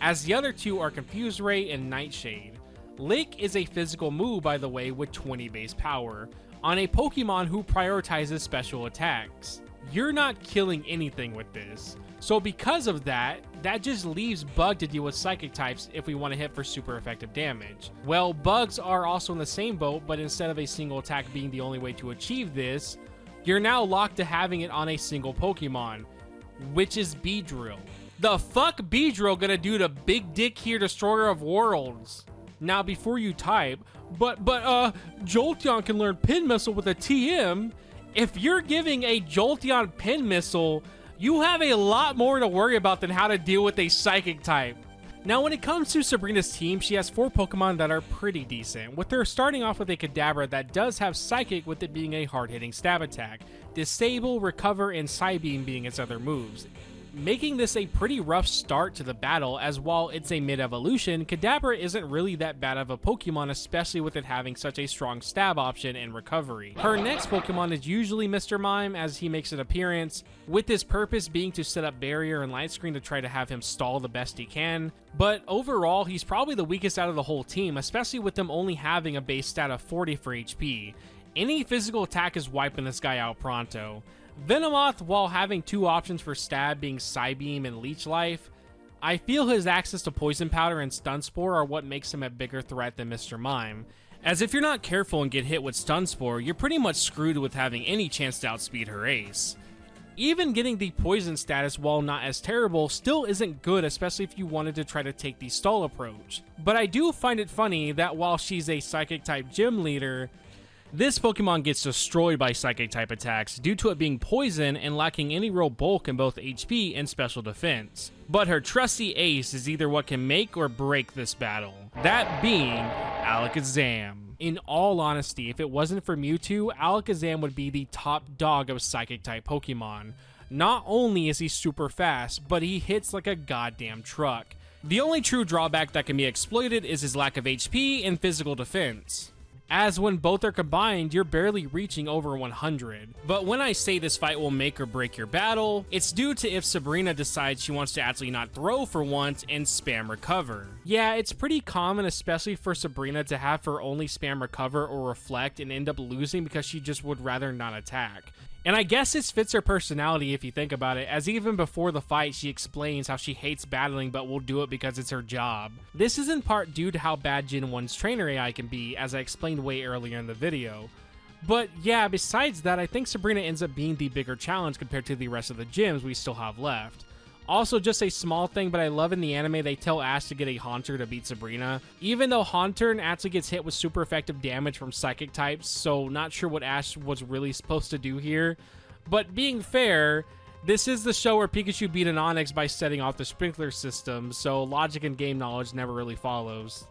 as the other 2 are Confuse Ray and Nightshade. Lick is a physical move, by the way, with 20 base power, on a Pokemon who prioritizes special attacks. You're not killing anything with this. So because of that, that just leaves Bug to deal with Psychic types if we want to hit for super effective damage. Well, Bugs are also in the same boat, but instead of a single attack being the only way to achieve this, you're now locked to having it on a single Pokemon, which is Beedrill. The fuck Beedrill gonna do to Big Dick here, Destroyer of Worlds? Now before you type, but Jolteon can learn Pin Missile with a TM. If you're giving a Jolteon Pin Missile, you have a lot more to worry about than how to deal with a Psychic type. Now when it comes to Sabrina's team, she has 4 Pokemon that are pretty decent, with her starting off with a Kadabra that does have Psychic, with it being a hard-hitting stab attack, Disable, Recover, and Psybeam being its other moves, making this a pretty rough start to the battle, as while it's a mid-evolution, Kadabra isn't really that bad of a Pokemon, especially with it having such a strong stab option and recovery. Her next Pokemon is usually Mr. Mime, as he makes an appearance, with his purpose being to set up barrier and light screen to try to have him stall the best he can, but overall he's probably the weakest out of the whole team, especially with them only having a base stat of 40 for HP. Any physical attack is wiping this guy out pronto. Venomoth, while having 2 options for stab being Psybeam and Leech Life, I feel his access to Poison Powder and Stun Spore are what makes him a bigger threat than Mr. Mime, as if you're not careful and get hit with Stun Spore, you're pretty much screwed with having any chance to outspeed her ace. Even getting the Poison status, while not as terrible, still isn't good, especially if you wanted to try to take the stall approach. But I do find it funny that while she's a Psychic type gym leader, this Pokemon gets destroyed by Psychic type attacks due to it being poison and lacking any real bulk in both HP and special defense. But her trusty ace is either what can make or break this battle, that being Alakazam. In all honesty, if it wasn't for Mewtwo, Alakazam would be the top dog of Psychic type Pokemon. Not only is he super fast, but he hits like a goddamn truck. The only true drawback that can be exploited is his lack of HP and physical defense, as when both are combined, you're barely reaching over 100. But when I say this fight will make or break your battle, it's due to if Sabrina decides she wants to actually not throw for once and spam Recover. Yeah, it's pretty common, especially for Sabrina, to have her only spam Recover or Reflect and end up losing because she just would rather not attack. And I guess this fits her personality if you think about it, as even before the fight she explains how she hates battling but will do it because it's her job. This is in part due to how bad Gen 1's trainer AI can be, as I explained way earlier in the video. But yeah, besides that, I think Sabrina ends up being the bigger challenge compared to the rest of the gyms we still have left. Also, just a small thing, but I love in the anime they tell Ash to get a Haunter to beat Sabrina, even though Haunter actually gets hit with super effective damage from Psychic types, so not sure what Ash was really supposed to do here. But being fair, this is the show where Pikachu beat an Onix by setting off the sprinkler system, so logic and game knowledge never really follows.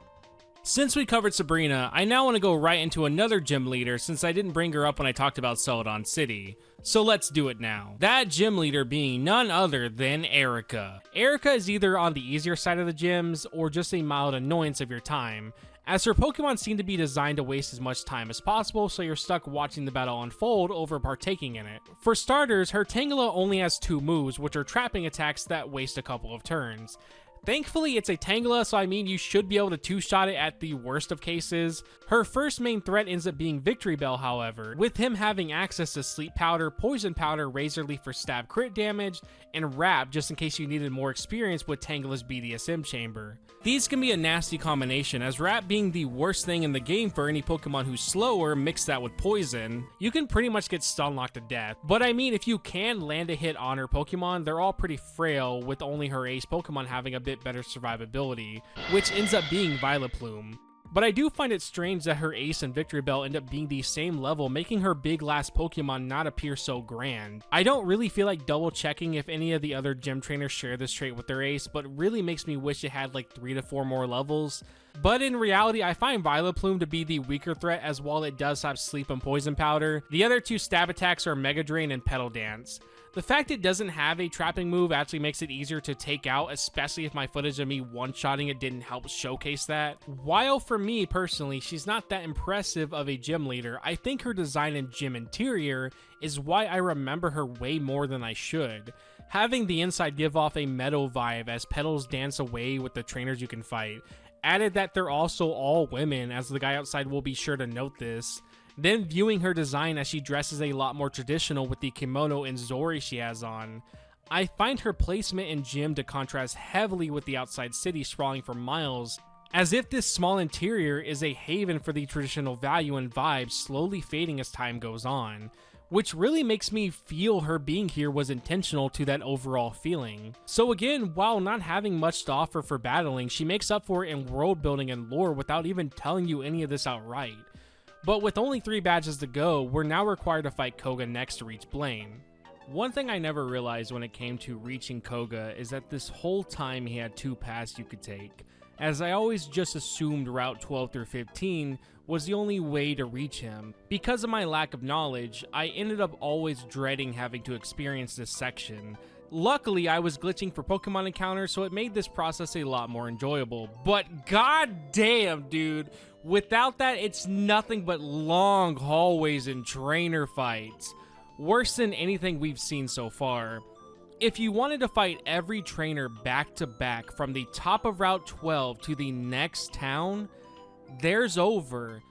Since we covered Sabrina, I now want to go right into another gym leader since I didn't bring her up when I talked about Celadon City. So let's do it now. That gym leader being none other than Erica. Erica is either on the easier side of the gyms or just a mild annoyance of your time, as her Pokemon seem to be designed to waste as much time as possible, so you're stuck watching the battle unfold over partaking in it. For starters, her Tangela only has 2 moves, which are trapping attacks that waste a couple of turns. Thankfully, it's a Tangela, so I mean you should be able to two-shot it at the worst of cases. Her first main threat ends up being Victory Bell, however, with him having access to Sleep Powder, Poison Powder, Razor Leaf for stab crit damage, and Wrap just in case you needed more experience with Tangela's BDSM chamber. These can be a nasty combination, as Wrap being the worst thing in the game for any Pokemon who's slower, mix that with Poison, you can pretty much get stun locked to death. But I mean, if you can land a hit on her Pokemon, they're all pretty frail, with only her ace Pokemon having a bit better survivability, which ends up being Vileplume. But I do find it strange that her ace and Victory Bell end up being the same level, making her big last Pokemon not appear so grand. I don't really feel like double checking if any of the other gym trainers share this trait with their ace, but really makes me wish it had like 3 to 4 more levels. But in reality, I find Vileplume to be the weaker threat, as while it does have Sleep and Poison Powder, the other 2 stab attacks are Mega Drain and Petal Dance. The fact it doesn't have a trapping move actually makes it easier to take out, especially if my footage of me one-shotting it didn't help showcase that. While for me personally, she's not that impressive of a gym leader, I think her design and gym interior is why I remember her way more than I should. Having the inside give off a meadow vibe as petals dance away with the trainers you can fight. Added that they're also all women, as the guy outside will be sure to note this. Then viewing her design as she dresses a lot more traditional with the kimono and Zori she has on. I find her placement in gym to contrast heavily with the outside city sprawling for miles, as if this small interior is a haven for the traditional value and vibes slowly fading as time goes on, which really makes me feel her being here was intentional to that overall feeling. So again, while not having much to offer for battling, she makes up for it in world building and lore without even telling you any of this outright. But with only 3 badges to go, we're now required to fight Koga next to reach Blaine. One thing I never realized when it came to reaching Koga is that this whole time he had 2 paths you could take, as I always just assumed Route 12 through 15 was the only way to reach him. Because of my lack of knowledge, I ended up always dreading having to experience this section. Luckily, I was glitching for Pokemon encounters, so it made this process a lot more enjoyable. But goddamn, dude, without that, it's nothing but long hallways and trainer fights. Worse than anything we've seen so far. If you wanted to fight every trainer back to back from the top of Route 12 to the next town, there's over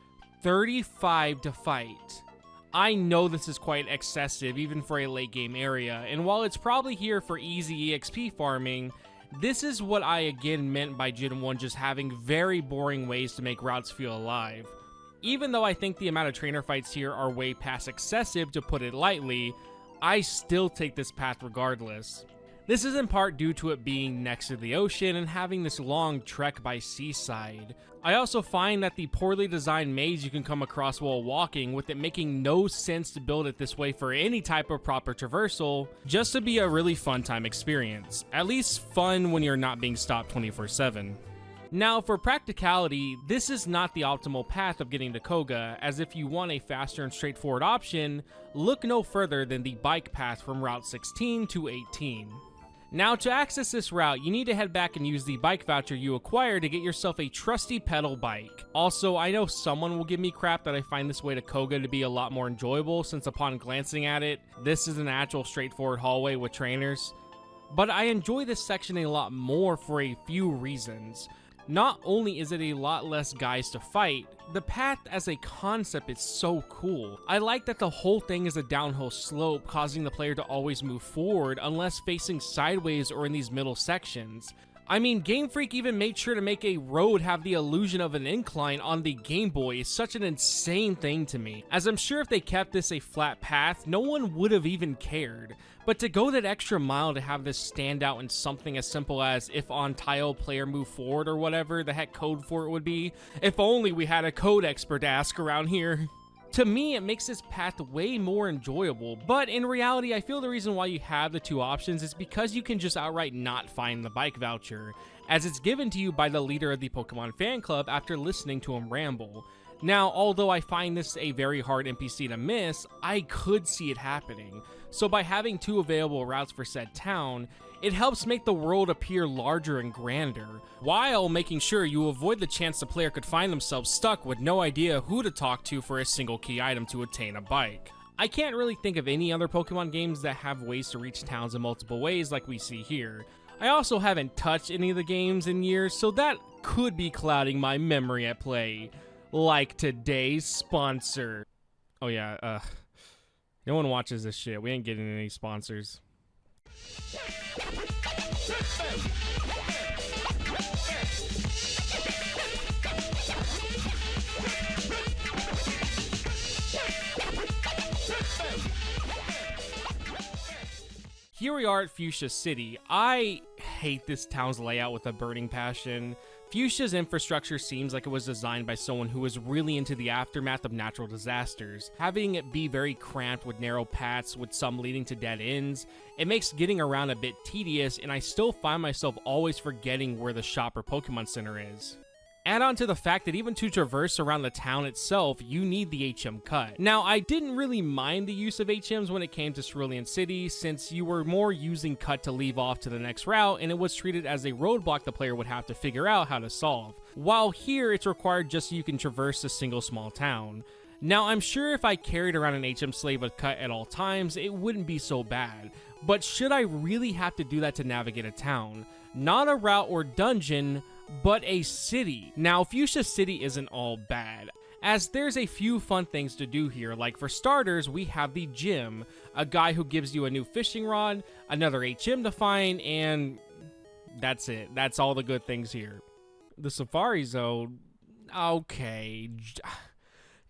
35 to fight. I know this is quite excessive even for a late game area, and while it's probably here for easy EXP farming, this is what I again meant by Gen 1 just having very boring ways to make routes feel alive. Even though I think the amount of trainer fights here are way past excessive, to put it lightly, I still take this path regardless. This is in part due to it being next to the ocean and having this long trek by seaside. I also find that the poorly designed maze you can come across while walking, with it making no sense to build it this way for any type of proper traversal, just to be a really fun time experience. At least fun when you're not being stopped 24/7. Now, for practicality, this is not the optimal path of getting to Koga, as if you want a faster and straightforward option, look no further than the bike path from Route 16 to 18. Now, to access this route, you need to head back and use the bike voucher you acquired to get yourself a trusty pedal bike. Also, I know someone will give me crap that I find this way to Koga to be a lot more enjoyable, since upon glancing at it, this is an actual straightforward hallway with trainers. But I enjoy this section a lot more for a few reasons. Not only is it a lot less guys to fight, the path as a concept is so cool. I like that the whole thing is a downhill slope, causing the player to always move forward unless facing sideways or in these middle sections. I mean, Game Freak even made sure to make a road have the illusion of an incline on the Game Boy. Is such an insane thing to me, as I'm sure if they kept this a flat path, no one would have even cared. But to go that extra mile to have this stand out in something as simple as if on tile player move forward or whatever the heck code for it would be, if only we had a code expert to ask around here. To me, it makes this path way more enjoyable, but in reality, I feel the reason why you have the 2 options is because you can just outright not find the bike voucher, as it's given to you by the leader of the Pokemon fan club after listening to him ramble. Now, although I find this a very hard NPC to miss, I could see it happening. So by having 2 available routes for said town, it helps make the world appear larger and grander, while making sure you avoid the chance the player could find themselves stuck with no idea who to talk to for a single key item to attain a bike. I can't really think of any other Pokemon games that have ways to reach towns in multiple ways like we see here. I also haven't touched any of the games in years, so that could be clouding my memory at play. Like today's sponsor. Oh yeah, no one watches this shit. We ain't getting any sponsors. Here we are at Fuchsia City. I hate this town's layout with a burning passion. Fuchsia's infrastructure seems like it was designed by someone who was really into the aftermath of natural disasters. Having it be very cramped with narrow paths with some leading to dead ends, it makes getting around a bit tedious, and I still find myself always forgetting where the shop or Pokemon Center is. Add on to the fact that even to traverse around the town itself, you need the HM cut. Now, I didn't really mind the use of HMs when it came to Cerulean City, since you were more using cut to leave off to the next route, and it was treated as a roadblock the player would have to figure out how to solve. While here, it's required just so you can traverse a single small town. Now, I'm sure if I carried around an HM slave with cut at all times, it wouldn't be so bad. But should I really have to do that to navigate a town? Not a route or dungeon, but a city. Now, Fuchsia City isn't all bad, as there's a few fun things to do here. Like for starters, we have the gym, a guy who gives you a new fishing rod, another HM to find, and that's it. That's all the good things here. The Safari Zone, okay.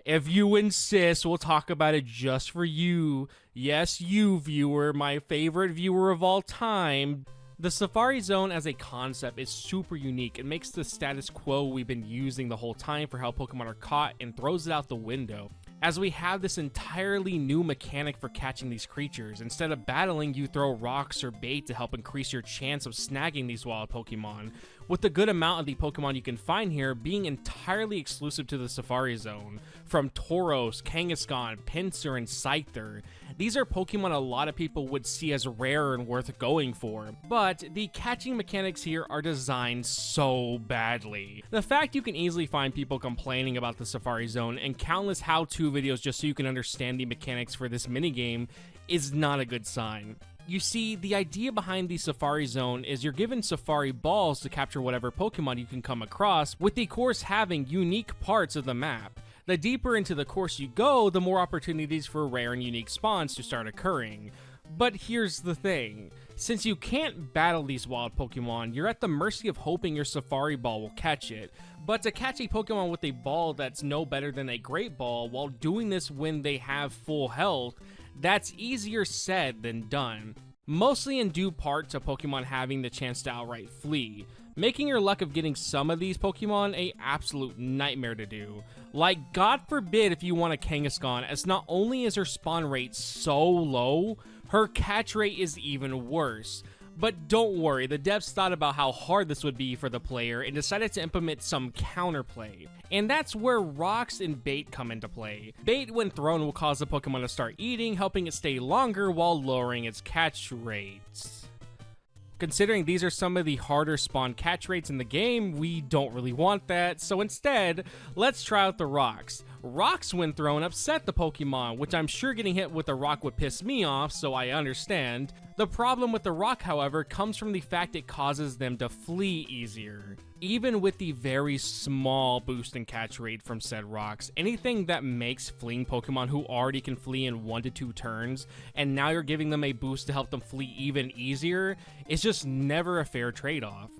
If you insist, we'll talk about it just for you. Yes, you viewer, my favorite viewer of all time. The Safari Zone as a concept is super unique. It makes the status quo we've been using the whole time for how Pokemon are caught and throws it out the window, as we have this entirely new mechanic for catching these creatures. Instead of battling, you throw rocks or bait to help increase your chance of snagging these wild Pokemon, with the good amount of the Pokemon you can find here being entirely exclusive to the Safari Zone, from Tauros, Kangaskhan, Pinsir, and Scyther. These are Pokemon a lot of people would see as rare and worth going for, but the catching mechanics here are designed so badly. The fact you can easily find people complaining about the Safari Zone and countless how-to videos just so you can understand the mechanics for this minigame is not a good sign. You see, the idea behind the Safari Zone is you're given Safari balls to capture whatever Pokemon you can come across, with the course having unique parts of the map. The deeper into the course you go, the more opportunities for rare and unique spawns to start occurring. But here's the thing. Since you can't battle these wild Pokemon, you're at the mercy of hoping your Safari Ball will catch it. But to catch a Pokemon with a ball that's no better than a Great Ball while doing this when they have full health, that's easier said than done. Mostly in due part to Pokemon having the chance to outright flee, making your luck of getting some of these Pokemon a absolute nightmare to do. Like, God forbid if you want a Kangaskhan, as not only is her spawn rate so low, her catch rate is even worse. But don't worry, the devs thought about how hard this would be for the player and decided to implement some counterplay. And that's where rocks and bait come into play. Bait, when thrown, will cause the Pokemon to start eating, helping it stay longer while lowering its catch rates. Considering these are some of the harder spawn catch rates in the game, we don't really want that, so instead, let's try out the rocks. Rocks, when thrown, upset the Pokemon, which I'm sure getting hit with a rock would piss me off, so I understand. The problem with the rock, however, comes from the fact it causes them to flee easier. Even with the very small boost in catch rate from said rocks, anything that makes fleeing Pokemon who already can flee in 1 to 2 turns, and now you're giving them a boost to help them flee even easier, is just never a fair trade-off.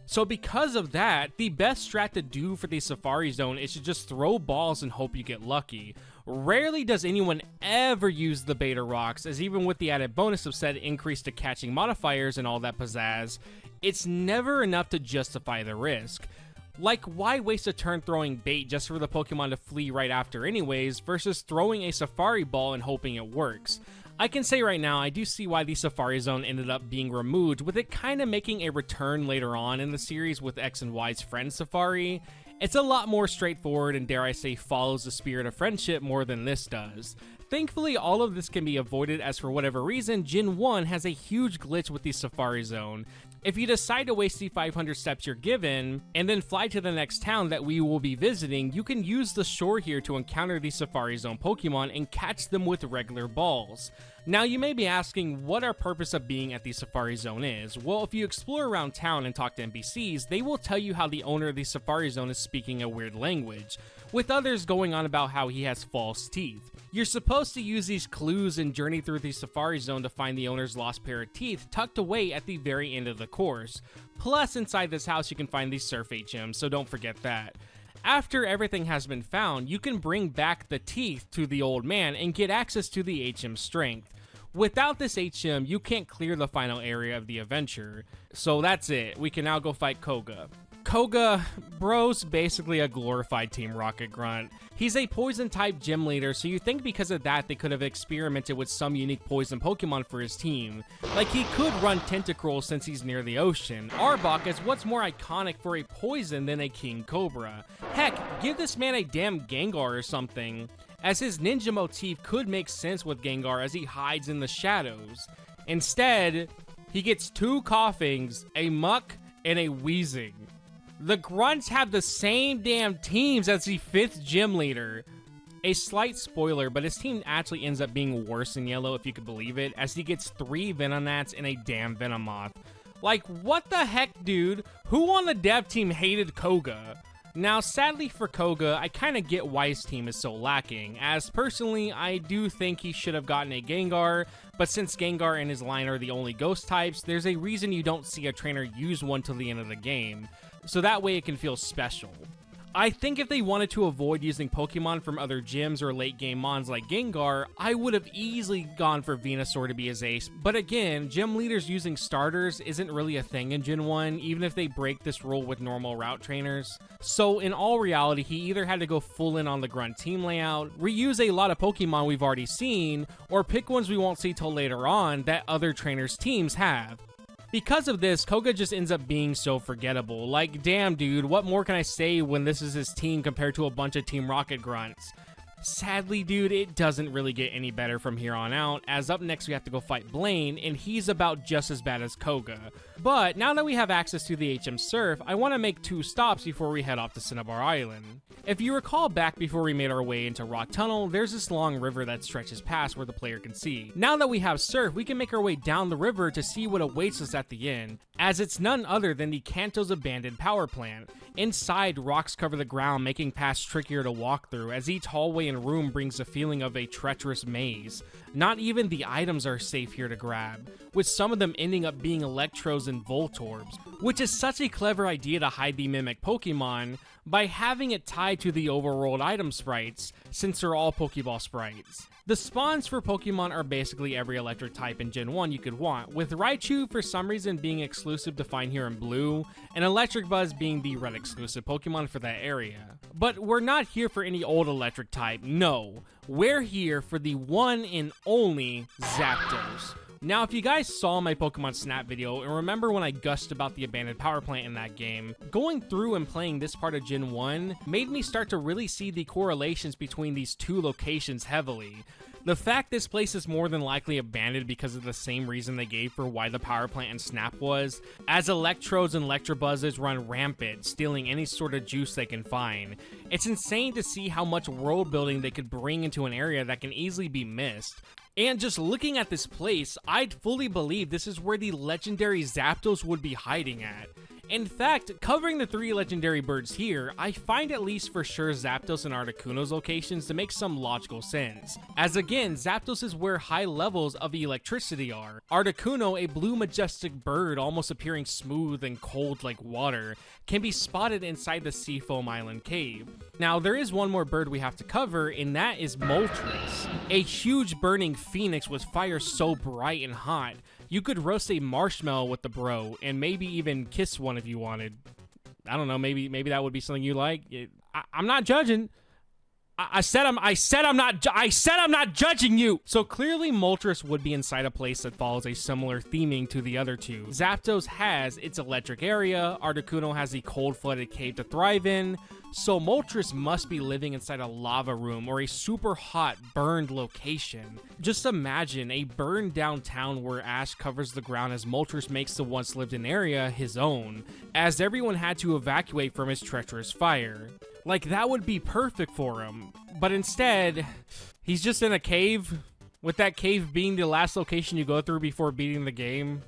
So because of that, the best strat to do for the Safari Zone is to just throw balls and hope you get lucky. Rarely does anyone ever use the Beta Rocks, as even with the added bonus of said increase to catching modifiers and all that pizzazz, it's never enough to justify the risk. Like, why waste a turn throwing bait just for the Pokemon to flee right after anyways, versus throwing a Safari Ball and hoping it works? I can say right now, I do see why the Safari Zone ended up being removed, with it kind of making a return later on in the series with X and Y's friend Safari. It's a lot more straightforward and, dare I say, follows the spirit of friendship more than this does. Thankfully, all of this can be avoided as for whatever reason, Gen 1 has a huge glitch with the Safari Zone. If you decide to waste the 500 steps you're given, and then fly to the next town that we will be visiting, you can use the shore here to encounter the Safari Zone Pokemon and catch them with regular balls. Now you may be asking what our purpose of being at the Safari Zone is. Well, if you explore around town and talk to NPCs, they will tell you how the owner of the Safari Zone is speaking a weird language, with others going on about how he has false teeth. You're supposed to use these clues and journey through the Safari Zone to find the owner's lost pair of teeth tucked away at the very end of the course. Plus, inside this house you can find the Surf HM, so don't forget that. After everything has been found, you can bring back the teeth to the old man and get access to the HM strength. Without this HM, you can't clear the final area of the adventure. So that's it, we can now go fight Koga. Koga, bro's basically a glorified Team Rocket grunt. He's a poison type gym leader, so you think because of that they could have experimented with some unique poison Pokemon for his team. Like he could run Tentacruel since he's near the ocean. Arbok is what's more iconic for a poison than a King Cobra. Heck, give this man a damn Gengar or something, as his ninja motif could make sense with Gengar as he hides in the shadows. Instead, he gets 2 coughings, a muck, and a wheezing. The grunts have the same damn teams as the 5th gym leader. A slight spoiler, but his team actually ends up being worse in yellow, if you could believe it, as he gets 3 Venonats and a damn Venomoth. Like, what the heck, dude? Who on the dev team hated Koga? Now, sadly for Koga, I kinda get why his team is so lacking, as personally, I do think he should have gotten a Gengar, but since Gengar and his line are the only ghost types, there's a reason you don't see a trainer use one till the end of the game, so that way it can feel special. I think if they wanted to avoid using Pokemon from other gyms or late game mons like Gengar, I would have easily gone for Venusaur to be his ace, but again, gym leaders using starters isn't really a thing in Gen 1, even if they break this rule with normal route trainers. So in all reality, he either had to go full in on the grunt team layout, reuse a lot of Pokemon we've already seen, or pick ones we won't see till later on that other trainers' teams have. Because of this, Koga just ends up being so forgettable. Like, damn dude, what more can I say when this is his team compared to a bunch of Team Rocket grunts? Sadly, dude, it doesn't really get any better from here on out, as up next we have to go fight Blaine, and he's about just as bad as Koga. But now that we have access to the HM Surf, I want to make 2 stops before we head off to Cinnabar Island. If you recall back before we made our way into Rock Tunnel, there's this long river that stretches past where the player can see. Now that we have Surf, we can make our way down the river to see what awaits us at the end, as it's none other than the Kanto's abandoned power plant. Inside, rocks cover the ground, making paths trickier to walk through, as each hallway and room brings a feeling of a treacherous maze. Not even the items are safe here to grab, with some of them ending up being Electros and Voltorbs, which is such a clever idea to hide the Mimic Pokemon by having it tied to the overworld item sprites, since they're all Pokeball sprites. The spawns for Pokemon are basically every electric type in Gen 1 you could want, with Raichu for some reason being exclusive to find here in blue, and Electabuzz being the red exclusive Pokemon for that area. But we're not here for any old electric type, no. We're here for the one and only Zapdos. Now, if you guys saw my Pokemon Snap video and remember when I gushed about the abandoned power plant in that game, going through and playing this part of Gen 1 made me start to really see the correlations between these 2 locations heavily. The fact this place is more than likely abandoned because of the same reason they gave for why the power plant in Snap was, as Electros and Electabuzzes run rampant, stealing any sort of juice they can find. It's insane to see how much world building they could bring into an area that can easily be missed. And just looking at this place, I'd fully believe this is where the legendary Zapdos would be hiding at. In fact, covering the 3 legendary birds here, I find at least for sure Zapdos and Articuno's locations to make some logical sense. As again, Zapdos is where high levels of electricity are. Articuno, a blue majestic bird almost appearing smooth and cold like water, can be spotted inside the Seafoam Island cave. Now, there is one more bird we have to cover, and that is Moltres, a huge burning phoenix with fire so bright and hot, you could roast a marshmallow with the bro, and maybe even kiss one if you wanted. I don't know, maybe that would be something you like. I'm not judging. I said I'm not judging you. So clearly Moltres would be inside a place that follows a similar theming to the other two. Zapdos has its electric area, Articuno has the cold flooded cave to thrive in, so Moltres must be living inside a lava room or a super hot burned location. Just imagine a burned down town where ash covers the ground as Moltres makes the once lived in area his own, as everyone had to evacuate from his treacherous fire. Like, that would be perfect for him. But instead, he's just in a cave, with that cave being the last location you go through before beating the game.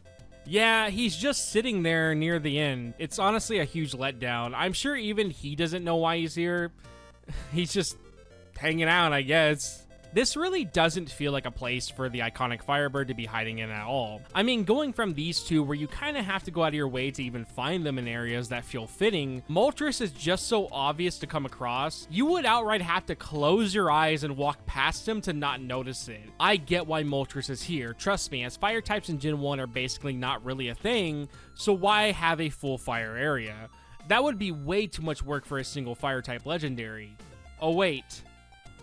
Yeah, he's just sitting there near the end. It's honestly a huge letdown. I'm sure even he doesn't know why he's here. He's just hanging out, I guess. This really doesn't feel like a place for the iconic Firebird to be hiding in at all. I mean, going from these two where you kind of have to go out of your way to even find them in areas that feel fitting, Moltres is just so obvious to come across, you would outright have to close your eyes and walk past him to not notice it. I get why Moltres is here, trust me, as fire types in Gen 1 are basically not really a thing, so why have a full fire area? That would be way too much work for a single fire type legendary. Oh wait.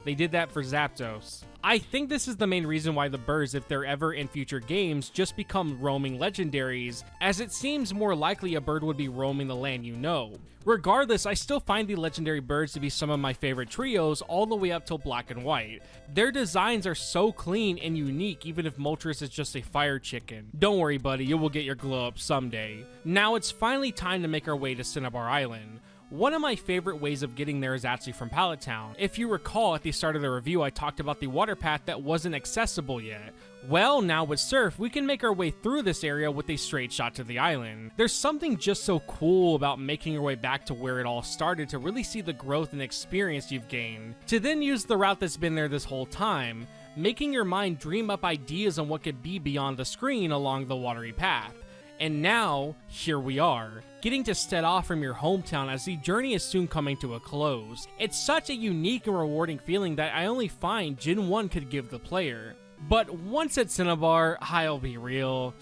They did that for Zapdos. I think this is the main reason why the birds, if they're ever in future games, just become roaming legendaries, as it seems more likely a bird would be roaming the land you know. Regardless, I still find the legendary birds to be some of my favorite trios all the way up till Black and White. Their designs are so clean and unique even if Moltres is just a fire chicken. Don't worry buddy, you will get your glow up someday. Now it's finally time to make our way to Cinnabar Island. One of my favorite ways of getting there is actually from Pallet Town. If you recall, at the start of the review, I talked about the water path that wasn't accessible yet. Well, now with Surf, we can make our way through this area with a straight shot to the island. There's something just so cool about making your way back to where it all started to really see the growth and experience you've gained, to then use the route that's been there this whole time, making your mind dream up ideas on what could be beyond the screen along the watery path. And now, here we are, getting to set off from your hometown as the journey is soon coming to a close. It's such a unique and rewarding feeling that I only find Gen 1 could give the player. But once at Cinnabar, I'll be real,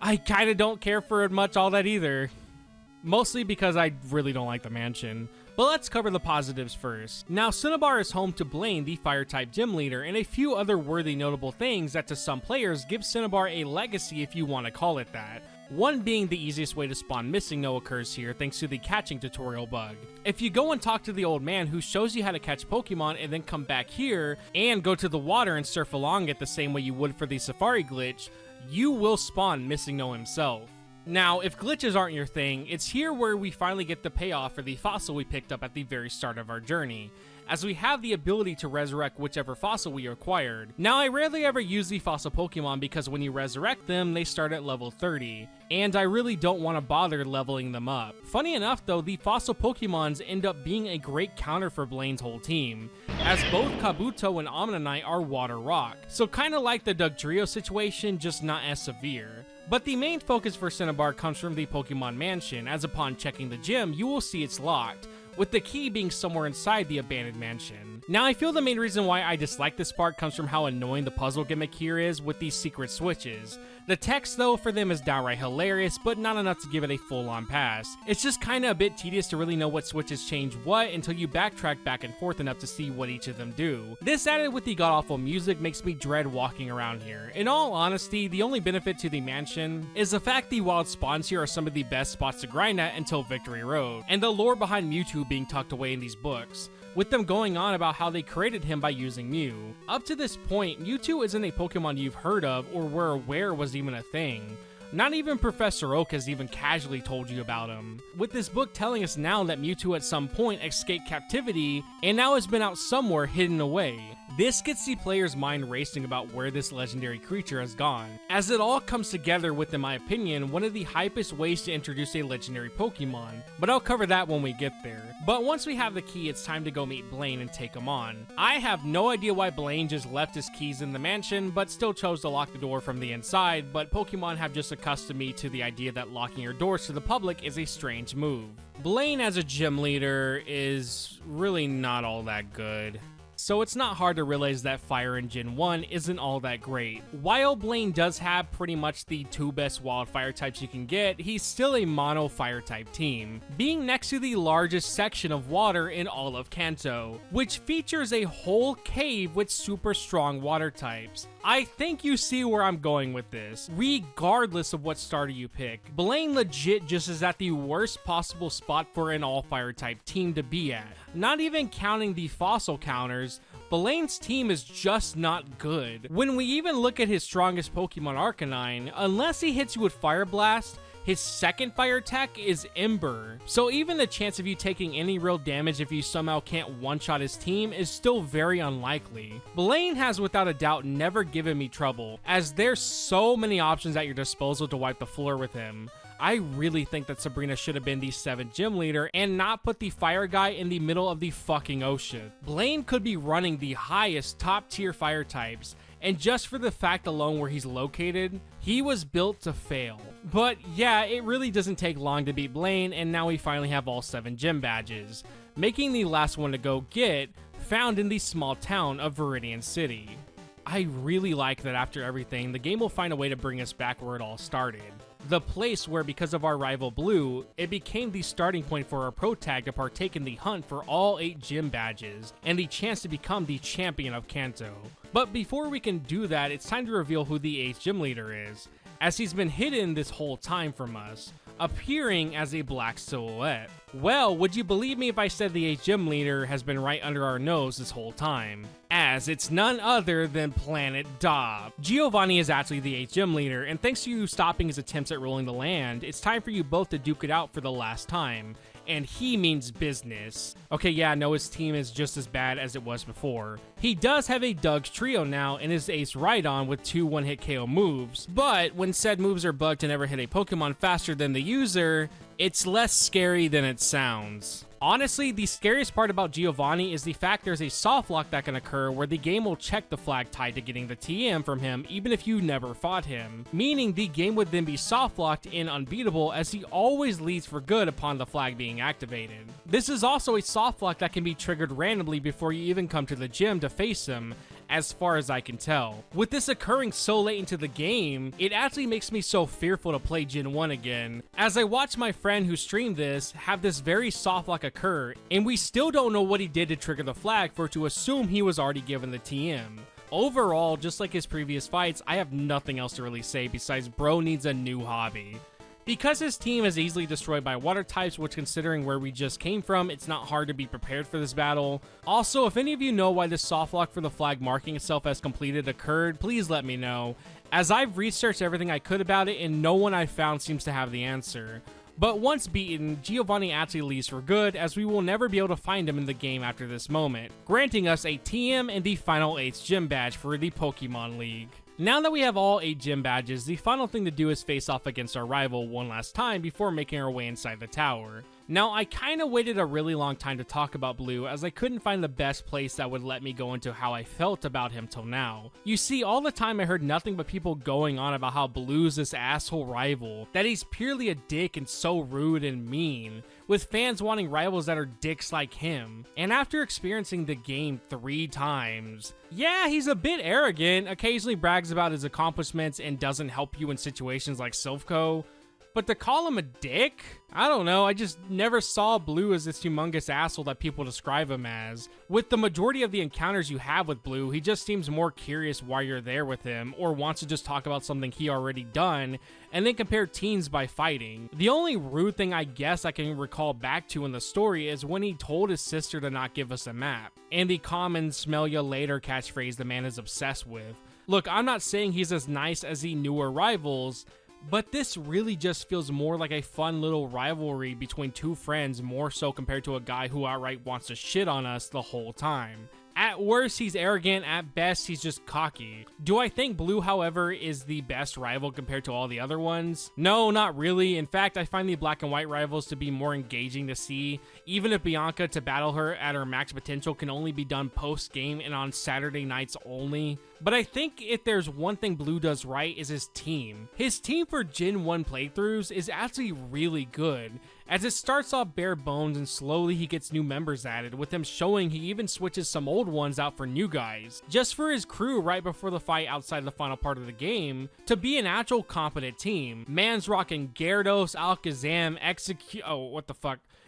I kinda don't care for it much all that either. Mostly because I really don't like the mansion. But let's cover the positives first. Now, Cinnabar is home to Blaine, the fire-type gym leader, and a few other worthy notable things that to some players give Cinnabar a legacy if you want to call it that. One being the easiest way to spawn Missing No occurs here thanks to the catching tutorial bug. If you go and talk to the old man who shows you how to catch Pokemon and then come back here and go to the water and surf along it the same way you would for the Safari glitch, you will spawn Missing No himself. Now, if glitches aren't your thing, it's here where we finally get the payoff for the fossil we picked up at the very start of our journey, as we have the ability to resurrect whichever fossil we acquired. Now, I rarely ever use the fossil Pokemon because when you resurrect them, they start at level 30, and I really don't want to bother leveling them up. Funny enough though, the fossil Pokemons end up being a great counter for Blaine's whole team, as both Kabuto and Omanyte are water rock, so kinda like the Dugtrio situation, just not as severe. But the main focus for Cinnabar comes from the Pokemon Mansion, as upon checking the gym, you will see it's locked, with the key being somewhere inside the abandoned mansion. Now, I feel the main reason why I dislike this part comes from how annoying the puzzle gimmick here is with these secret switches. The text, though, for them is downright hilarious, but not enough to give it a full-on pass. It's just kinda a bit tedious to really know what switches change what until you backtrack back and forth enough to see what each of them do. This added with the god-awful music makes me dread walking around here. In all honesty, the only benefit to the mansion is the fact the wild spawns here are some of the best spots to grind at until Victory Road, and the lore behind Mewtwo being tucked away in these books, with them going on about how they created him by using Mew. Up to this point, Mewtwo isn't a Pokemon you've heard of or were aware was even a thing. Not even Professor Oak has even casually told you about him, with this book telling us now that Mewtwo at some point escaped captivity and now has been out somewhere hidden away. This gets the player's mind racing about where this legendary creature has gone, as it all comes together with, in my opinion, one of the hypest ways to introduce a legendary Pokemon, but I'll cover that when we get there. But once we have the key, it's time to go meet Blaine and take him on. I have no idea why Blaine just left his keys in the mansion, but still chose to lock the door from the inside, but Pokemon have just accustomed me to the idea that locking your doors to the public is a strange move. Blaine as a gym leader is really not all that good. so it's not hard to realize that Fire in Gen 1 isn't all that great. While Blaine does have pretty much the 2 best wildfire types you can get, he's still a mono fire type team, being next to the largest section of water in all of Kanto, which features a whole cave with super strong water types. I think you see where I'm going with this. Regardless of what starter you pick, Blaine legit just is at the worst possible spot for an all fire type team to be at. Not even counting the fossil counters, Blaine's team is just not good. When we even look at his strongest Pokemon Arcanine, unless he hits you with Fire Blast, his second fire attack is Ember. So even the chance of you taking any real damage if you somehow can't one-shot his team is still very unlikely. Blaine has without a doubt never given me trouble, as there's so many options at your disposal to wipe the floor with him. I really think that Sabrina should have been the 7th gym leader and not put the fire guy in the middle of the fucking ocean. Blaine could be running the highest top tier fire types, and just for the fact alone where he's located, he was built to fail. But yeah, it really doesn't take long to beat Blaine, and now we finally have all 7 gym badges, making the last one to go get found in the small town of Viridian City. I really like that after everything, the game will find a way to bring us back where it all started. The place where, because of our rival Blue, it became the starting point for our pro tag to partake in the hunt for all 8 gym badges, and the chance to become the champion of Kanto. But before we can do that, it's time to reveal who the 8th gym leader is, as he's been hidden this whole time from us, appearing as a black silhouette. Well, would you believe me if I said the 8th gym leader has been right under our nose this whole time? As it's none other than Planet Dob. Giovanni is actually the 8th gym leader, and thanks to you stopping his attempts at ruling the land, it's time for you both to duke it out for the last time. And he means business. Okay, yeah, no, his team is just as bad as it was before. He does have a Doug's Trio now and his Ace Rhydon with 2 one-hit KO moves, but when said moves are bugged to never hit a Pokemon faster than the user, it's less scary than it sounds. Honestly, the scariest part about Giovanni is the fact there's a soft lock that can occur where the game will check the flag tied to getting the TM from him even if you never fought him, meaning the game would then be soft locked in unbeatable as he always leads for good upon the flag being activated. This is also a soft lock that can be triggered randomly before you even come to the gym to face him, as far as I can tell. With this occurring so late into the game, it actually makes me so fearful to play Gen 1 again, as I watch my friend who streamed this have this very soft lock occur, and we still don't know what he did to trigger the flag for it to assume he was already given the TM. Overall, just like his previous fights, I have nothing else to really say besides bro needs a new hobby. Because his team is easily destroyed by water types, which considering where we just came from, it's not hard to be prepared for this battle. Also, if any of you know why this soft lock for the flag marking itself as completed occurred, please let me know, as I've researched everything I could about it and no one I've found seems to have the answer. But once beaten, Giovanni actually leaves for good, as we will never be able to find him in the game after this moment, granting us a TM and the final 8th gym badge for the Pokemon League. Now that we have all 8 gym badges, the final thing to do is face off against our rival one last time before making our way inside the tower. Now, I kinda waited a really long time to talk about Blue, as I couldn't find the best place that would let me go into how I felt about him till now. You see, all the time I heard nothing but people going on about how Blue's this asshole rival, that he's purely a dick and so rude and mean, with fans wanting rivals that are dicks like him. And after experiencing the game 3 times, yeah, he's a bit arrogant, occasionally brags about his accomplishments and doesn't help you in situations like Silphco, but to call him a dick? I don't know, I just never saw Blue as this humongous asshole that people describe him as. With the majority of the encounters you have with Blue, he just seems more curious why you're there with him, or wants to just talk about something he already done, and then compare teams by fighting. The only rude thing I guess I can recall back to in the story is when he told his sister to not give us a map, and the common smell ya later catchphrase the man is obsessed with. Look, I'm not saying he's as nice as the newer rivals, but this really just feels more like a fun little rivalry between 2 friends, more so compared to a guy who outright wants to shit on us the whole time. At worst, he's arrogant. At best, he's just cocky. Do I think Blue, however, is the best rival compared to all the other ones? No, not really. In fact, I find the black and white rivals to be more engaging to see, even if Bianca to battle her at her max potential can only be done post-game and on Saturday nights only. But I think if there's one thing Blue does right is his team. His team for Gen 1 playthroughs is actually really good, as it starts off bare bones and slowly he gets new members added, with him showing he even switches some old ones out for new guys, just for his crew right before the fight outside the final part of the game, to be an actual competent team. Man's rocking Gyarados, Alakazam,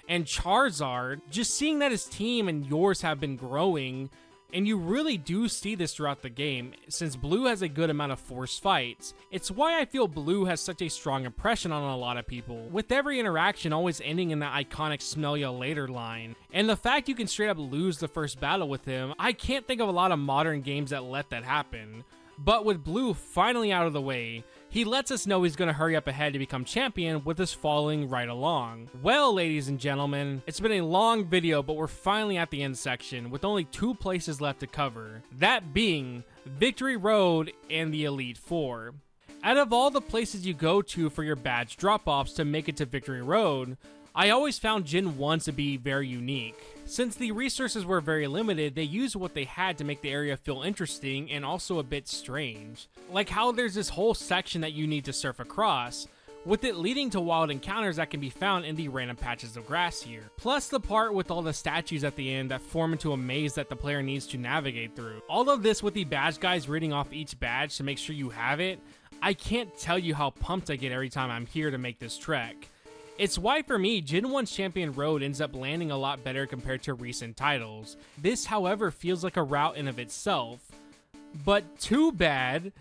and Charizard. Just seeing that his team and yours have been growing, and you really do see this throughout the game, since Blue has a good amount of forced fights. It's why I feel Blue has such a strong impression on a lot of people, with every interaction always ending in that iconic smell ya later line. And the fact you can straight up lose the first battle with him, I can't think of a lot of modern games that let that happen. But with Blue finally out of the way, he lets us know he's going to hurry up ahead to become champion with us following right along. Well, ladies and gentlemen, it's been a long video, but we're finally at the end section with only 2 places left to cover. That being Victory Road and the Elite Four. Out of all the places you go to for your badge drop-offs to make it to Victory Road, I always found Gen 1 to be very unique. Since the resources were very limited, they used what they had to make the area feel interesting and also a bit strange. Like how there's this whole section that you need to surf across, with it leading to wild encounters that can be found in the random patches of grass here. Plus the part with all the statues at the end that form into a maze that the player needs to navigate through. All of this with the badge guys reading off each badge to make sure you have it. I can't tell you how pumped I get every time I'm here to make this trek. It's why for me, Gen 1's Champion Road ends up landing a lot better compared to recent titles. This, however, feels like a route in of itself. But too bad,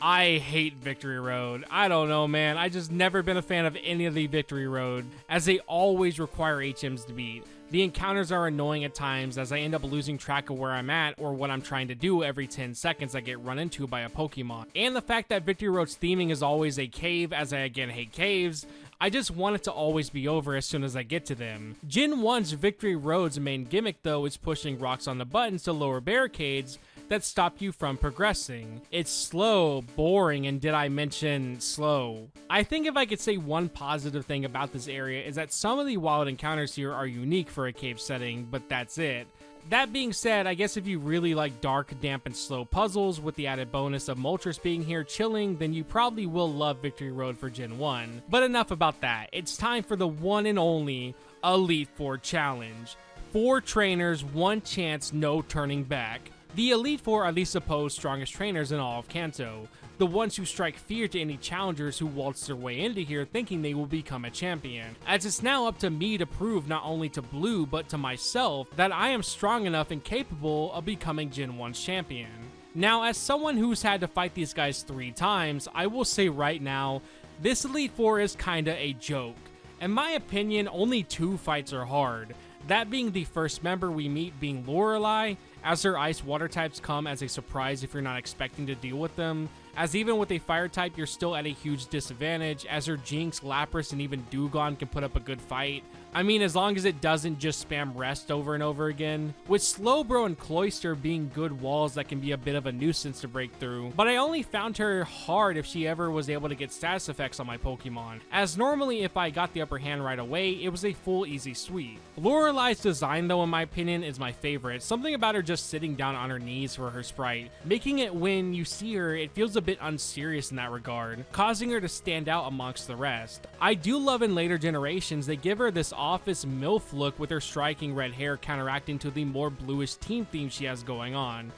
I hate Victory Road. I don't know, man. I just never been a fan of any of the Victory Road, as they always require HMs to beat. The encounters are annoying at times, as I end up losing track of where I'm at or what I'm trying to do every 10 seconds I get run into by a Pokemon. And the fact that Victory Road's theming is always a cave, as I again hate caves, I just want it to always be over as soon as I get to them. Gen 1's Victory Road's main gimmick though is pushing rocks on the buttons to lower barricades that stop you from progressing. It's slow, boring, and did I mention slow? I think if I could say one positive thing about this area is that some of the wild encounters here are unique for a cave setting, but that's it. That being said, I guess if you really like dark, damp, and slow puzzles with the added bonus of Moltres being here chilling, then you probably will love Victory Road for Gen 1. But enough about that. It's time for the one and only Elite Four Challenge. 4 trainers, 1 chance, no turning back. The Elite Four are the supposed strongest trainers in all of Kanto, the ones who strike fear to any challengers who waltz their way into here thinking they will become a champion, as it's now up to me to prove not only to Blue but to myself that I am strong enough and capable of becoming Gen 1's champion. Now, as someone who's had to fight these guys 3 times, I will say right now, this Elite Four is kinda a joke. In my opinion, only 2 fights are hard, that being the first member we meet being Lorelei, as her ice water types come as a surprise if you're not expecting to deal with them, as even with a fire type you're still at a huge disadvantage, as her Jinx, Lapras, and even Dewgong can put up a good fight. I mean, as long as it doesn't just spam rest over and over again. With Slowbro and Cloyster being good walls that can be a bit of a nuisance to break through, but I only found her hard if she ever was able to get status effects on my Pokemon, as normally if I got the upper hand right away, it was a full easy sweep. Lorelei's design though, in my opinion, is my favorite. Something about her just sitting down on her knees for her sprite, making it when you see her, it feels a bit unserious in that regard, causing her to stand out amongst the rest. I do love in later generations they give her this office MILF look with her striking red hair counteracting to the more bluish teen theme she has going on.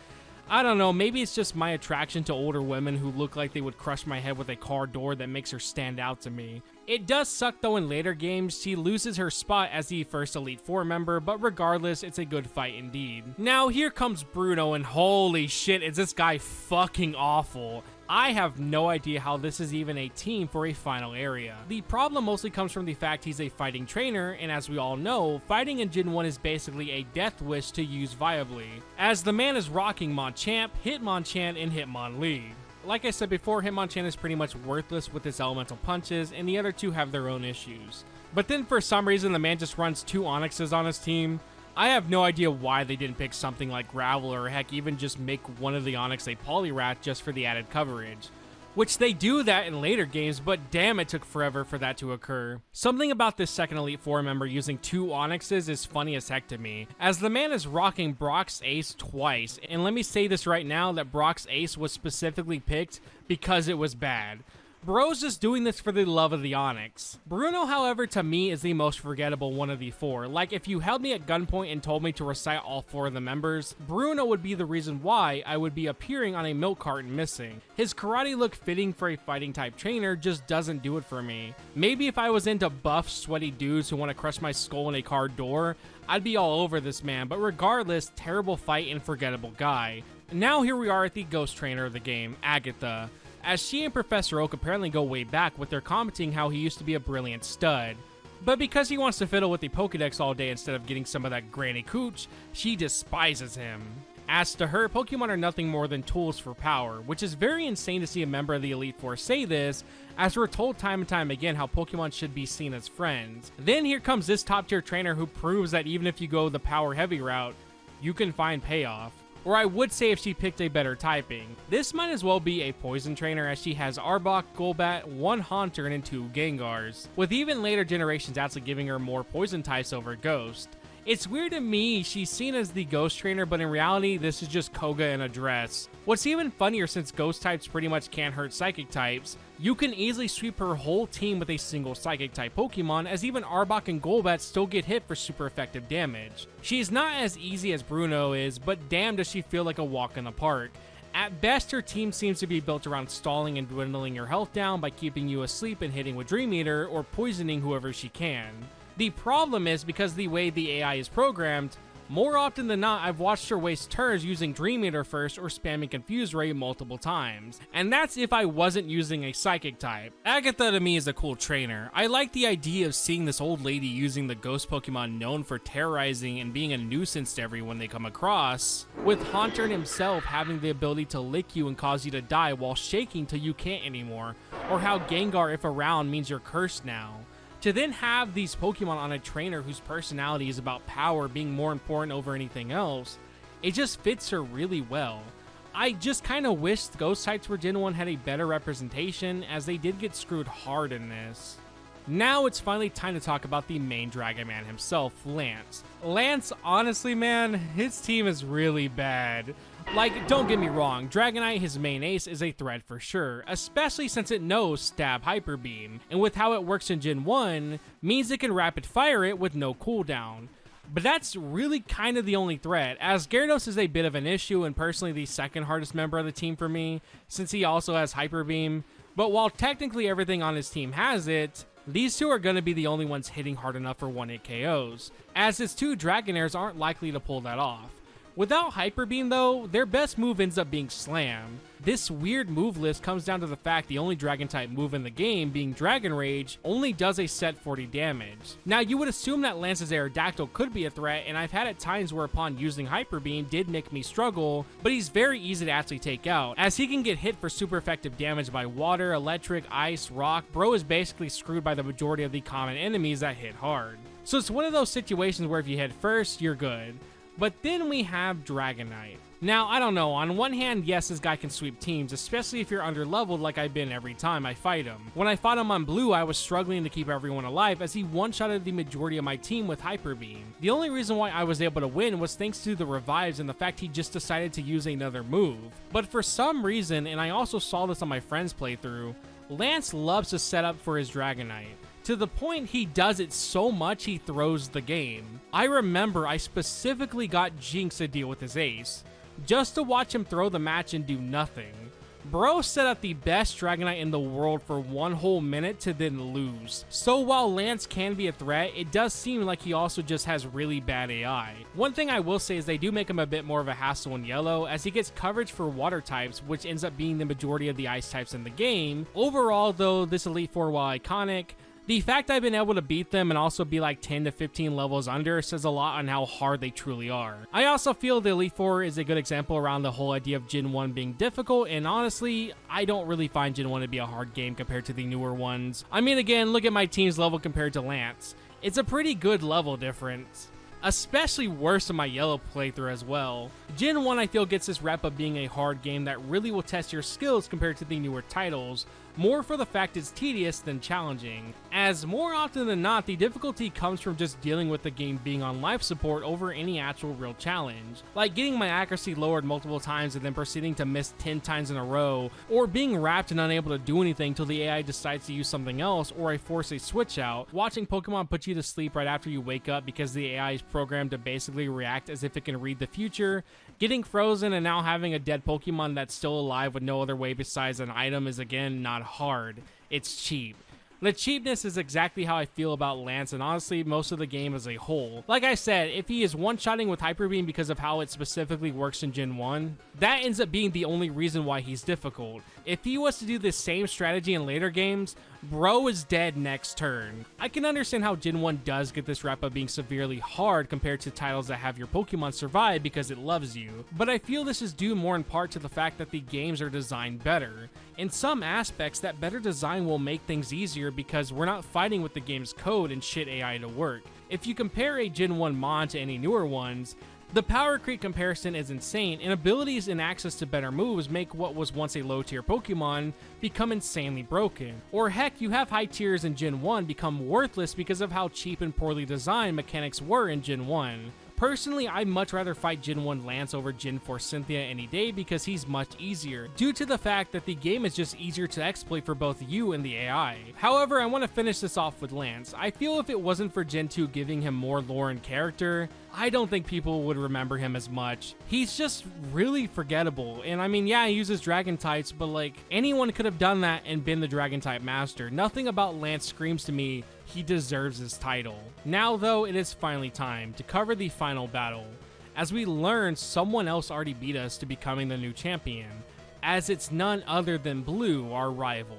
I don't know, maybe it's just my attraction to older women who look like they would crush my head with a car door that makes her stand out to me. It does suck though in later games, she loses her spot as the first Elite Four member, but regardless, it's a good fight indeed. Now here comes Bruno, and holy shit, is this guy fucking awful. I have no idea how this is even a team for a final area. The problem mostly comes from the fact he's a fighting trainer, and as we all know, fighting in Gen 1 is basically a death wish to use viably, as the man is rocking Machamp, Hitmonchan, and Hitmonlee. Like I said before, Hitmonchan is pretty much worthless with his elemental punches, and the other 2 have their own issues. But then for some reason the man just runs 2 Onixes on his team. I have no idea why they didn't pick something like Gravel, or heck even just make one of the Onix a Poliwrath just for the added coverage. which they do that in later games, but damn, it took forever for that to occur. Something about this second Elite Four member using 2 Onyxes is funny as heck to me, as the man is rocking Brock's Ace twice, and let me say this right now that Brock's Ace was specifically picked because it was bad. Bro's just doing this for the love of the Onyx. Bruno, however, to me is the most forgettable one of the 4. Like, if you held me at gunpoint and told me to recite all 4 of the members, Bruno would be the reason why I would be appearing on a milk carton missing. His karate look fitting for a fighting type trainer just doesn't do it for me. Maybe if I was into buff, sweaty dudes who want to crush my skull in a car door, I'd be all over this man, but regardless, terrible fight and forgettable guy. Now here we are at the ghost trainer of the game, Agatha, as she and Professor Oak apparently go way back, with their commenting how he used to be a brilliant stud. But because he wants to fiddle with the Pokédex all day instead of getting some of that granny cooch, she despises him. As to her, Pokemon are nothing more than tools for power, which is very insane to see a member of the Elite Four say this, as we're told time and time again how Pokemon should be seen as friends. Then here comes this top tier trainer who proves that even if you go the power heavy route, you can find payoff. Or I would say if she picked a better typing. This might as well be a poison trainer, as she has Arbok, Golbat, 1 Haunter, and 2 Gengars, with even later generations actually giving her more poison types over Ghost. It's weird to me she's seen as the Ghost trainer, but in reality this is just Koga in a dress. What's even funnier, since Ghost types pretty much can't hurt Psychic types, you can easily sweep her whole team with a single Psychic type Pokemon, as even Arbok and Golbat still get hit for super effective damage. She's not as easy as Bruno is, but damn does she feel like a walk in the park. At best, her team seems to be built around stalling and dwindling your health down by keeping you asleep and hitting with Dream Eater, or poisoning whoever she can. The problem is, because the way the AI is programmed, more often than not I've watched her waste turns using Dream Eater first or spamming Confuse Ray multiple times, and that's if I wasn't using a Psychic type. Agatha to me is a cool trainer. I like the idea of seeing this old lady using the ghost Pokemon known for terrorizing and being a nuisance to everyone they come across, with Haunter himself having the ability to lick you and cause you to die while shaking till you can't anymore, or how Gengar, if around, means you're cursed now. To then have these Pokemon on a trainer whose personality is about power being more important over anything else, it just fits her really well. I just kind of wish the Ghost types for Gen 1 had a better representation, as they did get screwed hard in this. Now it's finally time to talk about the main Dragon Man himself, Lance. Lance, honestly man, his team is really bad. Like, don't get me wrong, Dragonite, his main ace, is a threat for sure, especially since it knows Stab Hyper Beam, and with how it works in Gen 1, means it can rapid fire it with no cooldown. But that's really kind of the only threat, as Gyarados is a bit of an issue and personally the second hardest member of the team for me, since he also has Hyper Beam. But while technically everything on his team has it, these two are going to be the only ones hitting hard enough for 1-hit KOs, as his 2 Dragonairs aren't likely to pull that off. Without Hyper Beam though, their best move ends up being Slam. This weird move list comes down to the fact the only Dragon type move in the game, being Dragon Rage, only does a set 40 damage. Now you would assume that Lance's Aerodactyl could be a threat, and I've had it times where upon using Hyper Beam did make me struggle, but he's very easy to actually take out, as he can get hit for super effective damage by water, electric, ice, rock. Bro is basically screwed by the majority of the common enemies that hit hard. So it's one of those situations where if you hit first, you're good. But then we have Dragonite. Now, I don't know, on one hand, yes, this guy can sweep teams, especially if you're under-leveled like I've been every time I fight him. When I fought him on Blue, I was struggling to keep everyone alive as he one-shotted the majority of my team with Hyper Beam. The only reason why I was able to win was thanks to the revives and the fact he just decided to use another move. But for some reason, and I also saw this on my friend's playthrough, Lance loves to set up for his Dragonite, to the point he does it so much he throws the game. I remember I specifically got Jinx to deal with his ace, just to watch him throw the match and do nothing. Bro set up the best Dragonite in the world for 1 whole minute to then lose. So while Lance can be a threat, it does seem like he also just has really bad AI. One thing I will say is they do make him a bit more of a hassle in yellow, as he gets coverage for water types, which ends up being the majority of the ice types in the game. Overall though, this Elite Four, while iconic, the fact I've been able to beat them and also be like 10 to 15 levels under says a lot on how hard they truly are. I also feel the Elite Four is a good example around the whole idea of Gen 1 being difficult, and honestly, I don't really find Gen 1 to be a hard game compared to the newer ones. I mean, again, look at my team's level compared to Lance. It's a pretty good level difference. especially worse in my yellow playthrough as well. Gen 1 I feel gets this rep of being a hard game that really will test your skills compared to the newer titles, more for the fact it's tedious than challenging, as more often than not the difficulty comes from just dealing with the game being on life support over any actual real challenge, like getting my accuracy lowered multiple times and then proceeding to miss 10 times in a row, or being wrapped and unable to do anything till the AI decides to use something else or I force a switch out, watching Pokemon put you to sleep right after you wake up because the AI is programmed to basically react as if it can read the future, getting frozen and now having a dead Pokemon that's still alive with no other way besides an item is again not hard, it's cheap. The cheapness is exactly how I feel about Lance and honestly most of the game as a whole. Like I said, if he is one-shotting with Hyper Beam because of how it specifically works in Gen 1, that ends up being the only reason why he's difficult. If he was to do the same strategy in later games, bro is dead next turn. I can understand how Gen 1 does get this rep of being severely hard compared to titles that have your Pokemon survive because it loves you, but I feel this is due more in part to the fact that the games are designed better. In some aspects, that better design will make things easier because we're not fighting with the game's code and shit AI to work. If you compare a Gen 1 mod to any newer ones, the power creep comparison is insane, and abilities and access to better moves make what was once a low tier Pokemon become insanely broken. Or heck, you have high tiers in Gen 1 become worthless because of how cheap and poorly designed mechanics were in Gen 1. Personally, I'd much rather fight Gen 1 Lance over Gen 4 Cynthia any day because he's much easier, due to the fact that the game is just easier to exploit for both you and the AI. However, I want to finish this off with Lance. I feel if it wasn't for Gen 2 giving him more lore and character, I don't think people would remember him as much. He's just really forgettable, and I mean, yeah, he uses dragon types, but like, anyone could have done that and been the dragon type master. Nothing about Lance screams to me he deserves his title. Now though, it is finally time to cover the final battle, as we learn someone else already beat us to becoming the new champion, as it's none other than Blue, our rival.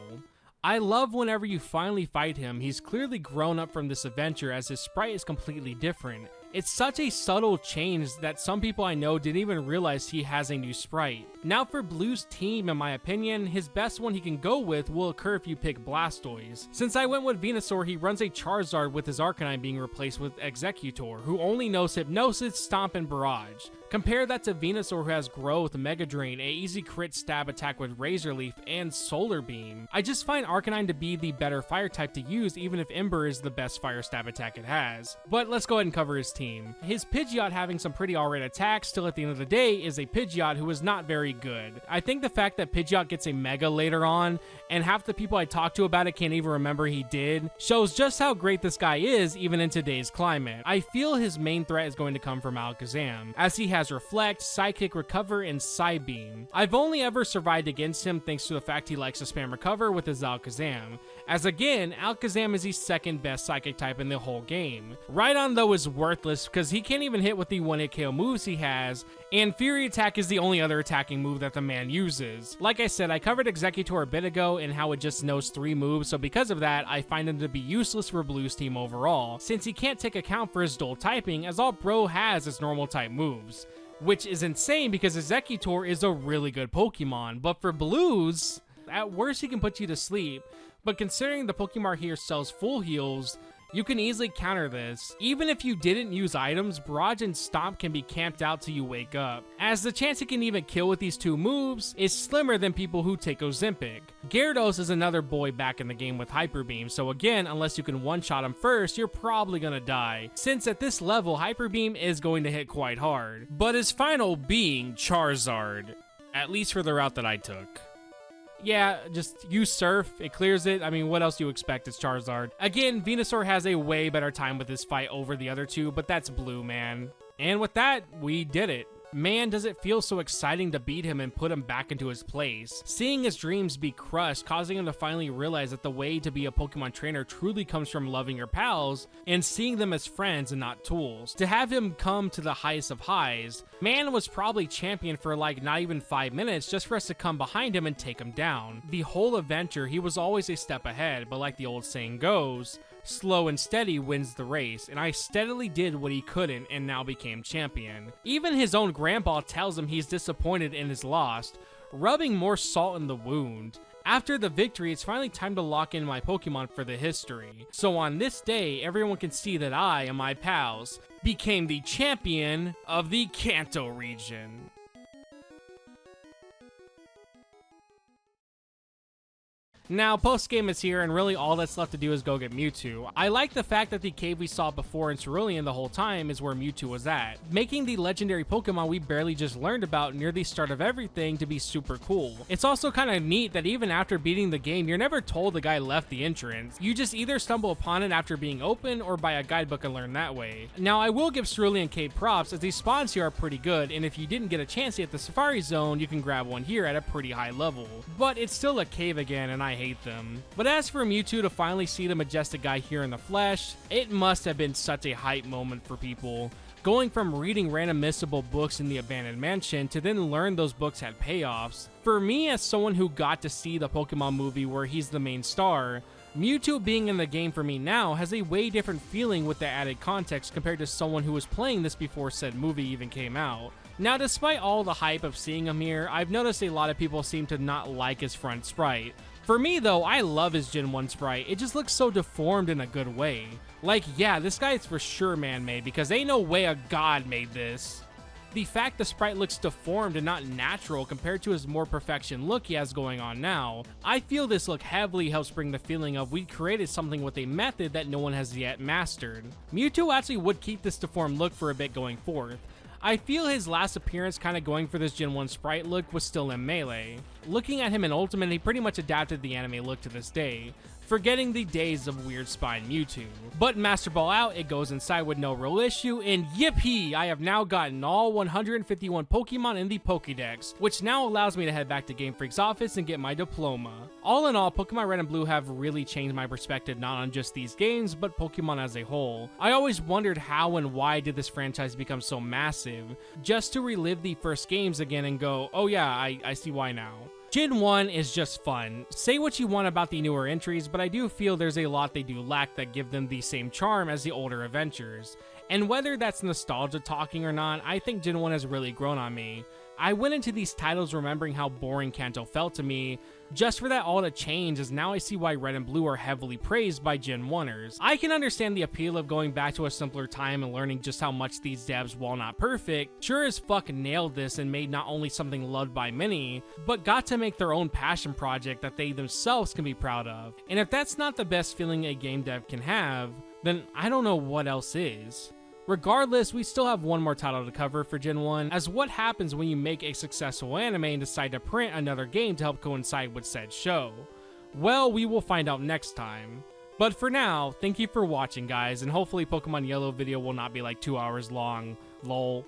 I love whenever you finally fight him, he's clearly grown up from this adventure as his sprite is completely different. It's such a subtle change that some people I know didn't even realize he has a new sprite. Now for Blue's team, in my opinion, his best one he can go with will occur if you pick Blastoise. Since I went with Venusaur, he runs a Charizard with his Arcanine being replaced with Exeggutor, who only knows Hypnosis, Stomp, and Barrage. Compare that to Venusaur, who has Growth, Mega Drain, a easy crit stab attack with Razor Leaf, and Solar Beam. I just find Arcanine to be the better fire type to use, even if Ember is the best fire stab attack it has. But let's go ahead and cover his team. His Pidgeot, having some pretty alright attacks, still at the end of the day is a Pidgeot who is not very good. I think the fact that Pidgeot gets a Mega later on, and half the people I talk to about it can't even remember he did, shows just how great this guy is even in today's climate. I feel his main threat is going to come from Alakazam, as he has Reflect, Psychic, Recover, and Psybeam. I've only ever survived against him thanks to the fact he likes to spam Recover with his Alakazam, as again, Alakazam is the second best Psychic type in the whole game. Rhydon though is worthless because he can't even hit with the 1-hit KO moves he has, and Fury Attack is the only other attacking move that the man uses. Like I said, I covered Exeggutor a bit ago and how it just knows 3 moves, so because of that, I find him to be useless for Blue's team overall, since he can't take account for his dual typing as all bro has is normal type moves. Which is insane because Exeggutor is a really good Pokemon, but for Blues, at worst he can put you to sleep, but considering the Pokemon here sells full heals, you can easily counter this. Even if you didn't use items, Barrage and Stomp can be camped out till you wake up, as the chance it can even kill with these 2 moves is slimmer than people who take Ozempic. Gyarados is another boy back in the game with Hyper Beam, so again, unless you can one-shot him first, you're probably gonna die, since at this level, Hyper Beam is going to hit quite hard. But his final being Charizard, at least for the route that I took. Yeah, just use Surf, it clears it. I mean, what else do you expect? It's Charizard. Again, Venusaur has a way better time with this fight over the other 2, but that's Blue, man. And with that, we did it. Man, does it feel so exciting to beat him and put him back into his place. Seeing his dreams be crushed, causing him to finally realize that the way to be a Pokemon trainer truly comes from loving your pals and seeing them as friends and not tools. To have him come to the highest of highs, man was probably champion for like not even 5 minutes just for us to come behind him and take him down. The whole adventure, he was always a step ahead, but like the old saying goes, slow and steady wins the race, and I steadily did what he couldn't and now became champion. Even his own grandpa tells him he's disappointed in his loss, rubbing more salt in the wound, After the victory, it's finally time to lock in my Pokemon for the history. So on this day, everyone can see that I and my pals became the champion of the Kanto region. Now, post-game is here, and really all that's left to do is go get Mewtwo. I like the fact that the cave we saw before in Cerulean the whole time is where Mewtwo was at, making the legendary Pokemon we barely just learned about near the start of everything to be super cool. It's also kind of neat that even after beating the game, you're never told the guy left the entrance. You just either stumble upon it after being open or buy a guidebook and learn that way. Now, I will give Cerulean Cave props, as these spawns here are pretty good, and if you didn't get a chance at the Safari Zone, you can grab one here at a pretty high level. But it's still a cave again, and I hate them. But as for Mewtwo to finally see the majestic guy here in the flesh, it must have been such a hype moment for people. Going from reading random missable books in the abandoned mansion to then learn those books had payoffs. For me, as someone who got to see the Pokemon movie where he's the main star, Mewtwo being in the game for me now has a way different feeling with the added context compared to someone who was playing this before said movie even came out. Now, despite all the hype of seeing him here, I've noticed a lot of people seem to not like his front sprite. For me though, I love his Gen 1 sprite, it just looks so deformed in a good way. Like, yeah, this guy is for sure man-made, because ain't no way a god made this. The fact the sprite looks deformed and not natural compared to his more perfection look he has going on now, I feel this look heavily helps bring the feeling of we created something with a method that no one has yet mastered. Mewtwo actually would keep this deformed look for a bit going forth. I feel his last appearance kind of going for this Gen 1 sprite look was still in Melee. Looking at him in Ultimate, he pretty much adapted the anime look to this day, forgetting the days of weird spine Mewtwo. But Master Ball out, it goes inside with no real issue, and yippee! I have now gotten all 151 Pokemon in the Pokédex, which now allows me to head back to Game Freak's office and get my diploma. All in all, Pokemon Red and Blue have really changed my perspective not on just these games, but Pokemon as a whole. I always wondered how and why did this franchise become so massive, just to relive the first games again and go, oh yeah, I see why now. Gen 1 is just fun. Say what you want about the newer entries, but I do feel there's a lot they do lack that give them the same charm as the older adventures. And whether that's nostalgia talking or not, I think Gen 1 has really grown on me. I went into these titles remembering how boring Kanto felt to me, just for that all to change, as now I see why Red and Blue are heavily praised by Gen 1ers. I can understand the appeal of going back to a simpler time and learning just how much these devs, while not perfect, sure as fuck nailed this and made not only something loved by many, but got to make their own passion project that they themselves can be proud of. And if that's not the best feeling a game dev can have, then I don't know what else is. Regardless, we still have one more title to cover for Gen 1, as what happens when you make a successful anime and decide to print another game to help coincide with said show? Well, we will find out next time. But for now, thank you for watching guys, and hopefully Pokemon Yellow video will not be like 2 hours long, lol.